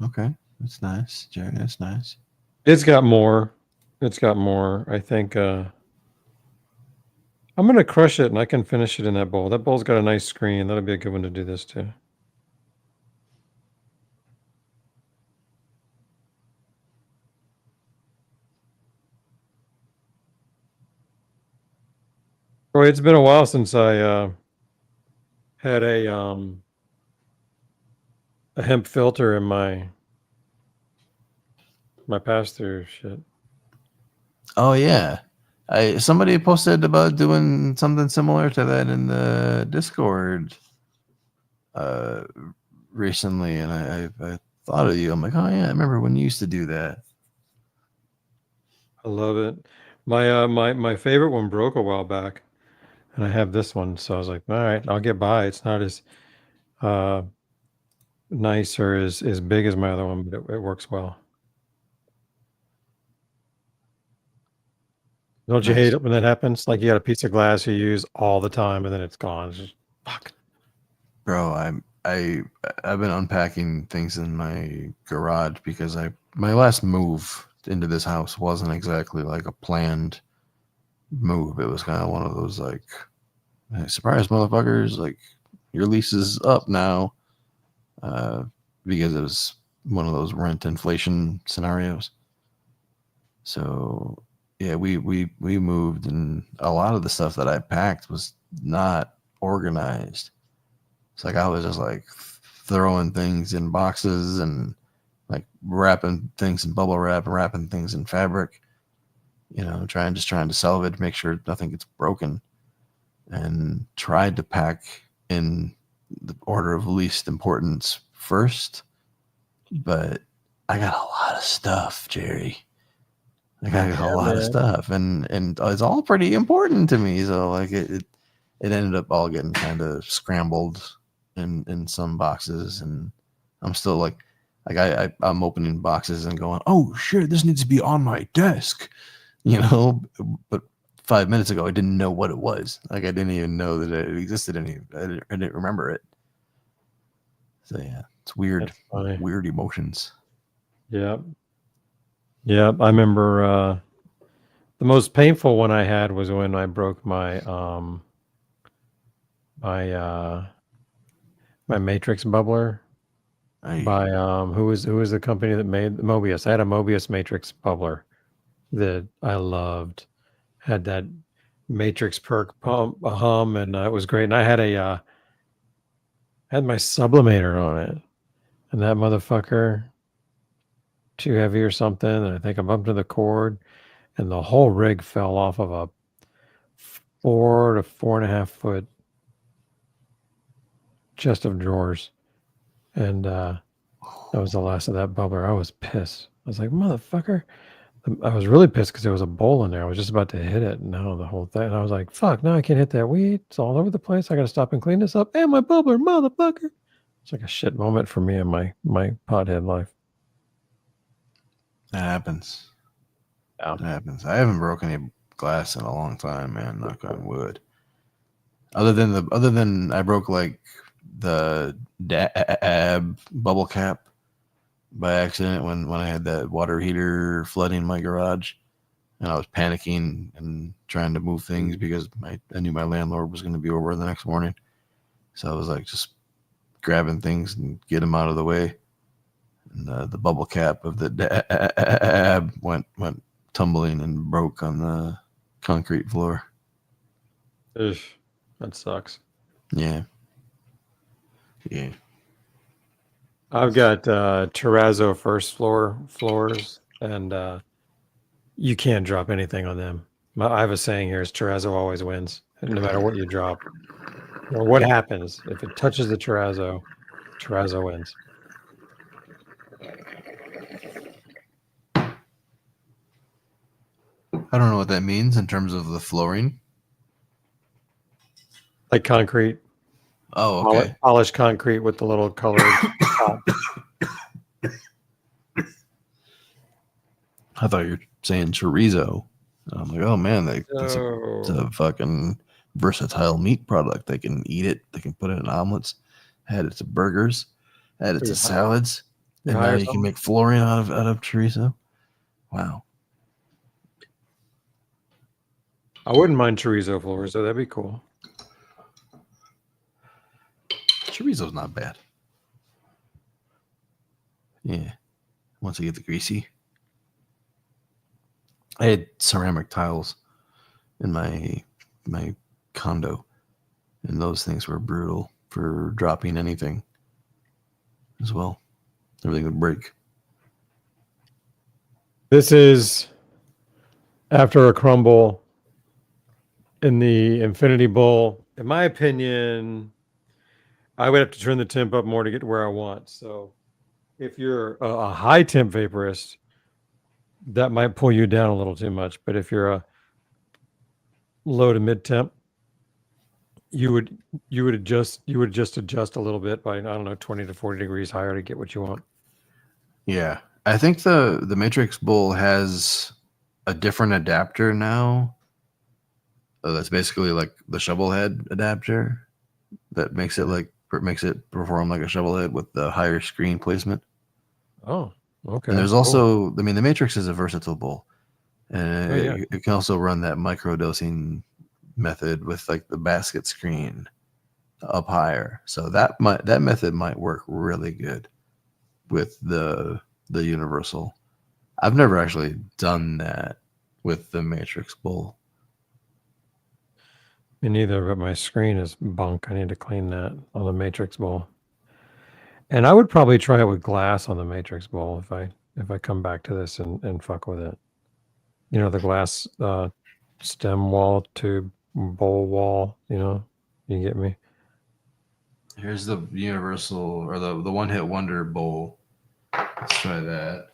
Okay. That's nice, Jerry. That's nice. It's got more. It's got more. I think I'm gonna crush it and I can finish it in that bowl. That bowl's got a nice screen. That'll be a good one to do this too. Roy, it's been a while since I had a hemp filter in my pass-through shit. Oh yeah. Somebody posted about doing something similar to that in the Discord recently, and I thought of you. I'm like, oh yeah, I remember when you used to do that. I love it. My favorite one broke a while back, and I have this one, so I was like, all right, I'll get by. It's not as nice or as big as my other one, but it works well. Don't you hate it when that happens? Like you got a piece of glass you use all the time, and then it's gone. It's just, fuck. Bro, I've been unpacking things in my garage because my last move into this house wasn't exactly like a planned move. It was kind of one of those like, hey, surprise motherfuckers, like your lease is up now, because it was one of those rent inflation scenarios. So yeah, we moved, and a lot of the stuff that I packed was not organized. It's like I was just like throwing things in boxes and like wrapping things in bubble wrap and wrapping things in fabric, trying to salvage, make sure nothing gets broken, and tried to pack in the order of least importance first. But I got a lot of stuff, Jerry. I got a lot of stuff, and it's all pretty important to me. So like it ended up all getting kind of scrambled in some boxes, and I'm still like I'm opening boxes and going, oh shit, this needs to be on my desk, but 5 minutes ago I didn't know what it was. Like I didn't even know that it existed. I didn't remember it. So yeah, it's weird emotions. Yeah. Yeah, I remember the most painful one I had was when I broke my my Matrix bubbler by who was the company that made Mobius. I had a Mobius Matrix bubbler that I loved. Had that Matrix perk pump hum, and it was great. And I had had my sublimator on it, and that motherfucker too heavy or something, and I think I bumped to the cord, and the whole rig fell off of a 4 to 4.5 foot chest of drawers, and that was the last of that bubbler. I was pissed. I was like, motherfucker, I was really pissed because there was a bowl in there. I was just about to hit it. No, the whole thing. And I was like, fuck, now I can't hit that weed. It's all over the place. I got to stop and clean this up. And my bubbler, motherfucker. It's like a shit moment for me in my pothead life. That happens. Yeah. That happens. I haven't broken any glass in a long time, man. Knock on wood. Other than I broke like the dab bubble cap by accident when I had that water heater flooding my garage, and I was panicking and trying to move things because I knew my landlord was going to be over the next morning. So I was like just grabbing things and get them out of the way. And the bubble cap of the dab went tumbling and broke on the concrete floor. Ugh, that sucks. Yeah. I've got terrazzo first floors, and you can't drop anything on them. I have a saying here: is terrazzo always wins, no matter what you drop or what happens. If it touches the terrazzo wins. I don't know what that means in terms of the flooring. Like concrete. Oh, okay. Polished concrete with the little colored top. I thought you were saying chorizo. I'm like, oh man, it's a fucking versatile meat product. They can eat it. They can put it in omelets. Add it to burgers. Add it to salads. And now you can make flooring out of chorizo. Wow. I wouldn't mind chorizo floors, so that'd be cool. Chorizo's not bad. Yeah. Once I get the greasy. I had ceramic tiles in my condo, and those things were brutal for dropping anything as well. Everything would break. This is after a crumble in the Infinity Bowl. In my opinion, I would have to turn the temp up more to get to where I want. So if you're a high temp vaporist, that might pull you down a little too much. But if you're a low to mid temp, you would just adjust a little bit by, I don't know, 20 to 40 degrees higher to get what you want. Yeah. I think the Matrix Bowl has a different adapter now. That's basically like the shovel head adapter that makes it perform like a shovel head with the higher screen placement. Oh, okay. And there's also, I mean, the Matrix is a versatile bowl, and it can also run that micro dosing method with like the basket screen up higher. So that method might work really good with the Universall. I've never actually done that with the Matrix Bowl. Me neither, but my screen is bunk. I need to clean that on the Matrix Bowl. And I would probably try it with glass on the Matrix Bowl if I come back to this and fuck with it. You know, the glass stem wall to bowl wall, you get me? Here's the Universall, or the One Hit Wonder Bowl. Let's try that.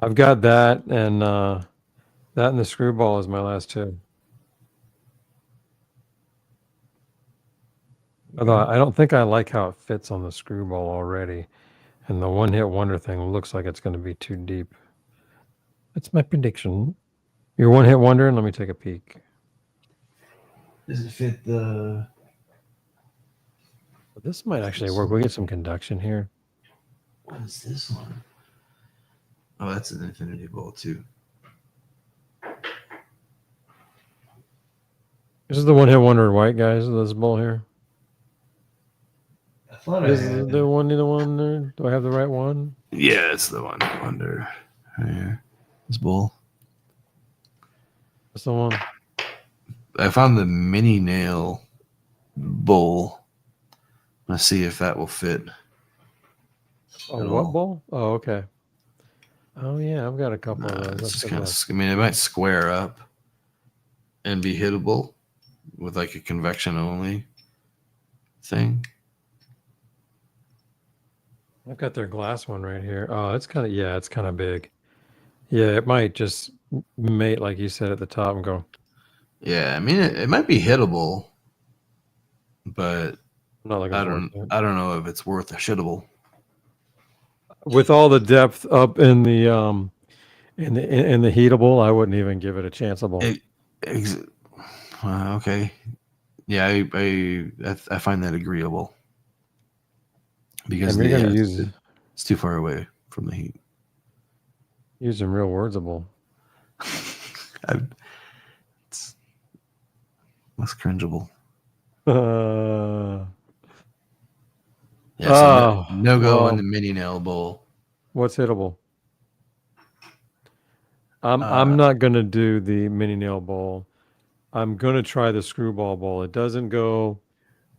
I've got that, and the screwball is my last two. Although I don't think I like how it fits on the screwball already. And the One Hit Wonder thing looks like it's going to be too deep. That's my prediction. Your One Hit Wonder, and let me take a peek. Does it fit the... This might actually work. We get some conduction here. What is this one? Oh, that's an Infinity Bowl too. This is the One Hit Wonder white, guys. This bowl here. I thought Is the one there? Do I have the right one? Yeah, it's the One Hit Wonder. Right here. This bowl. That's the one. I found the mini nail bowl. Let's see if that will fit. Oh, what bowl? Oh, okay. Oh, yeah, I've got a couple of those. It's just kind of, I mean, it might square up and be hittable with like a convection only thing. I've got their glass one right here. Oh, it's kind of big. Yeah, it might just mate like you said at the top and go. Yeah, I mean it might be hittable, but I'm not looking forward to it. I don't know if it's worth a shittable. With all the depth up in the heatable, I wouldn't even give it a chanceable. Okay, yeah, I find that agreeable because And you're gonna use it's too far away from the heat. using real wordsable. It's less cringeable. Yeah, so no go in the mini nail bowl. What's hittable? I'm not gonna do the mini nail bowl. I'm gonna try the screwball bowl. It doesn't go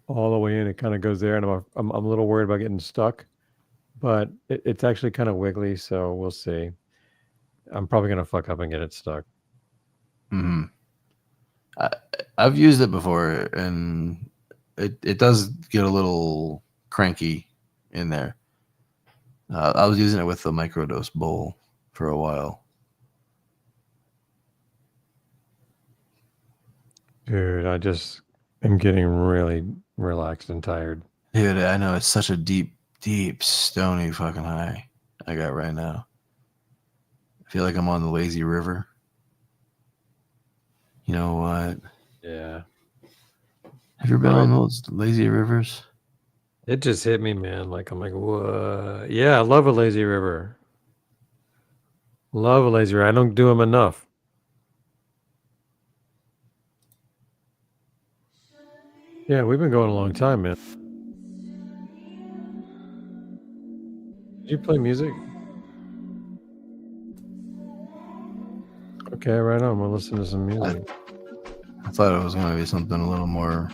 all the way in. It kind of goes there, and I'm a little worried about getting stuck. But it's actually kind of wiggly, so we'll see. I'm probably gonna fuck up and get it stuck. Mm-hmm. I've used it before, and it does get a little cranky in there. I was using it with the microdose bowl for a while. Dude, I just am getting really relaxed and tired. Dude, I know it's such a deep, stony fucking high I got right now. I feel like I'm on the lazy river. You know what? Yeah. Have you ever been on those lazy rivers? It just hit me, man. Like, I'm like, what? Yeah, I love a lazy river. Love a lazy river. I don't do them enough. Yeah, we've been going a long time, man. Did you play music? Okay, right on. We'll listen to some music. I thought it was going to be something a little more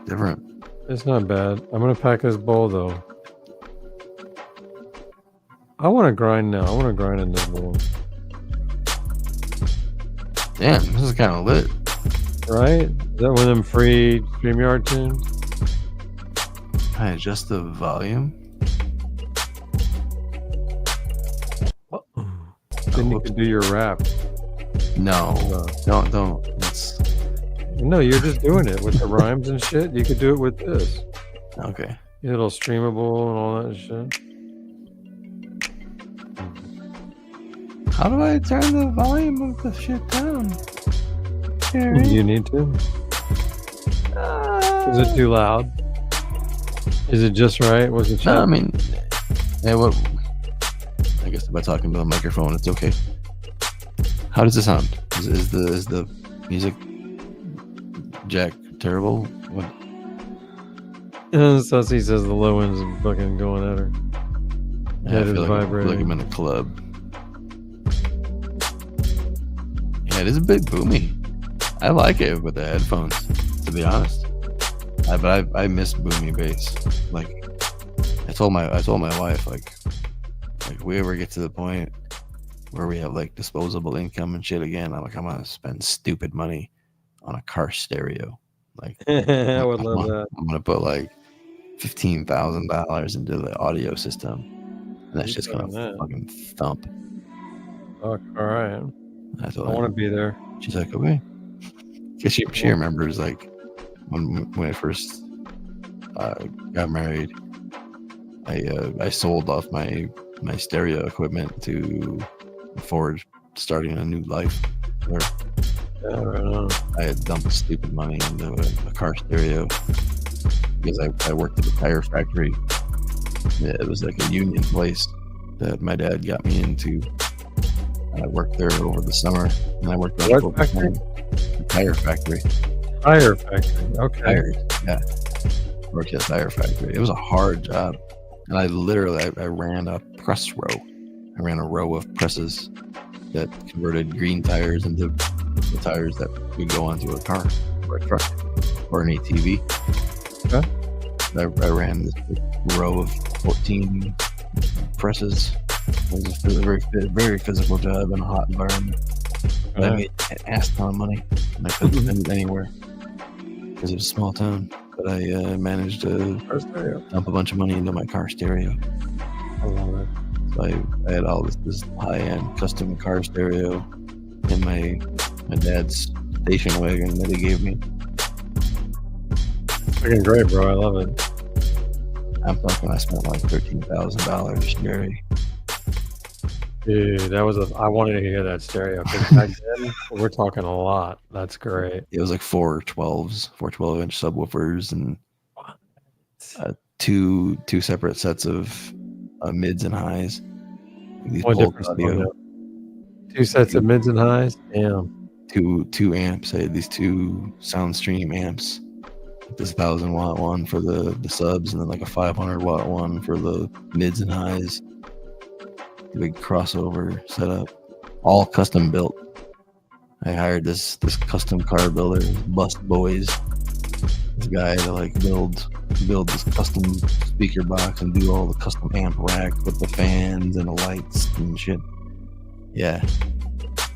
different. It's not bad. I'm going to pack this bowl, though. I want to grind now. I want to grind in this bowl. Damn, this is kind of lit. Right? Is that one of them free StreamYard tunes? Can I adjust the volume? Then you can do your rap. No. Don't. No, you're just doing it with the rhymes and shit. You could do it with this. Okay. It'll streamable and all that shit. How do I turn the volume of the shit down? Jerry? You need to. Is it too loud? Is it just right? Was it? No, I mean, I guess by talking to the microphone, it's okay. How does it sound? Is the music jack terrible? What? Sussy says the low end's fucking going at her. Yeah, I feel like I'm in a club. Yeah, it is a bit boomy. I like it with the headphones, to be honest. But I miss boomy bass. Like I told my wife, like if we ever get to the point where we have like disposable income and shit again, I'm gonna spend stupid money on a car stereo. Like I would love that. I'm gonna put like $15,000 into the audio system, and that's just gonna fucking thump. Fuck, all right. I want to be there. She's like, okay, because she remembers like when I first got married, I sold off my stereo equipment to afford starting a new life. Where I had dumped stupid money into a car stereo because I worked at a tire factory. It was like a union place that my dad got me into. I worked there over the summer, and I worked at a tire factory. Tire factory, okay. Tires, yeah. Worked at a tire factory. It was a hard job, and I ran a press row. I ran a row of presses that converted green tires into the tires that would go onto a car or a truck or an ATV. Okay. I ran this row of 14 presses. It was a very physical job in a hot environment. But I made an ass ton of money, and I couldn't spend it anywhere because it was a small town. But I managed to dump a bunch of money into my car stereo. I love it. So I had all this high-end custom car stereo in my dad's station wagon that he gave me. Fucking great, bro. I love it. I'm talking, I spent like $13,000, Jerry. Dude, that was I wanted to hear that stereo. 'Cause back then, we're talking a lot. That's great. It was like 412-inch subwoofers, and two separate sets of mids and highs. These What bulk difference? audio. 2 sets of mids and highs. Damn. Two amps. I had these 2 SoundStream amps. This 1,000-watt one for the subs, and then like a 500-watt one for the mids and highs. Big crossover setup, all custom built. I hired this custom car builder, Bust Boys. This guy to like build this custom speaker box and do all the custom amp rack with the fans and the lights and shit. Yeah,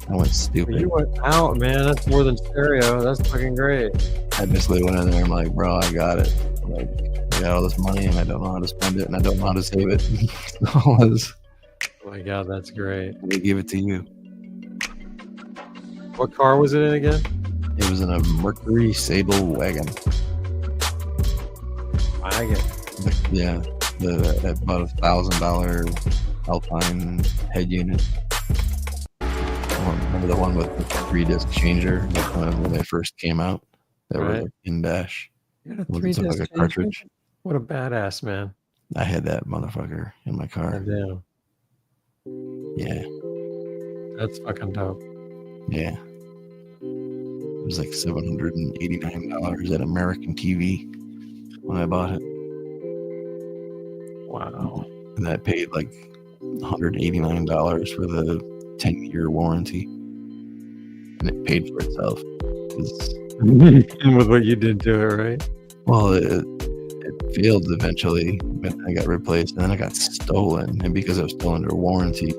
I went stupid. You went out, man. That's more than stereo. That's fucking great. I basically went in there. I'm like, bro, I got it. Like, I got all this money and I don't know how to spend it and I don't know how to save it. Oh my god, that's great. They give it to you. What car was it in again? It was in a Mercury Sable wagon. Wagon. Yeah, about $1,000 Alpine head unit. Remember the one with the 3-disc changer when they first came out? That Right. were like in dash. You had a It 3-disc like a changer? cartridge. What a badass, man. I had that motherfucker in my car. Goddamn. Yeah, That's fucking dope. yeah. It was like $789 at American TV when I bought it. Wow. And I paid like $189 for the 10-year warranty. And it paid for itself. 'Cause, With what you did to it, right? well, it failed eventually, but I got replaced, and then I got stolen. And because I was still under warranty,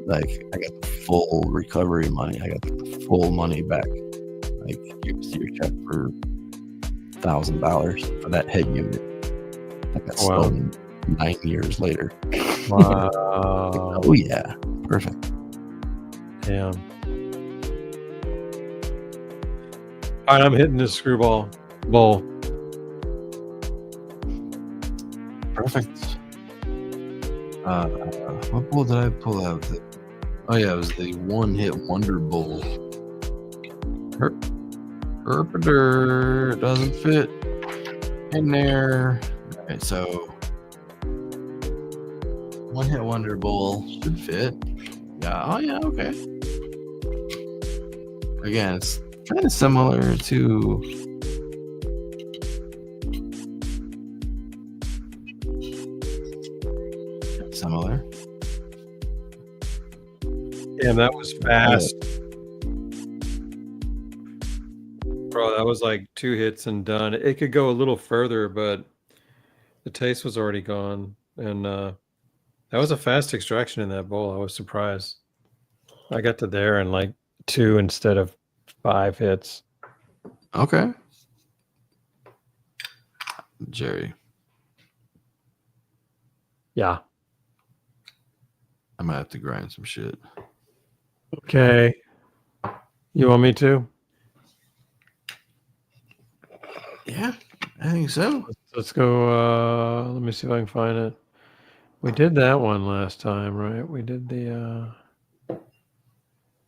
like I got the full recovery money. I got the full money back. Like here's your check for $1,000 for that head unit. I got stolen 9 years later. Wow. Oh yeah, perfect. Damn. All right, I'm hitting this screwball bowl. Perfect. What bowl did I pull out? Oh yeah, it was the one-hit wonder bowl. Herpeter doesn't fit in there. Alright, so one-hit wonder bowl should fit. Yeah. Oh yeah. Okay. Again, it's kind of similar to. Similar. Damn, that was fast. Bro, that was like 2 hits and done. It could go a little further, but the taste was already gone. And that was a fast extraction in that bowl. I was surprised. I got to there in like 2 instead of 5 hits. Okay. Jerry, Yeah. I might have to grind some shit. Okay. You want me to? Yeah, I think so. Let's go. Let me see if I can find it. We did that one last time, right? We did the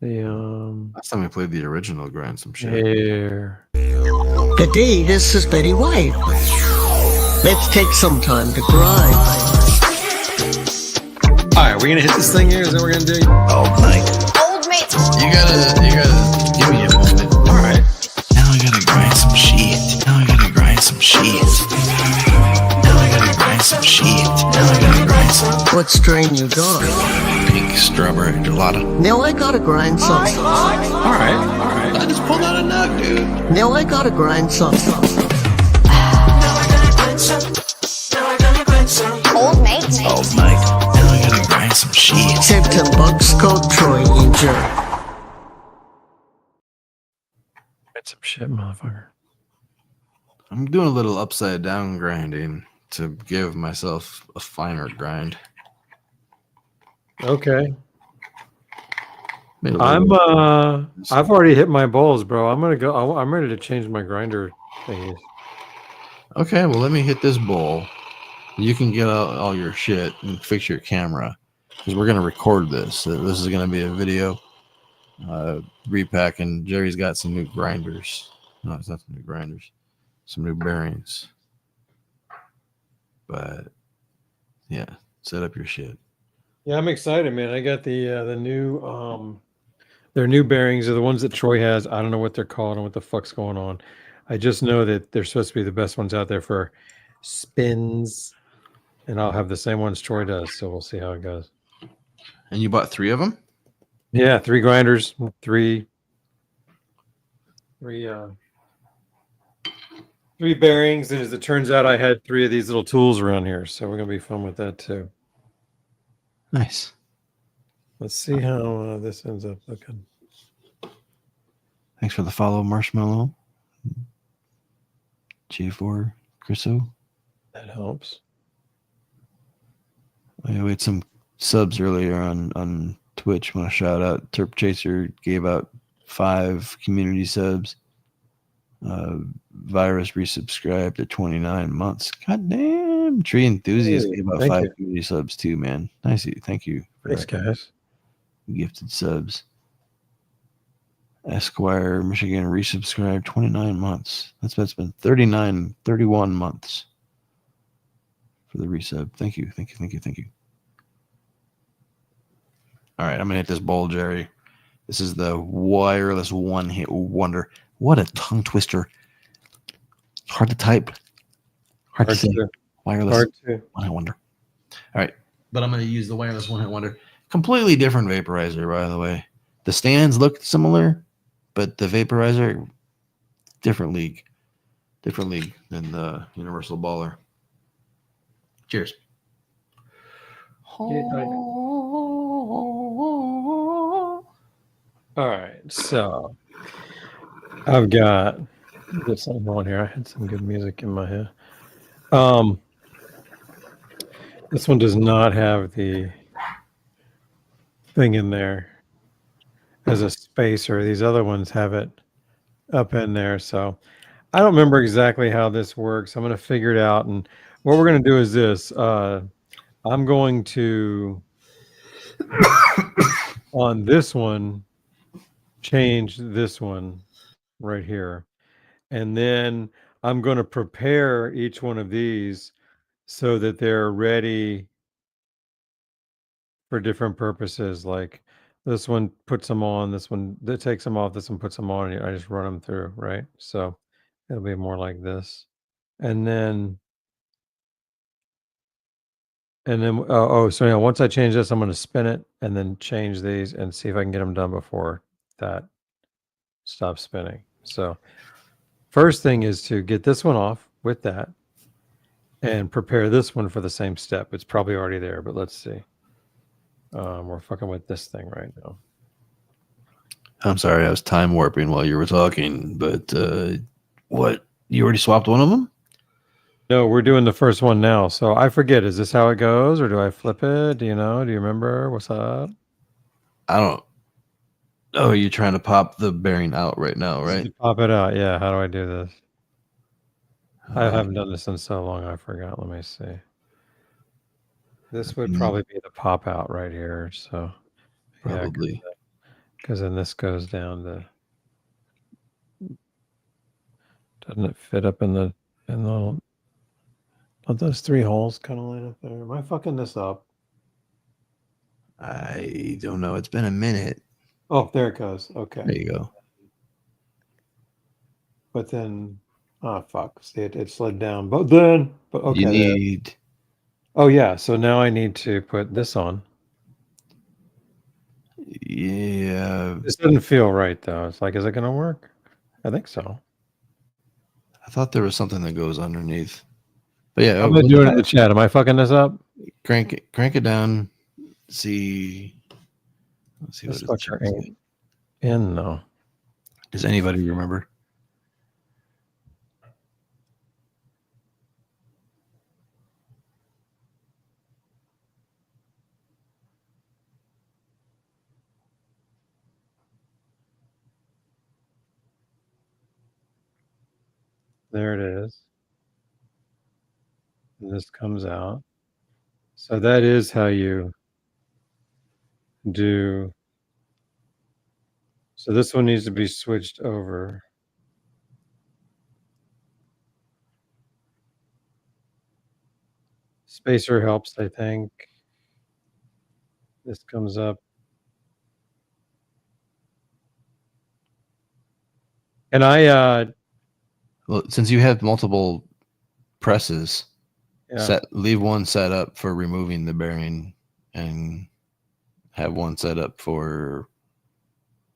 Last time we played the original grind some shit. here. Good day, this is Betty White. Let's take some time to grind. All right, we're gonna hit this thing here. Is that what we're gonna do? Oh, Mike. Old mate. You gotta give me a moment. All right. Now I gotta grind some shit. Now I gotta grind some shit. Now I gotta grind some shit. Now I gotta grind some What strain you got? pink strawberry gelato. Now I gotta grind some. All right. I just pulled out a nug, dude. Now I gotta grind some. Old mate. Oh, Mike. Now I gotta grind some shit. Save 10 bucks, code Troy, enjoy. Get some shit, motherfucker. I'm doing a little upside down grinding to give myself a finer grind. Okay. Made a little I've already hit my bowls, bro. I'm gonna go. I'm ready to change my grinder thingies. Okay, well, let me hit this bowl. You can get out all your shit and fix your camera because we're gonna record this. This is gonna be a video repack, and Jerry's got some new grinders. No, it's not some new grinders. Some new bearings. But yeah, set up your shit. Yeah, I'm excited, man. I got the new their new bearings are the ones that Troy has. I don't know what they're called and what the fuck's going on. I just know that they're supposed to be the best ones out there for spins, and I'll have the same ones Troy does. So we'll see how it goes. And you bought 3 of them? Yeah, 3 grinders, three bearings, and as it turns out, I had 3 of these little tools around here, so we're gonna be fun with that too. Nice. Let's see how this ends up looking. Thanks for the follow, Marshmallow. J4, Chriso. That helps. We had some subs earlier on Twitch. Want to shout out Terp Chaser gave out 5 community subs. Virus resubscribed to 29 months. God damn. Tree Enthusiast Hey, gave out thank 5 you. community subs too, man. Nice. Thank you for Thanks, guys. gifted subs. Esquire Michigan resubscribed 29 months. That's been 31 months for the resub. Thank you. All right, I'm gonna hit this bowl, Jerry. This is the wireless one-hit wonder. What a tongue twister. Hard to type. Hard to say. Wireless one-hit wonder. All right, but I'm gonna use the wireless one-hit wonder. Completely different vaporizer, by the way. The stands look similar, but the vaporizer, different league than the Universal Baller. Cheers. All right, so I've got get something on here. I had some good music in my head. This one does not have the thing in there as a spacer. These other ones have it up in there. So I don't remember exactly how this works. I'm going to figure it out. And what we're going to do is this. I'm going to, on this one, change this one right here. And then I'm going to prepare each one of these so that they're ready for different purposes. Like this one puts them on, this one that takes them off, this one puts them on, and I just run them through, right? So it'll be more like this. And then so yeah, once I change this, I'm going to spin it and then change these and see if I can get them done before that stops spinning. So first thing is to get this one off with that and prepare this one for the same step. It's probably already there, but let's see. We're fucking with this thing right now. I'm sorry, I was time warping while you were talking, but what? You already swapped one of them? No, we're doing the first one now. So I forget, is this how it goes or do I flip it? Do you know? Do you remember? What's up? I don't. Oh, you're trying to pop the bearing out right now, right? Pop it out. Yeah. How do I do this? I haven't done this in so long. I forgot. Let me see. This would probably be the pop out right here. So probably. Because then this goes down to. Doesn't it fit up in the don't those 3 holes kind of line up there? Am I fucking this up? I don't know. It's been a minute. Oh, there it goes. Okay. There you go. But then, oh fuck! See, it slid down. But okay. You need. Oh yeah. So now I need to put this on. Yeah. This doesn't feel right though. It's like, is it gonna work? I think so. I thought there was something that goes underneath. But yeah, I'm gonna do it in the chat. Am I fucking this up? Crank it down. See. Let's see This what fucker ain't in though. Does anybody remember? There it is. And this comes out. So that is how you do. So this one needs to be switched over. Spacer helps, I think. This comes up. And Well, since you have multiple presses, yeah, leave one set up for removing the bearing and have one set up for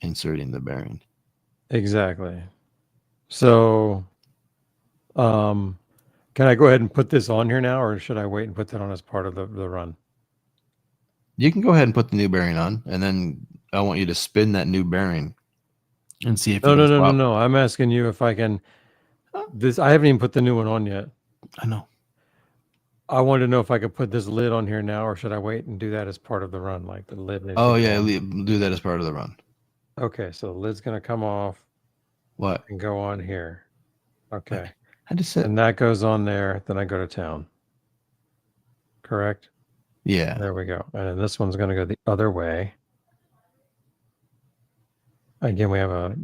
inserting the bearing. exactly. So can I go ahead and put this on here now, or should I wait and put that on as part of the run? You can go ahead and put the new bearing on, and then I want you to spin that new bearing and see if No, you no, can no, no, swap. no. I'm asking you if I can. This I haven't even put the new one on yet. I know. I wanted to know if I could put this lid on here now, or should I wait and do that as part of the run? Like the lid. needs to Oh go yeah, on. do that as part of the run. Okay, so the lid's gonna come off What? and go on here. Okay, I just said. and that goes on there. Then I go to town. Correct. Yeah. There we go. And then this one's gonna go the other way. Again, we have a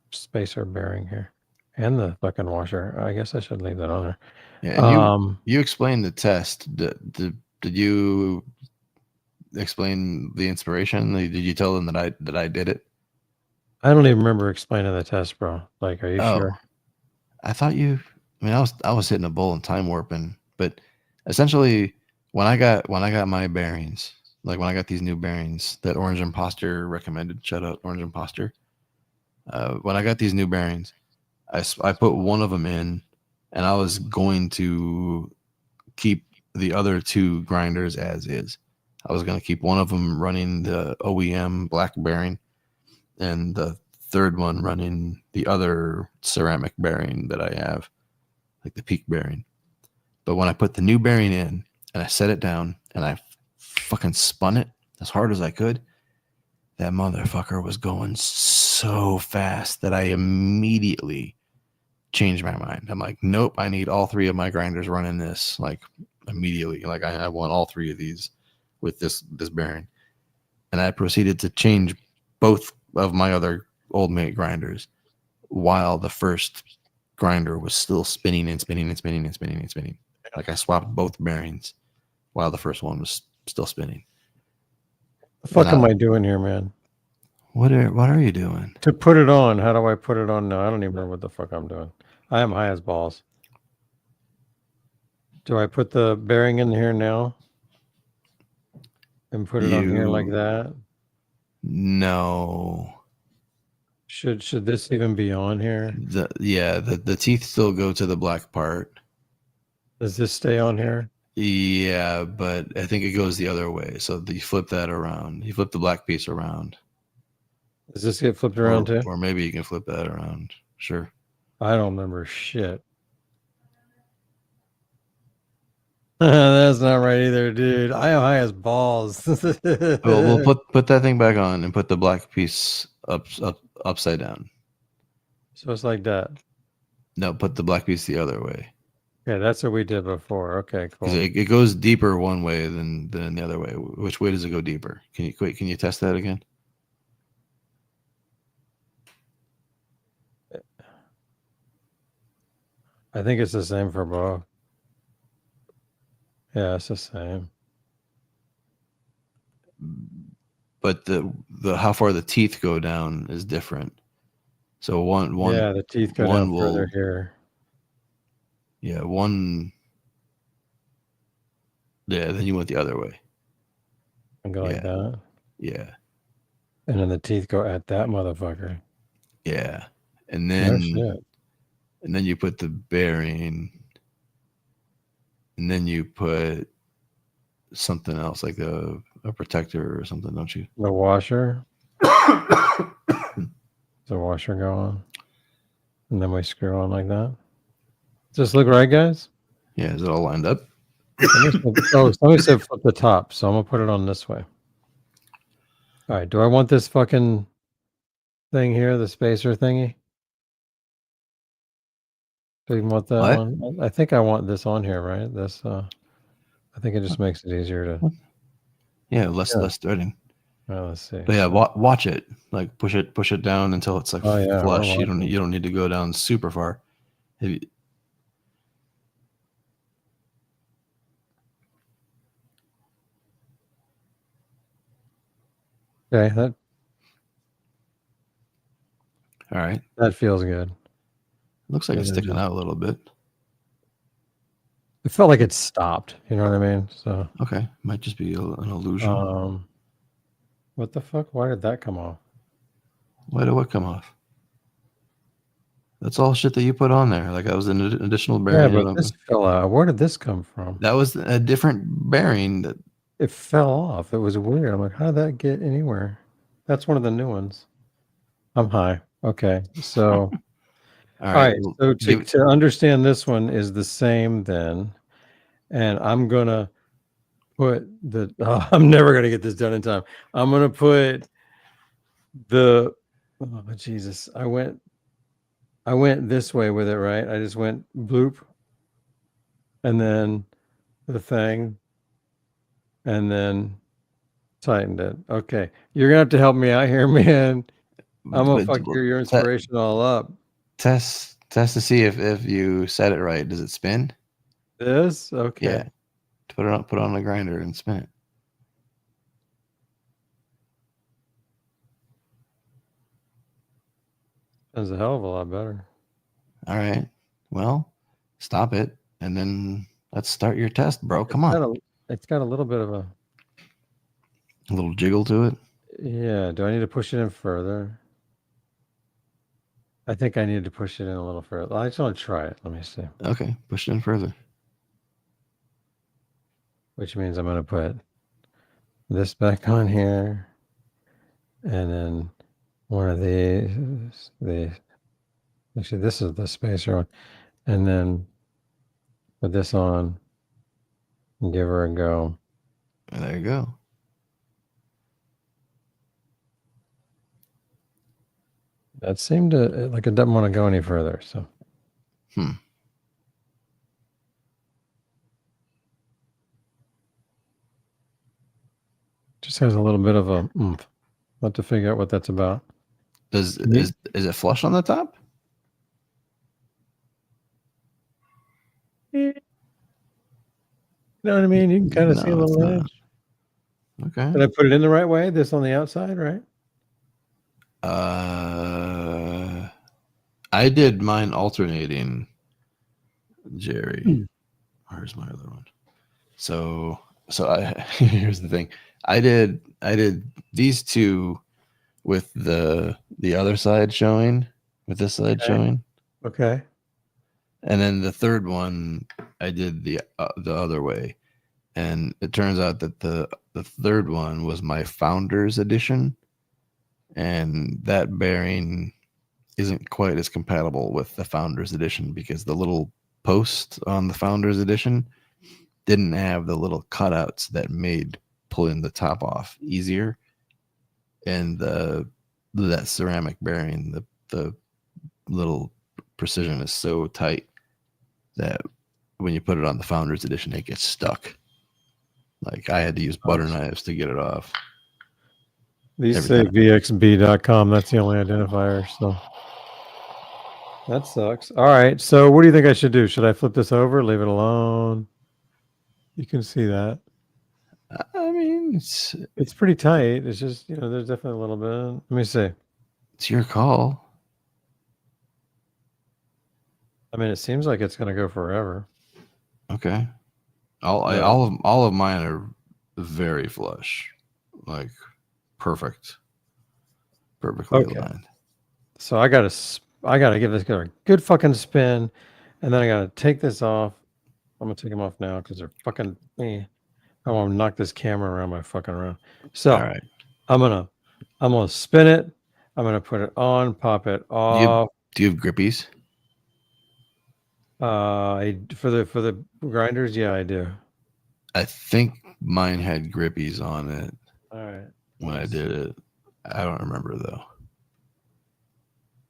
spacer bearing here, and the fucking washer. I guess I should leave that on there. Yeah. And you explained the test. Did you explain the inspiration? Did you tell them that I did it? I don't even remember explaining the test, bro. Like, are you sure? I thought you. I mean, I was hitting a bull and time warping, but essentially, when I got my bearings, like when I got these new bearings that Orange Imposter recommended, shout out Orange Imposter. When I got these new bearings, I put one of them in, and I was going to keep the other two grinders as is. I was going to keep one of them running the OEM black bearing, and the third one running the other ceramic bearing that I have, like the peak bearing. But when I put the new bearing in and I set it down and I fucking spun it as hard as I could, that motherfucker was going so fast that I immediately changed my mind. I'm like, nope, I need all three of my grinders running this, like immediately. Like I want all three of these with this bearing. And I proceeded to change both of my other old mate grinders while the first grinder was still spinning and spinning and spinning and spinning and spinning. Like I swapped both bearings while the first one was still spinning. The fuck am I doing here, man? What are you doing? To put it on, how do I put it on now? I don't even remember what the fuck I'm doing. I am high as balls. Do I put the bearing in here now? And put it on here like that? No. Should this even be on here? The teeth still go to the black part. Does this stay on here? Yeah, but I think it goes the other way. So you flip that around. You flip the black piece around. Does this get flipped around too? Or maybe you can flip that around. Sure. I don't remember shit. That's not right either, dude. I am high as balls. Well, we'll put that thing back on and put the black piece upside down. So it's like that. No, put the black piece the other way. Yeah, that's what we did before. Okay, cool. It goes deeper one way than the other way. Which way does it go deeper? Can you test that again? I think it's the same for both. Yeah, it's the same. But the how far the teeth go down is different. So one yeah, the teeth go down further here. Yeah, one. Yeah, then you went the other way. And go like that. Yeah. And then the teeth go at that motherfucker. Yeah, and then shit. And then you put the bearing, and then you put something else like a protector or something, don't you? The washer. The washer go on, and then we screw on like that. Does this look right, guys? Yeah, is it all lined up? Somebody said flip the top, so I'm gonna put it on this way. All right, do I want this fucking thing here, the spacer thingy? So you want that What? on? I think I want this on here, right? This. I think it just makes it easier to. Yeah, less threading. Well, let's see. But yeah, watch it. Like push it down until it's like Oh, yeah, we're flush. You watching. don't need to go down super far. If you- Okay, all right. that feels good. Looks like it's And then sticking out a little bit. It felt like it stopped. You know what I mean? So. Okay, might just be an illusion. What the fuck? Why did that come off? Why did what come off? That's all shit that you put on there. Like that was an additional bearing. Yeah, but this fell out. Where did this come from? That was a different bearing. That It fell off. It was weird. I'm like, how did that get anywhere? That's one of the new ones. I'm high. Okay, so all right. So to understand this one is the same then, and I'm gonna put the. Oh, I'm never gonna get this done in time. I'm gonna put the. Oh Jesus! I went this way with it, right? I just went bloop, and then the thing, and then tightened it. Okay, you're gonna have to help me out here, man. I'm gonna fuck your inspiration all up. Test to see if you set it right. Does it spin? This? Okay. Yeah. Put it on the grinder and spin it. That's a hell of a lot better. All right. Well, stop it and then let's start your test, bro. Come on. It's got a little bit of a little jiggle to it. Yeah. Do I need to push it in further? I think I need to push it in a little further. I just want to try it. Let me see. Okay, push it in further. Which means I'm going to put this back on here, and then one of these. Actually, this is the spacer one, and then put this on and give her a go. And there you go. That seemed to like it doesn't want to go any further. So. Just has a little bit of a oomph. I'll have to figure out what that's about. Is it flush on the top? You know what I mean? You can kind of see a little edge. Okay. Did I put it in the right way? This on the outside, right? I did mine alternating, Jerry. Where's my other one? So here's the thing. I did these two with the other side showing, with this side showing. Okay. And then the third one I did the other way. And it turns out that the third one was my Founders Edition, and that bearing isn't quite as compatible with the Founders Edition because the little post on the Founders Edition didn't have the little cutouts that made pulling the top off easier. And that ceramic bearing, the little precision is so tight that when you put it on the Founders Edition, it gets stuck. Like I had to use butter knives to get it off. These say VXB.com. That's the only identifier. So that sucks. All right. So what do you think I should do? Should I flip this over? Leave it alone? You can see that. I mean, it's pretty tight. It's just, there's definitely a little bit. Let me see. It's your call. I mean, it seems like it's going to go forever. Okay. All of mine are very flush, like perfectly aligned. So I gotta give this guy a good fucking spin, and then I gotta take this off. I'm gonna take them off now because they're fucking me. I want to knock this camera around my fucking room. So all right. I'm gonna spin it. I'm gonna put it on, pop it off. Do you have grippies? For the grinders, yeah, I do. I think mine had grippies on it. All right. When I did it, I don't remember though.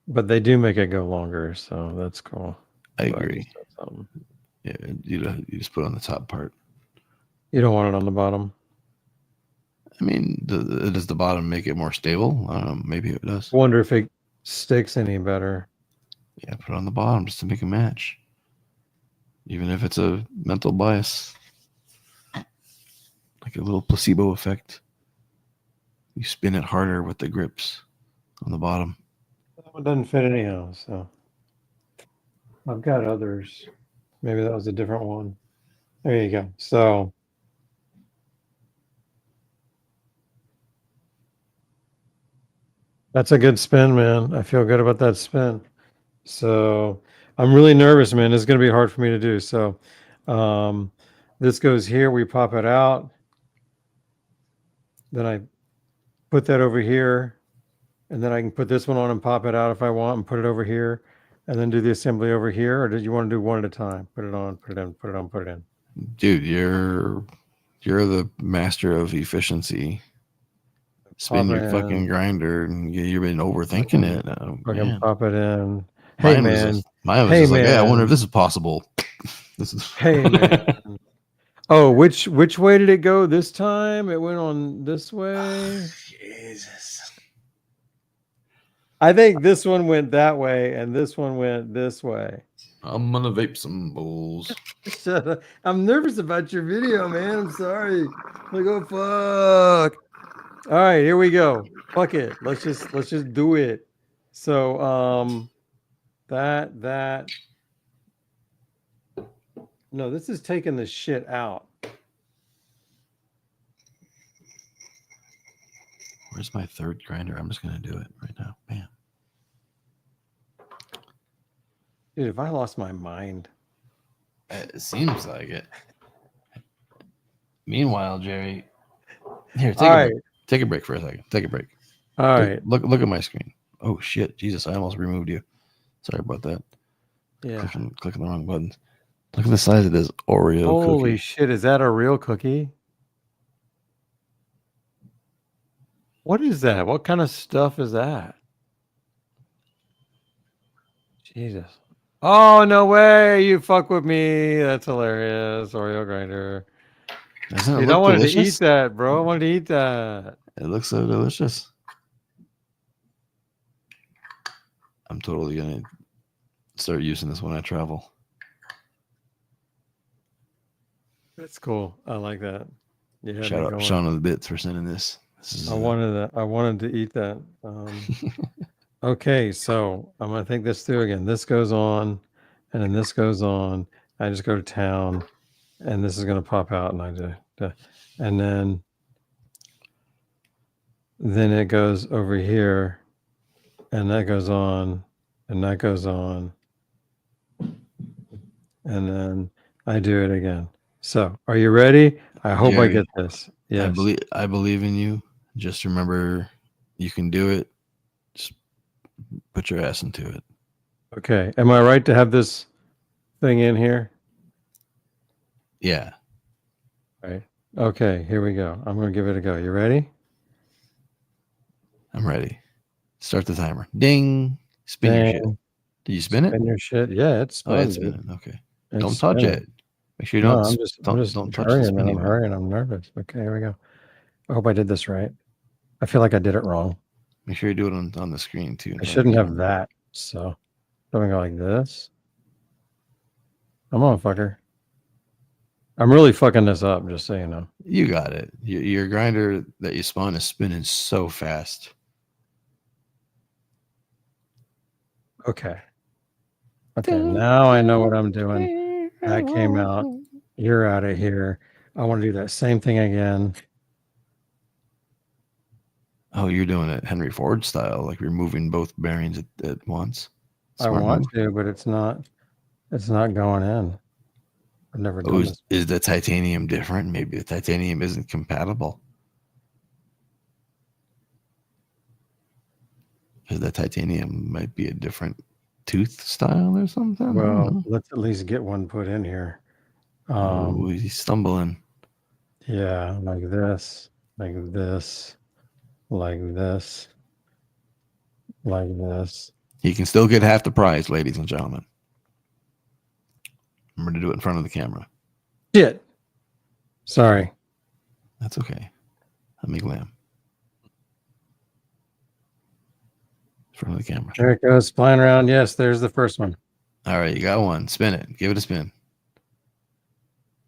But they do make it go longer, so that's cool. I So agree. just did something. Yeah, you just put it on the top part. You don't want it on the bottom. I mean, does the bottom make it more stable? I don't know. Maybe it does. Wonder if it sticks any better. Yeah, put it on the bottom just to make a match. Even if it's a mental bias, like a little placebo effect. You spin it harder with the grips on the bottom. That one doesn't fit anyhow, so I've got others. Maybe that was a different one. There you go. So that's a good spin, man. I feel good about that spin. So I'm really nervous, man. It's going to be hard for me to do. So this goes here. We pop it out. Then I put that over here. And then I can put this one on and pop it out if I want and put it over here. And then do the assembly over here. Or did you want to do one at a time? Put it on, put it in, put it on, put it in. Dude, you're the master of efficiency. Spin Pop your it fucking in. grinder, and you've been overthinking it. I can Man. pop it in. Hey, Mine was man. just, mine was Hey, just like, yeah, I wonder man. if this is possible. This is Hey, man. Oh, which way did it go this time? It went on this way. Jesus. I think this one went that way, and this one went this way. I'm gonna vape some bowls. Shut up. I'm nervous about your video, man. I'm sorry. Like, oh fuck. All right, here we go. Fuck it. Let's just do it. So that no, this is taking the shit out. Where's my third grinder? I'm just gonna do it right now. Bam. Dude, if I lost my mind. It seems like it. Meanwhile, Jerry, here, All right. take a break for a second. Take a break. All right. Look at my screen. Oh shit, Jesus! I almost removed you. Sorry about that. Yeah. Clicking the wrong buttons. Look at the size of this Oreo Holy cookie. shit, is that a real cookie? What is that? What kind of stuff is that? Jesus. Oh, no way. You fuck with me. That's hilarious. Oreo grinder. Doesn't it Dude, I look wanted to delicious? eat that, bro. I wanted to eat that. It looks so delicious. I'm totally gonna start using this when I travel. That's cool. I like that. You had me Shout out going. Sean of the Bits for sending this. This is I wanted to eat that. Okay, so I'm gonna think this through again. This goes on, and then this goes on. I just go to town, and this is gonna pop out, and I do, and then it goes over here, and that goes on, and that goes on, and then I do it again. So, are you ready? I hope I Jerry, get this. Yes. I believe in you. Just remember, you can do it. Just put your ass into it. Okay. Am I right to have this thing in here? Yeah. Right. Okay. Here we go. I'm going to give it a go. You ready? I'm ready. Start the timer. Ding. Spin your shit. Ding. Did you spin it? Spin your shit. Yeah, it's Oh, it's spinning. spinning. Okay. It's Don't touch spinning. it. Make sure you No, don't. I'm just don't touch the hurrying, man. spinning I'm wheel. hurrying. I'm nervous. Okay, here we go. I hope I did this right. I feel like I did it wrong. Make sure you do it on the screen too. I shouldn't have that. So I'm going to go like this. Come on, fucker. I'm really fucking this up, just so you know. You got it. Your grinder that you spun is spinning so fast. Okay. Okay, now I know what I'm doing. That came out. You're out of here. I want to do that same thing again. Oh, you're doing it Henry Ford style, like removing both bearings at once. I Smart want move. to, but it's not going in. I've never done this. Is the titanium different? Maybe the titanium isn't compatible. Because the titanium might be a different tooth style or something. Well, let's at least get one put in here. He's stumbling. Yeah, like this, like this, like this, like this. He can still get half the prize, ladies and gentlemen. Remember to do it in front of the camera. Shit. Sorry. That's okay. Let me glam. In front of the camera. There it goes, flying around. Yes, there's the first one. All right, you got one. Spin it. Give it a spin.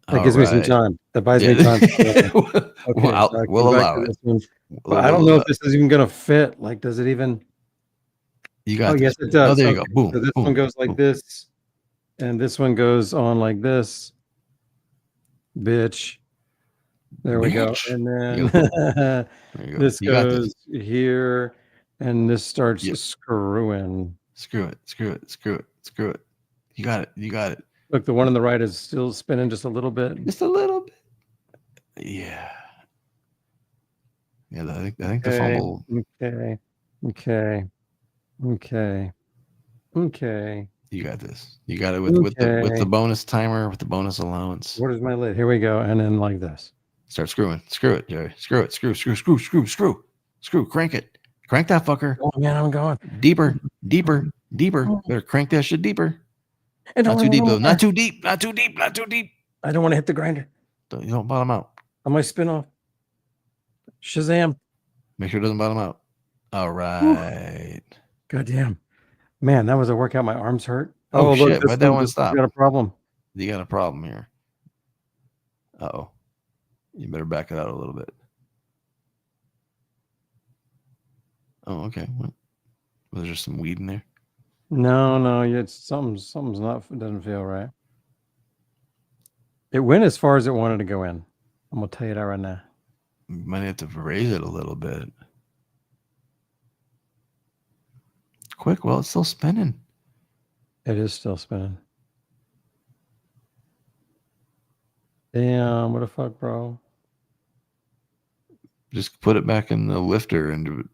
That gives me some time. That buys me time. Okay, Well, so I we'll come back allow to it. this one. But I don't know if this is even going to fit. Like, does it even? You got Oh, yes, this. it does. Oh, there you Okay, go. Boom. So this boom, one goes like boom. this, and this one goes on like this. Bitch. There we go. Bitch. And There then you go. this You got goes this. here, and this starts Yep. screwing. Screw it. Screw it. Screw it. Screw it. You got it. You got it. Look, the one on the right is still spinning just a little bit. Just a little bit. Yeah. Yeah, I think the fumble. Okay. You got this. You got it with the Okay. bonus timer, with the bonus allowance. What is my lid? Here we go. And then like this. Start screwing. Screw it, Jerry. Screw it. Screw. Crank it. Crank that fucker. Oh man, I'm going. Deeper. Better crank that shit deeper. Not too deep though. Not too deep. I don't want to hit the grinder. You don't bottom out. I might spin off. Shazam. Make sure it doesn't bottom out. All right. Goddamn. Man, that was a workout. My arms hurt. Oh, shit. This Why'd that one this stop? got a problem. You got a problem here. Uh-oh. You better back it out a little bit. Oh, okay. What? Was there some weed in there? No, it's something's not, it doesn't feel right. It went as far as it wanted to go in. I'm gonna tell you that right now. You might have to raise it a little bit. Quick, well, it's still spinning. It is still spinning. Damn, what the fuck, bro? Just put it back in the lifter and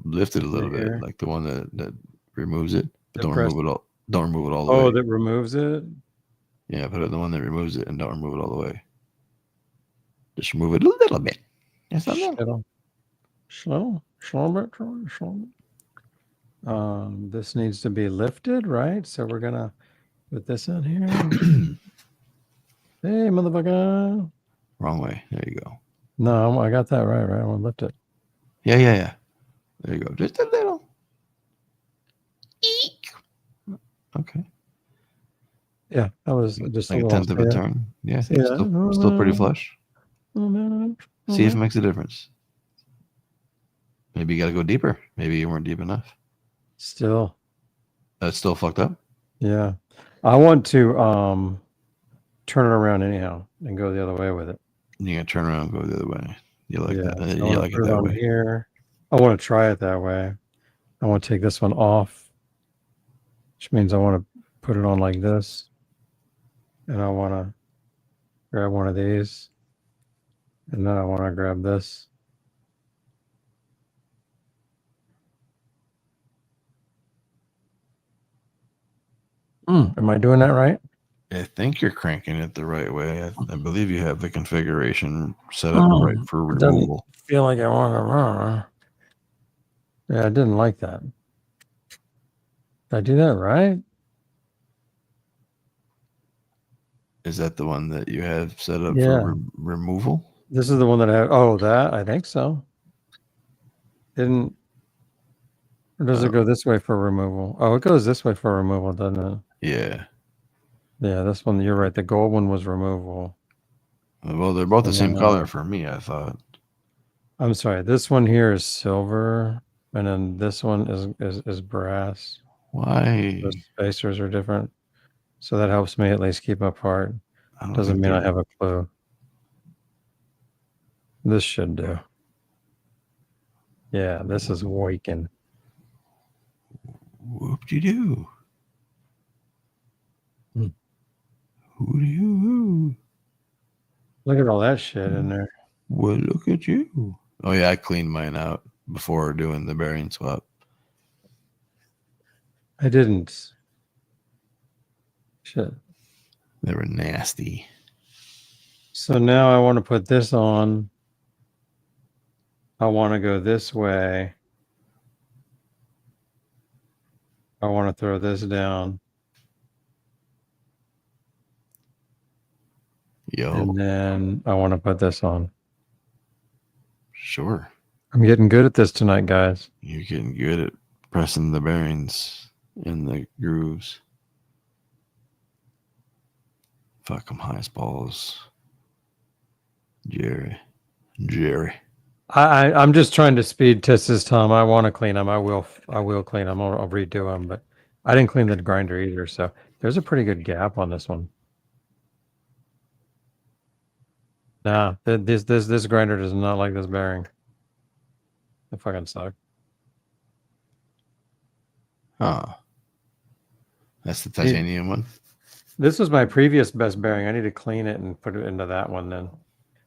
lift it a little Right bit, here. like the one that removes it. But don't Press- remove it all. Don't remove it all the Oh, way. that removes it? Yeah, put it the one that removes it and don't remove it all the way. Just remove it a little bit. Just a little. Slow bit. This needs to be lifted, right? So we're gonna put this in here. Hey, motherfucker. Wrong way. There you go. No, I got that right. I want to lift it. Yeah. There you go. Just a little. Eek. Okay. Yeah, that was just Like a tenth of a turn. Yeah, See that? still pretty flush. See if it makes a difference. Maybe you got to go deeper. Maybe you weren't deep enough. Still. That's still fucked up. Yeah. I want to turn it around anyhow and go the other way with it. You got to turn around and go the other way. You like that? So You like it that way? Here. I want to try it that way. I want to take this one off, which means I want to put it on like this. And I want to grab one of these. And then I want to grab this. Am I doing that right? I think you're cranking it the right way. I believe you have the configuration set up right for removal. Feel like I want to. Yeah, I didn't like that. Did I do that right? Is that the one that you have set up Yeah. for removal? This is the one that I have. Oh, that? I think so. Or does it go this way for removal? Oh, it goes this way for removal, doesn't it? Yeah. Yeah, this one, you're right. The gold one was removal. Well, they're both the same color for me, I thought. I'm sorry. This one here is silver, and then this one is brass. Why? The spacers are different. So that helps me at least keep apart. I don't Doesn't think mean I they're- have a clue. This should do. Yeah, this is waking. Whoop-de-doo. Hmm. Who-de-hoo. Look at all that shit in there. Well, look at you. Oh, yeah, I cleaned mine out before doing the bearing swap. I didn't. Shit. They were nasty. So now I want to put this on. I want to go this way. I want to throw this down. Yo, And then I want to put this on. sure. I'm getting good at this tonight, guys. You're getting good at pressing the bearings in the grooves. Fuck, I'm high as balls. Jerry. I'm just trying to speed test this time. I want to clean them. I will clean them. I'll redo them, but I didn't clean the grinder either. So there's a pretty good gap on this one. Nah, this grinder does not like this bearing. It fucking sucks. Oh. That's the titanium one? This was my previous best bearing. I need to clean it and put it into that one then.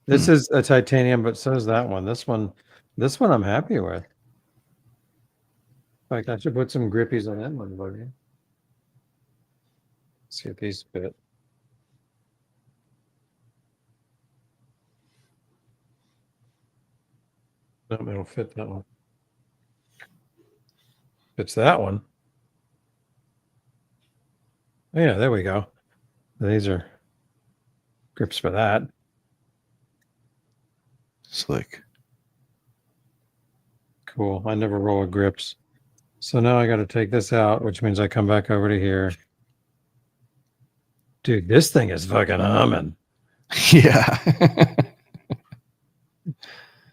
This is a titanium, but so is that one. This one I'm happy with. In fact, I should put some grippies on that one, buddy. See if these fit. No, it'll fit that one. Fits that one. Oh, yeah, there we go. These are grips for that. Slick. Cool. I never roll with grips. So now I got to take this out, which means I come back over to here. Dude, this thing is fucking humming. Yeah.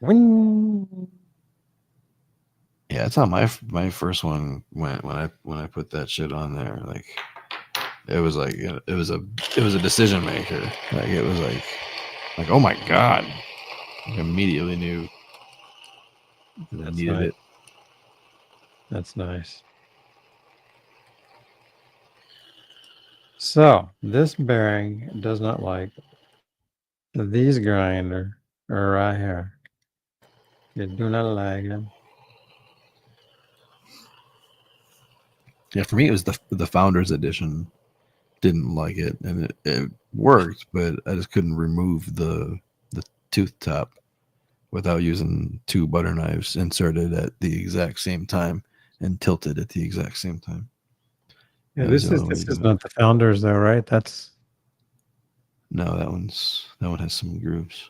Wing. Yeah, that's how my first one went when I put that shit on there. Like it was a decision maker. Like it was like oh my god. I immediately knew I needed nice. it. That's nice. So this bearing does not like these grinder are right here. You do not like them. Yeah, for me it was the Founders Edition. Didn't like it, and it worked, but I just couldn't remove the tooth top without using two butter knives inserted at the exact same time and tilted at the exact same time. Yeah, That this was the only is reason. not the Founders though, right? That's No, that one has some grooves.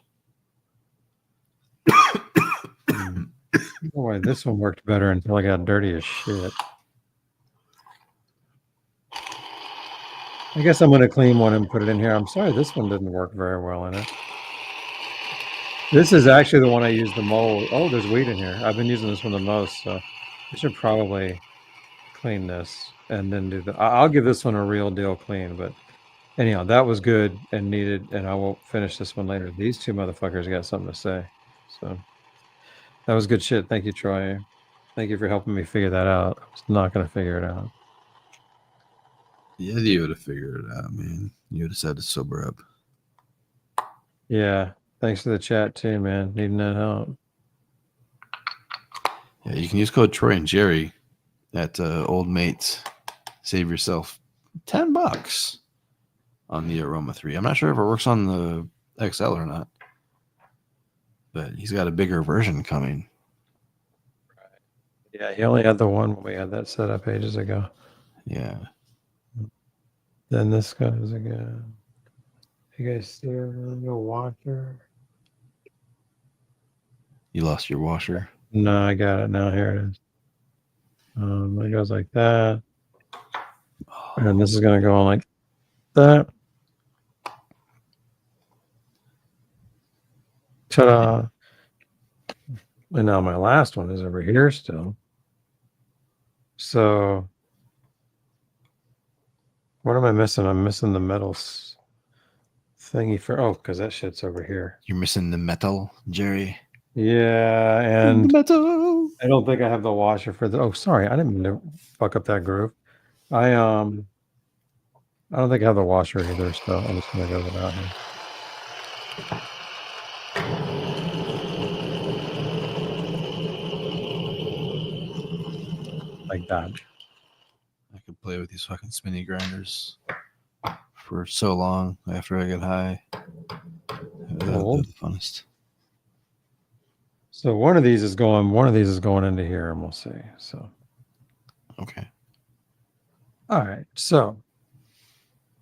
boy, this one worked better until I got dirty as shit. I guess I'm going to clean one and put it in here. I'm sorry, this one didn't work very well in it. This is actually the one I use the most. Oh, there's weed in here. I've been using this one the most, so I should probably clean this and then do the. I'll give this one a real deal clean, but anyhow, that was good and needed, and I will finish this one later. These two motherfuckers got something to say, so that was good shit. Thank you, Troy. Thank you for helping me figure that out. I was not going to figure it out. Yeah, you would have figured it out, man. You would have said to sober up. Yeah. Thanks for the chat too, man. Needing that help. Yeah, you can use code Troy and Jerry at Old Mates. Save yourself $10 on the Aroma 3. I'm not sure if it works on the XL or not, but he's got a bigger version coming. Yeah, he only had the one when we had that set up ages ago. Yeah. Then this goes again. You guys see your washer? You lost your washer? No, I got it now. Here it is. It goes like that. And this is going to go on like that. Ta-da. And now my last one is over here still. So what am I missing? I'm missing the metals thingy for, because that shit's over here. You're missing the metal, Jerry. Yeah, and the metal. I don't think I have the washer for the. Oh, sorry, I didn't mean to fuck up that groove. I don't think I have the washer either, so I'm just gonna go without here. Like that. I could play with these fucking spinny grinders for so long after I get high. They're the funnest. So one of these is going into here, and we'll see. So okay. All right. So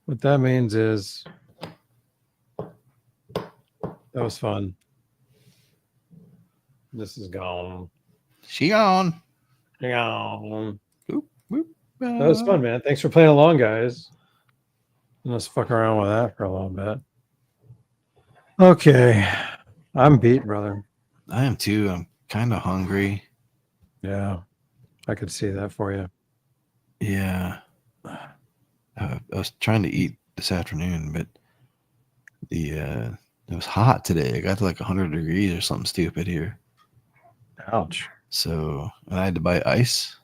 what that means is That was fun. This is gone. She gone. Gone. Boop, boop, That was fun, man. Thanks for playing along, guys. And let's fuck around with that for a little bit. Okay. I'm beat, brother. I am too. I'm kind of hungry. Yeah. I could see that for you. Yeah. I was trying to eat this afternoon, but it was hot today. I got to like 100 degrees or something stupid here. Ouch. So and I had to buy ice.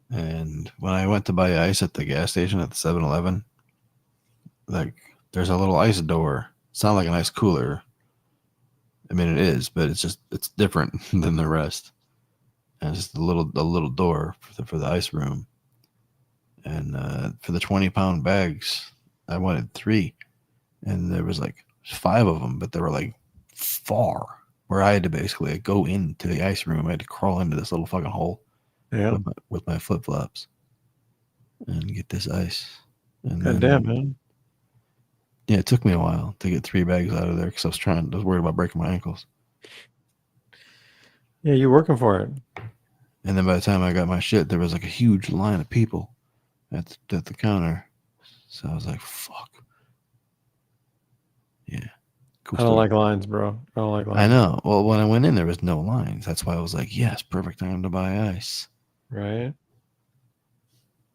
And when I went to buy ice at the gas station at the 7-Eleven, like there's a little ice door. It's not like an ice cooler. I mean, it is, but it's different than the rest. And it's just a little door for the ice room. And for the 20-pound bags, I wanted 3, and there was like 5 of them, but they were like far where I had to basically go into the ice room. I had to crawl into this little fucking hole with my flip flops and get this ice. And God damn, man. Yeah, it took me a while to get 3 bags out of there because I was worried about breaking my ankles. Yeah, you're working for it. And then by the time I got my shit, there was like a huge line of people at the counter. So I was like, fuck. Yeah. Cool I don't story. like lines, bro. I don't like lines. I know. Well, when I went in, there was no lines. That's why I was like, yes, perfect time to buy ice. Right?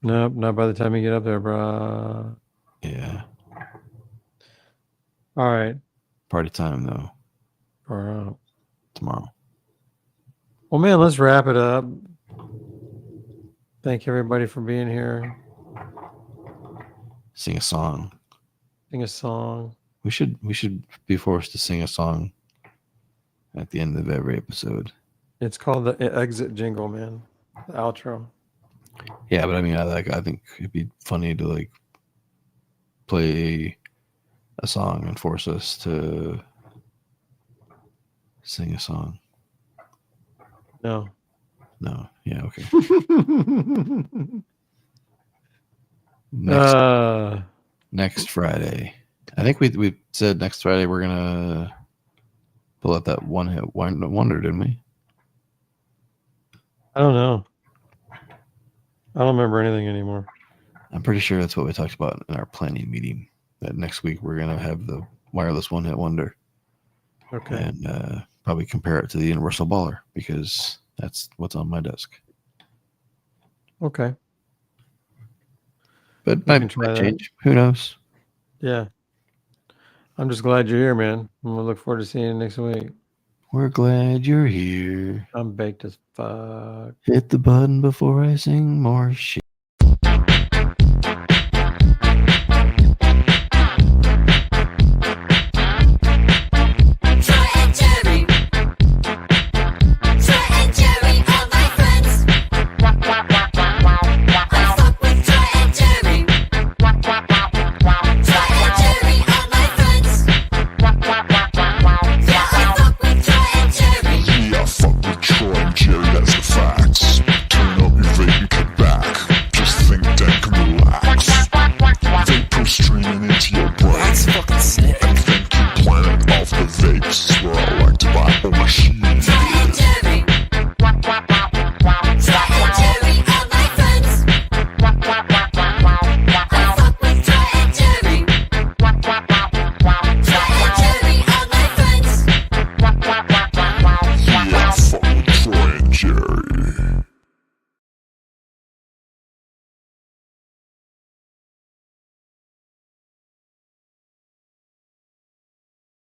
Nope, not by the time you get up there, bro. Yeah. All right. Party time, though, All right. tomorrow. Well, man, let's wrap it up. Thank everybody for being here. Sing a song. Sing a song. We should be forced to sing a song at the end of every episode. It's called the exit jingle, man. The outro. Yeah, but I mean, I think it'd be funny to like play a song and force us to sing a song. No. No. Yeah. Okay. Next Friday. I think we said next Friday we're gonna pull out that one hit wonder, didn't we? I don't know. I don't remember anything anymore. I'm pretty sure that's what we talked about in our planning meeting. That next week we're gonna have the wireless one hit wonder. Okay. And probably compare it to the Universal Baller because that's what's on my desk. Okay. But can might try that. change. Who knows? Yeah. I'm just glad you're here, man. I'm gonna look forward to seeing you next week. We're glad you're here. I'm baked as fuck. Hit the button before I sing more shit.